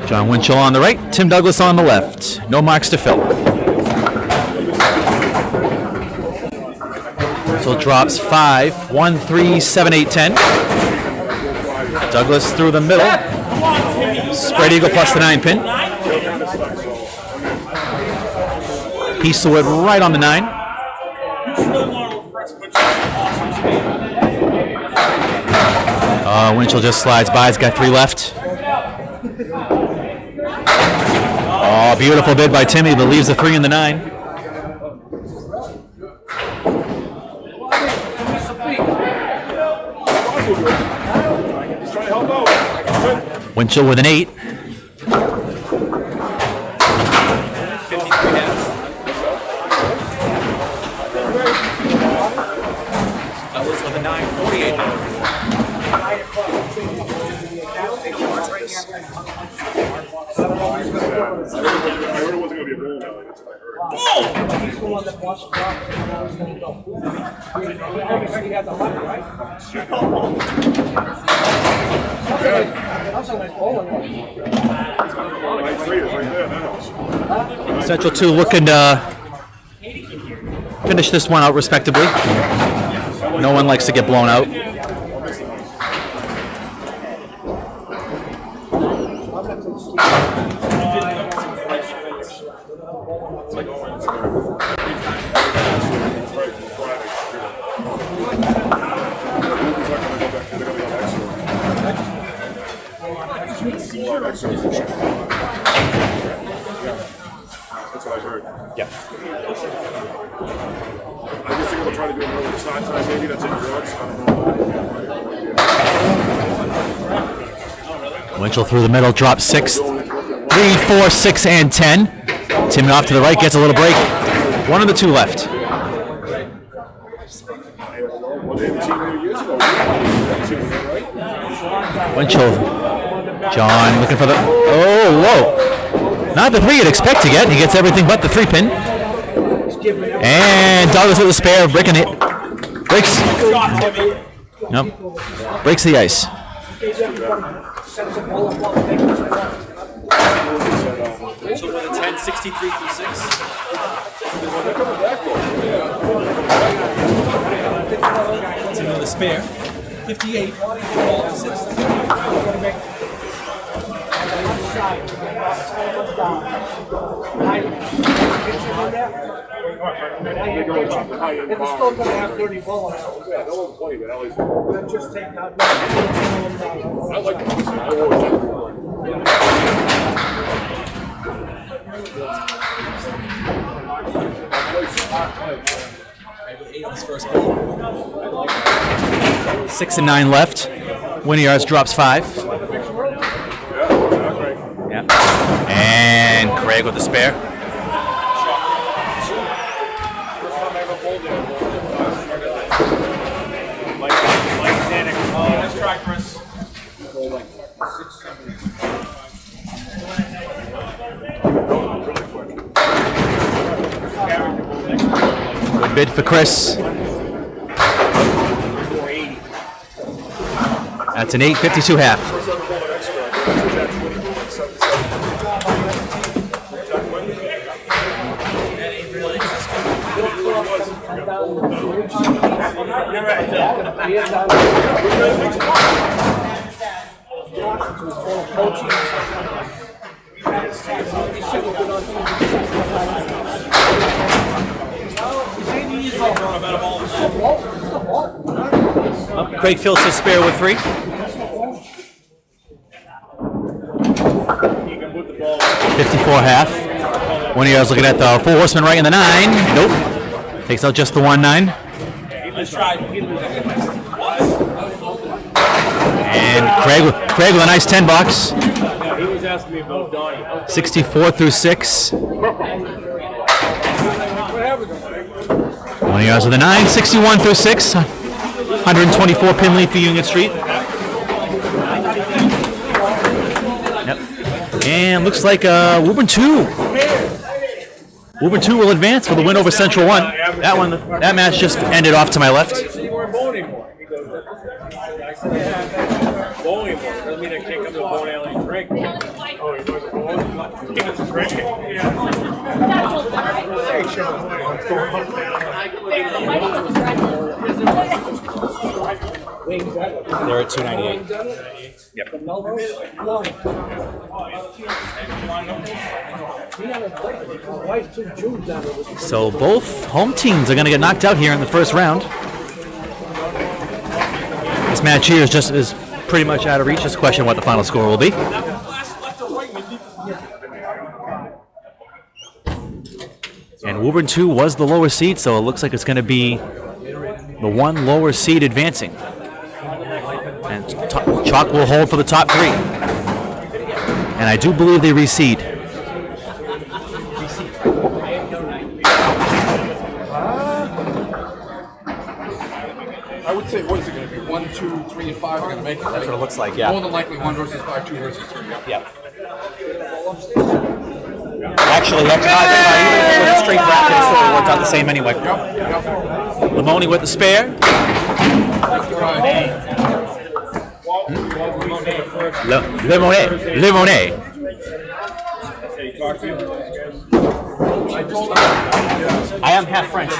John Winchell on the right, Tim Douglas on the left. No marks to fill. So drops 5, 1, 3, 7, 8, 10. Douglas through the middle. Spread eagle plus the 9 pin. Piece of wood right on the 9. Winchell just slides by. He's got 3 left. Oh, beautiful bid by Timmy, but leaves the 3 and the 9. Winchell with an 8. 53 down. Douglas with a 9, 48 down. Central 2 looking to finish this one out respectably. No one likes to get blown out. That's what I heard. Yeah. I guess they're going to try to do another side tonight, maybe that's in drugs. I don't know. Winchell through the middle, drops 6. 3, 4, 6, and 10. Timmy off to the right, gets a little break. 1 of the 2 left. Winchell. John looking for the... Oh, whoa. Not the 3 you'd expect to get. He gets everything but the 3 pin. And Douglas with a spare, breaking it. Breaks. Nope. Breaks the ice. Winchell with a 10, 63 through 6. Tim with a spare. 58. Ball to 6. If it's still gonna have 30 bullets, Yeah, no one's playing it. At least then just take that. I like this. I always like it. Six and 9 left. Winning yards drops 5. Yeah. And Craig with the spare. Let's try, Chris. Good bid for Chris. That's an 8.52 half. Craig fills his spare with 3. 54 half. One of you guys looking at the 4 horsemen right in the 9. Nope. Takes out just the 1-9. Let's try. And Craig with a nice 10 bucks. Yeah, he was asking me about Donnie. 64 through 6. One of you guys with a 9. 61 through 6. 124 pin lead for Union Street. Yep. And looks like Woburn 2. Woburn 2 will advance for the win over Central 1. That match just ended off to my left. You weren't bowling anymore. He goes, I said, yeah, bowling anymore. Doesn't mean I can't come to a bowling alley and drink. Oh, he wasn't bowling? He was drinking. They're at 298. Yep. So both home teams are going to get knocked out here in the first round. This match here is pretty much out of reach. Just a question of what the final score will be. And Woburn 2 was the lower seed, so it looks like it's going to be the one lower seed advancing. And Chalk will hold for the top 3. And I do believe they reseed. I would say, what is it going to be? 1, 2, 3, and 5 are going to make it. That's what it looks like, yeah. More than likely 1 versus 5, 2 versus 3. Yep. Actually, that's not even if it was a straight bracket, it still worked out the same anyway. Lamoni with the spare. Lemonet. I am half French.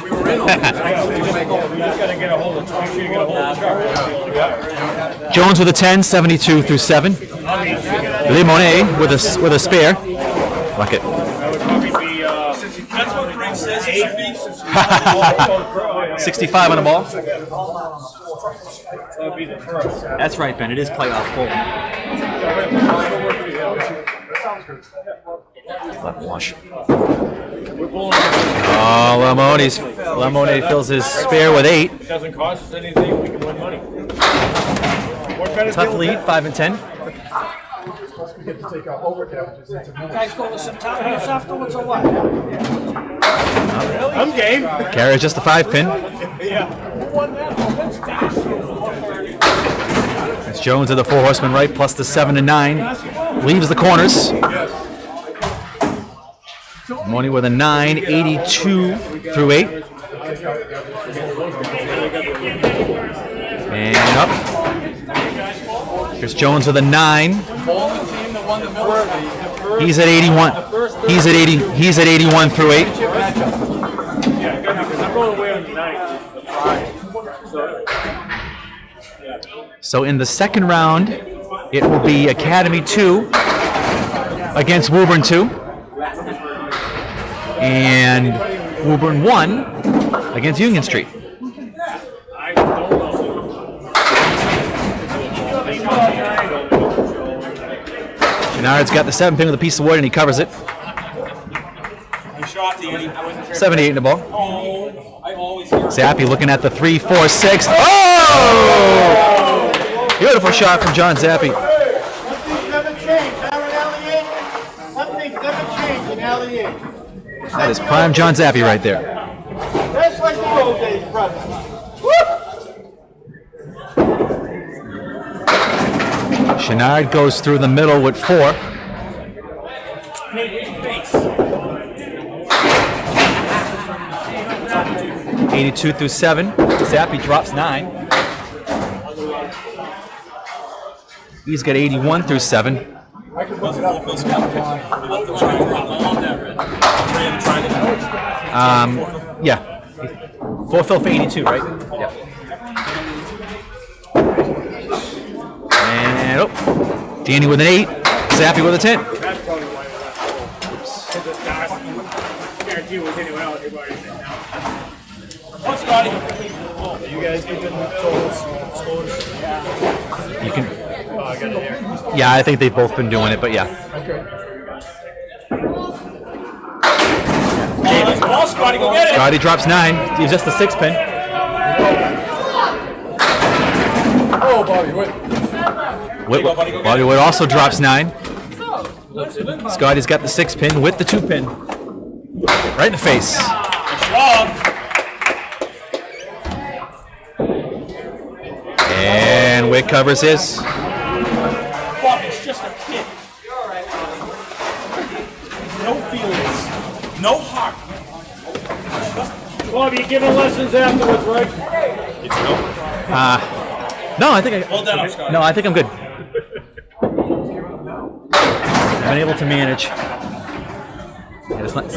Jones with a 10, 72 through 7. Lemonet with a spare. Fuck it. That's what Craig says it should be. 65 on the ball. That'll be the first. That's right, Ben. It is playoff bowling. Left wash. Oh, Lemonet fills his spare with 8. It doesn't cost us anything. We can win money. Tough lead, 5 and 10. You guys go to some tournaments afterwards or what? I'm game. Carries just the 5 pin. It's Jones at the 4 horsemen right, plus the 7 and 9. Leaves the corners. Money with a 9, 82 through 8. And up. Here's Jones with a 9. He's at 81. He's at 80. He's at 81 through 8. Yeah, because I'm going away on the 9th. So in the second round, it will be Academy 2 against Woburn 2. And Woburn 1 against Union Street. I don't know. Kennard's got the 7-pin with a piece of wood and he covers it. 78 in the ball. Zappy looking at the 3-4-6. Oh! Beautiful shot from John Zappy. Something's never changed, huh, in Alley 8? Something's never changed in Alley 8. That is prime John Zappy right there. That's like the old days, brother. Kennard goes through the middle with 4. 82 through 7. Zappy drops 9. He's got 81 through 7. Yeah. 4 fill for 82, right? Yeah. And Danny with an 8. Zappy with a 10. That's probably why they left. Guarantee it was anyone else. What's Scotty? You guys keeping totals, scores? You can. Oh, I got it here. Yeah, I think they've both been doing it, but yeah. Let's ball, Scotty, go get it. Scotty drops 9. He's just a 6-pin. Oh, Bobby, wait. Bobby Wood also drops 9. Scotty's got the 6-pin with the 2-pin. Right in the face. And Wick covers his. Bobby's just a kid. No feelings. No heart. Bobby, you giving lessons afterwards, right? No, I think Hold that up, Scotty. No, I think I'm good. I've been able to manage. Yeah, it's not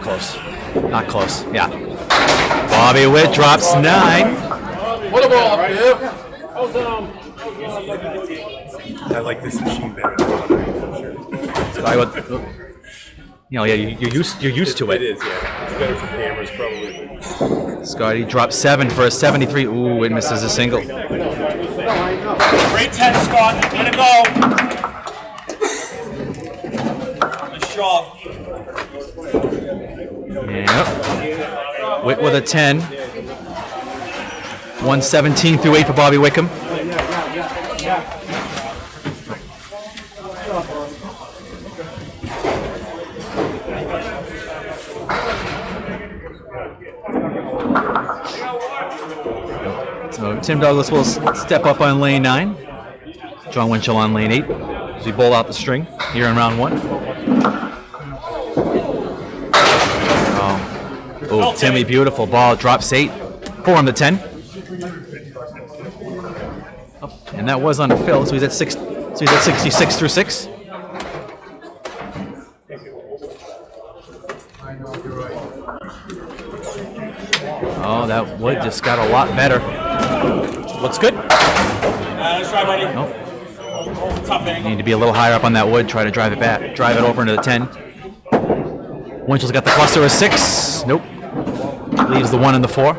close. Not close. Yeah. Bobby Witt drops 9. What a ball, yeah. I like this machine better than Yeah, you're used to it it. is, yeah. It's better for cameras, probably. Scotty drops 7 for a 73. Ooh, it misses a single. Great 10, Scott. Way to go. Nice job. Yep. Witt with a 10. 117 through 8 for Bobby Wickham. So Tim Douglas will step up on lane 9. John Winchell on lane 8 as we bowl out the string here in round 1. Oh, Timmy, beautiful ball. Drops 8. 4 on the 10. And that was on a fill, so he's at 6. So he's at 66 through 6. Oh, that wood just got a lot better. Looks good. Let's try, buddy. Nope. Tough angle. Need to be a little higher up on that wood. Try to drive it back. Drive it over into the 10. Winchell's got the cluster of 6. Nope. Leaves the 1 and the 4.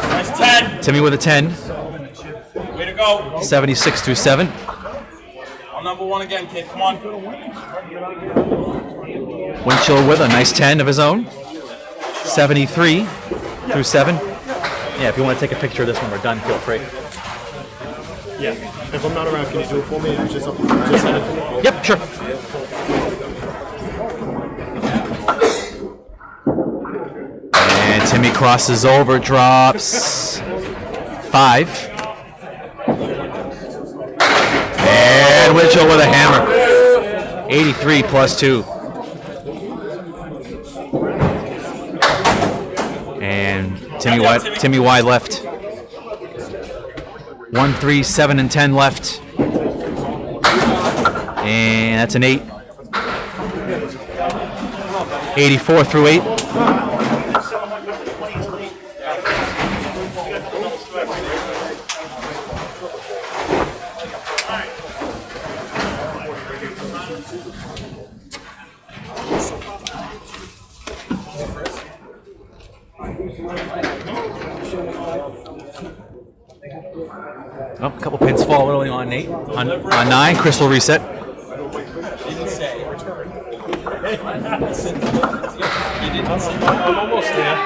Nice 10. Timmy with a 10. Way to go. 76 through 7. On number 1 again, kid. Come on. Winchell with a nice 10 of his own. 73 through 7. Yeah, if you want to take a picture of this when we're done, feel free. Yeah. If I'm not around, can you do it for me? Just send it to me. Yep, sure. And Timmy crosses over, drops 5. And Winchell with a hammer. 83 plus 2. And Timmy wide left. 1, 3, 7, and 10 left. And that's an 8. 84 through 8. Oh, a couple pins fall early on 8. On 9, Chris will reset. I'm almost there.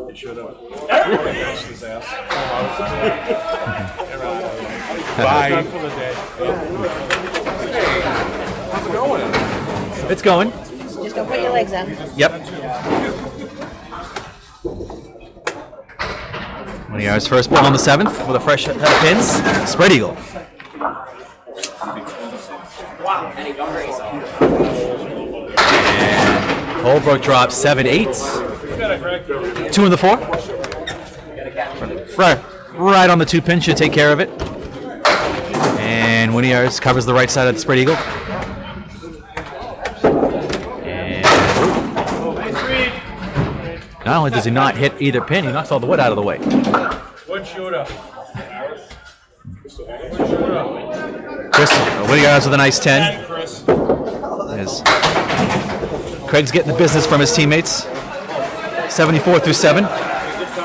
It should have. Bye. For the day. How's it going? It's going. Just don't put your legs up. Yep. 20 yards first ball on the 7th with a fresh head of pins. Spread eagle. And Holbrook drops 7-8. 2 in the 4. Right on the 2 pin, should take care of it. And Winnie Yards covers the right side of the spread eagle. And not only does he not hit either pin, he knocks all the wood out of the way. Wood shooter. Chris, Winnie Yards with a nice 10. Chris. Yes. Craig's getting the business from his teammates. 74 through 7.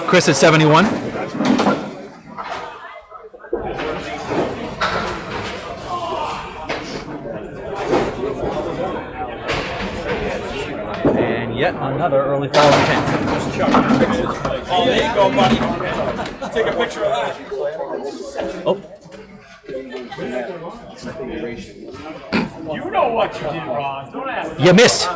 Chris at 71. And yet another early fall in 10. Oh, there you go, buddy. Take a picture of that. Oh, You know what you did wrong. Don't ask. you missed.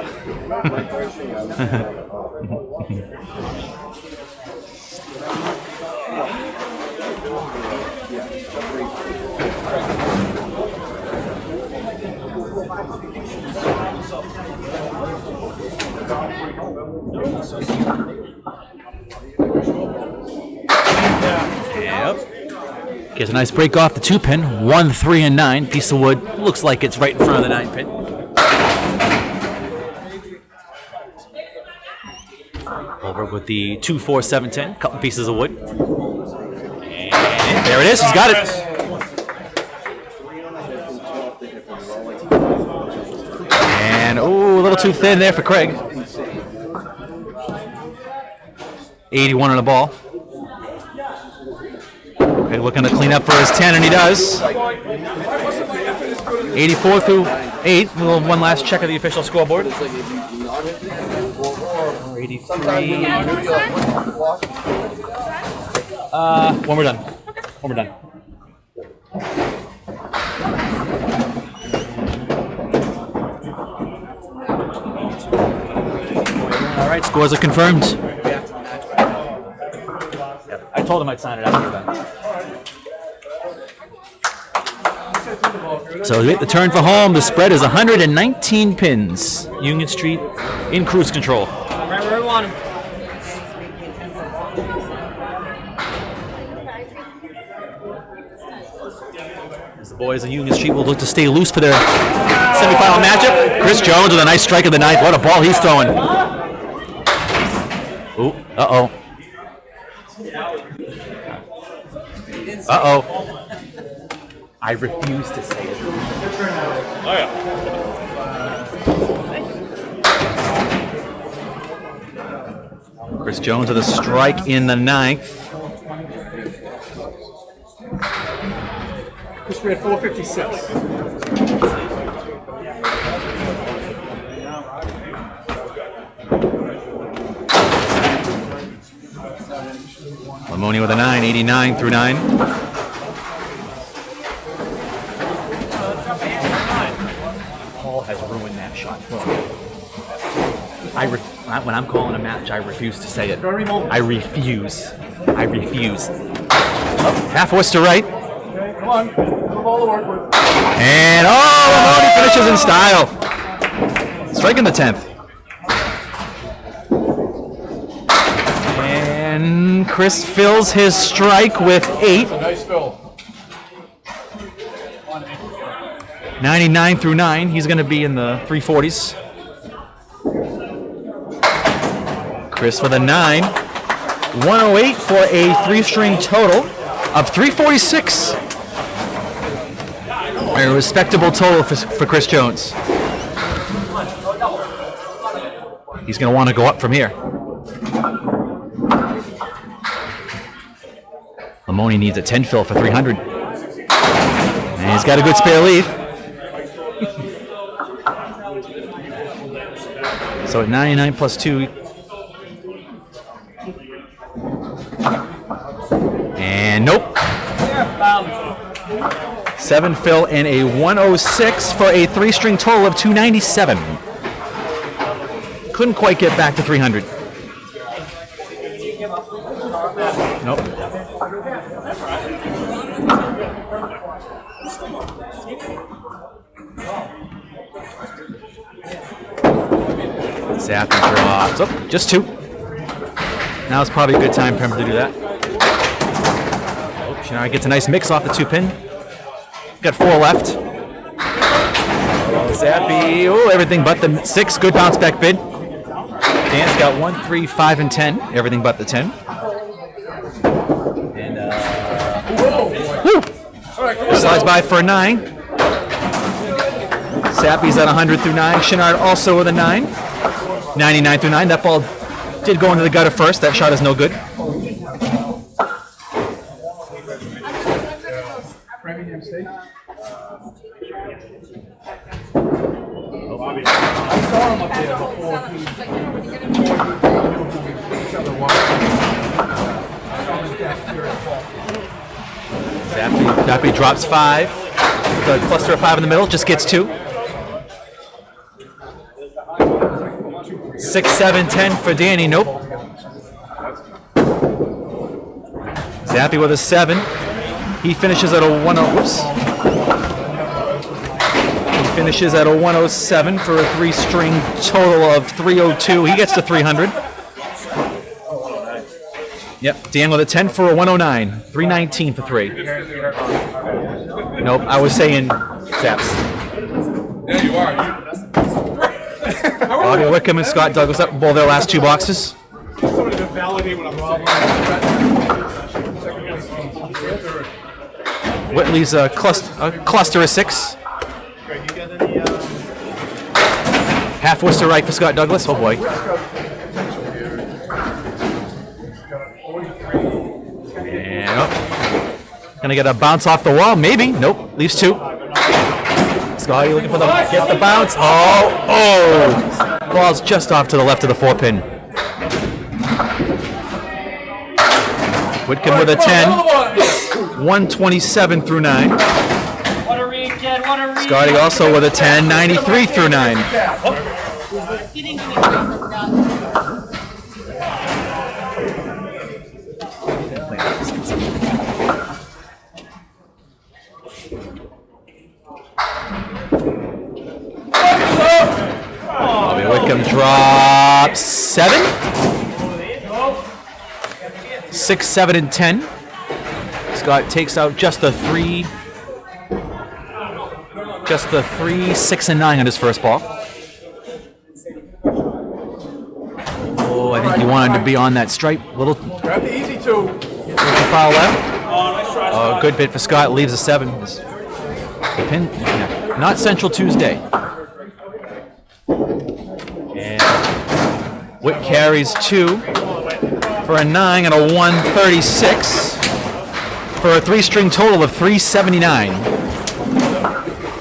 Yep. Gets a nice break off the 2 pin. 1, 3, and 9. Piece of wood. Looks like it's right in front of the 9 pin. Over with the 2, 4, 7, 10. Couple pieces of wood. And there it is. He's got it. And oh, a little too thin there for Craig. 81 on the ball. Okay, looking to clean up for his 10, and he does. 84 through 8. We'll one last check of the official scoreboard. 83. When we're done. When we're done. All right, scores are confirmed. I told him I'd sign it after that. So we get the turn for home. The spread is 119 pins. Union Street in cruise control. Right where we want him. As the boys of Union Street will look to stay loose for their semifinal matchup. Chris Jones with a nice strike of the 9th. What a ball he's throwing. Ooh, uh-oh. Uh-oh. I refuse to say it. Oh, yeah. Chris Jones with a strike in the 9th. This we're at 456. Lamoni with a 9, 89 through 9. Paul has ruined that shot. When I'm calling a match, I refuse to say it. I refuse. I refuse. Oh, half horse to right. Okay, come on. Have a ball to work with. And Lamoni finishes in style. Striking the 10th. And Chris fills his strike with 8. Nice fill. 99 through 9. He's going to be in the 340s. Chris with a 9. 108 for a 3-string total of 346. A respectable total for Chris Jones. He's going to want to go up from here. Lamoni needs a 10 fill for 300. And he's got a good spare leaf. So at 99 plus 2. And nope. 7 fill and a 106 for a 3-string total of 297. Couldn't quite get back to 300. Nope. Zappy drops. Oh, just 2. Now it's probably a good time for him to do that. Oh, Shinari gets a nice mix off the 2-pin. Got 4 left. Zappy. Oh, everything but the 6. Good bounce back bid. Dan's got 1, 3, 5, and 10. Everything but the 10. And slides by for a 9. Zappy's at 100 through 9. Chenard also with a 9. 99 through 9. That ball did go into the gutter first. That shot is no good. I saw him up there before. Zappy drops 5. The cluster of 5 in the middle just gets 2. 6, 7, 10 for Danny. Nope. Zappy with a 7. He finishes at a 10. Whoops. He finishes at a 107 for a 3-string total of 302. He gets to 300. Yep. Dan with a 10 for a 109. 319 for 3. Nope. I was saying Zaps. There you are. Bobby Wickham and Scott Douglas up both their last 2 boxes. Somebody to validate what I'm saying. Whitley's a cluster of 6. Half Worcester right for Scott Douglas. Oh boy. And gonna get a bounce off the wall. Maybe. Nope. Leaves 2. Scotty looking for the get the bounce. Oh. Ball's just off to the left of the 4-pin. Whitcomb with a 10. 127 through 9. Scotty also with a 10. 93 through 9. He didn't give me a Bobby Wickham drops 7. 6, 7, and 10. Scott takes out just the 3, 6, and 9 on his first ball. Oh, I think he wanted to be on that stripe. Little Grab the easy 2. foul left. Oh, good bit for Scott. Leaves a 7. The pin, yeah, not Central Tuesday. And Witt carries 2 for a 9 and a 136 for a 3-string total of 379.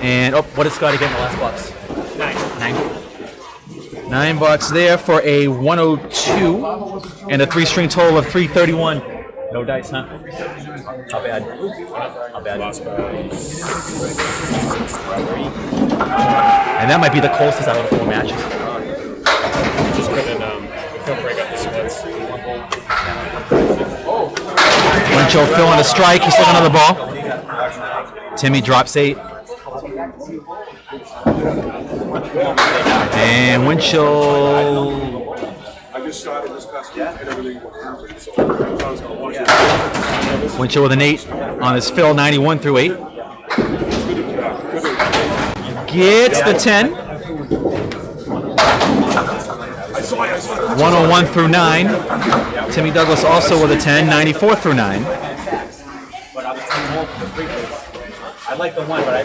And what did Scotty get in the last box? 9 bucks there for a 102 and a 3-string total of 331. No dice, huh? Not bad. Not bad. And that might be the closest out of the 4 matches. Just couldn't break up the splits. Winchell filling a strike. He's looking on the ball. Timmy drops 8. And Winchell. I just started this past week and everything what happened, so I was going to watch it. Winchell with an 8 on his fill, 91 through 8. Gets the 10. 101 through 9. Timmy Douglas also with a 10, 94 through 9. I like the one, but I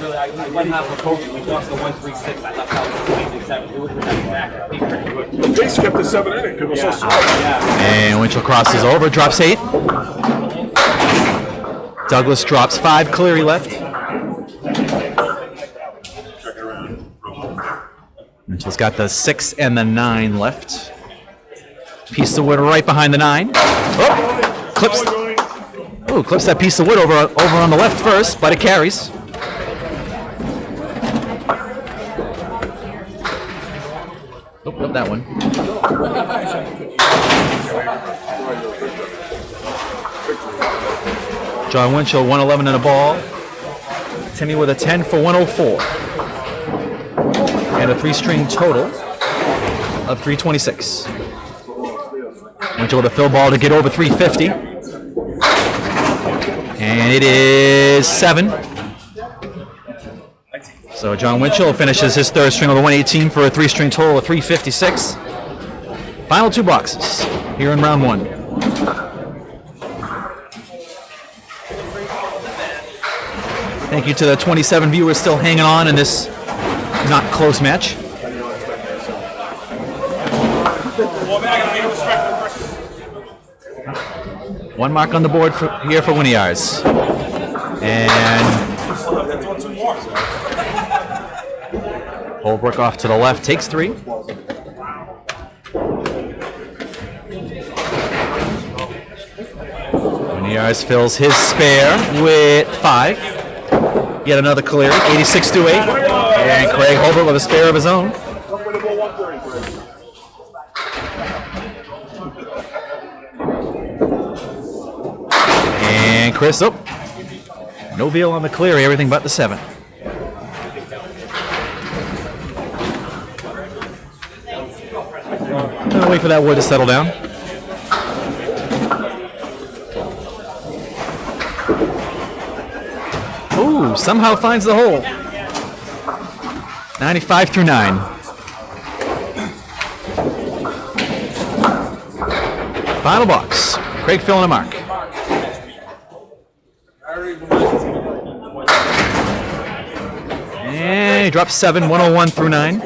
went half for coaching. We lost the 136. I left out the 27. It was back. I think pretty good. The base kept the 7 in it because it was so slow. And Winchell crosses over, drops 8. Douglas drops 5. Cleary left. Winchell's got the 6 and the 9 left. Piece of wood right behind the 9. Oh, clips that piece of wood over on the left first, but it carries. Oh, not that one. John Winchell, 111 in a ball. Timmy with a 10 for 104. And a 3-string total of 326. Winchell with a fill ball to get over 350. And it is 7. So John Winchell finishes his 3rd string of the 118 for a 3-string total of 356. Final 2 boxes here in round 1. Thank you to the 27 viewers still hanging on in this not close match. One mark on the board here for Winniars. And Holbrook off to the left, takes 3. Winniars fills his spare with 5. Yet another Cleary, 86-8. And Craig Holbrook with a spare of his own. And Chris, no veal on the Cleary, everything but the 7. I'll wait for that wood to settle down. Ooh, somehow finds the hole. 95 through 9. Final box. Craig filling a mark. And he drops 7, 101 through 9.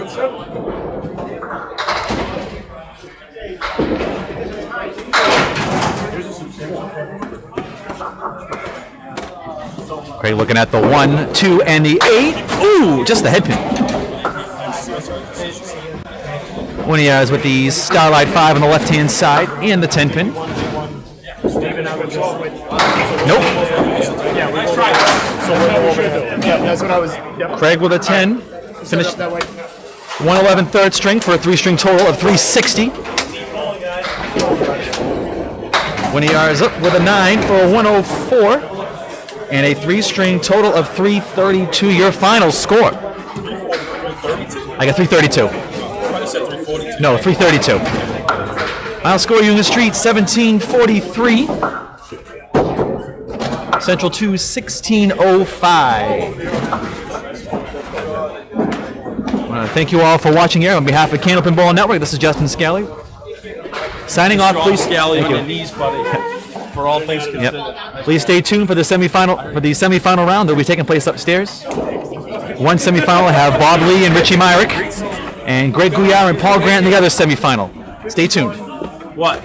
Craig looking at the 1, 2, and the 8. Ooh, just the head pin. Winniars with the Starlight 5 on the left-hand side and the 10 pin. Nope. Yeah, that's what I was. Yep. Craig with a 10. Finished That way. 111 3rd string for a 3-string total of 360. Winniars up with a 9 for a 104. And a 3-string total of 332. Your final score. I got 332. No, 332. Final score, Union Street, 1743. Central 2, 1605. Thank you all for watching here. On behalf of Candlepin Ball Network, this is Justin Scally. Signing off, please. Scally on the knees, buddy. For all things considered. Yep. Please stay tuned for the semifinal round that will be taking place upstairs. One semifinal will have Bob Lee and Richie Myrick, and Greg Guyar and Paul Grant in the other semifinal. Stay tuned. What?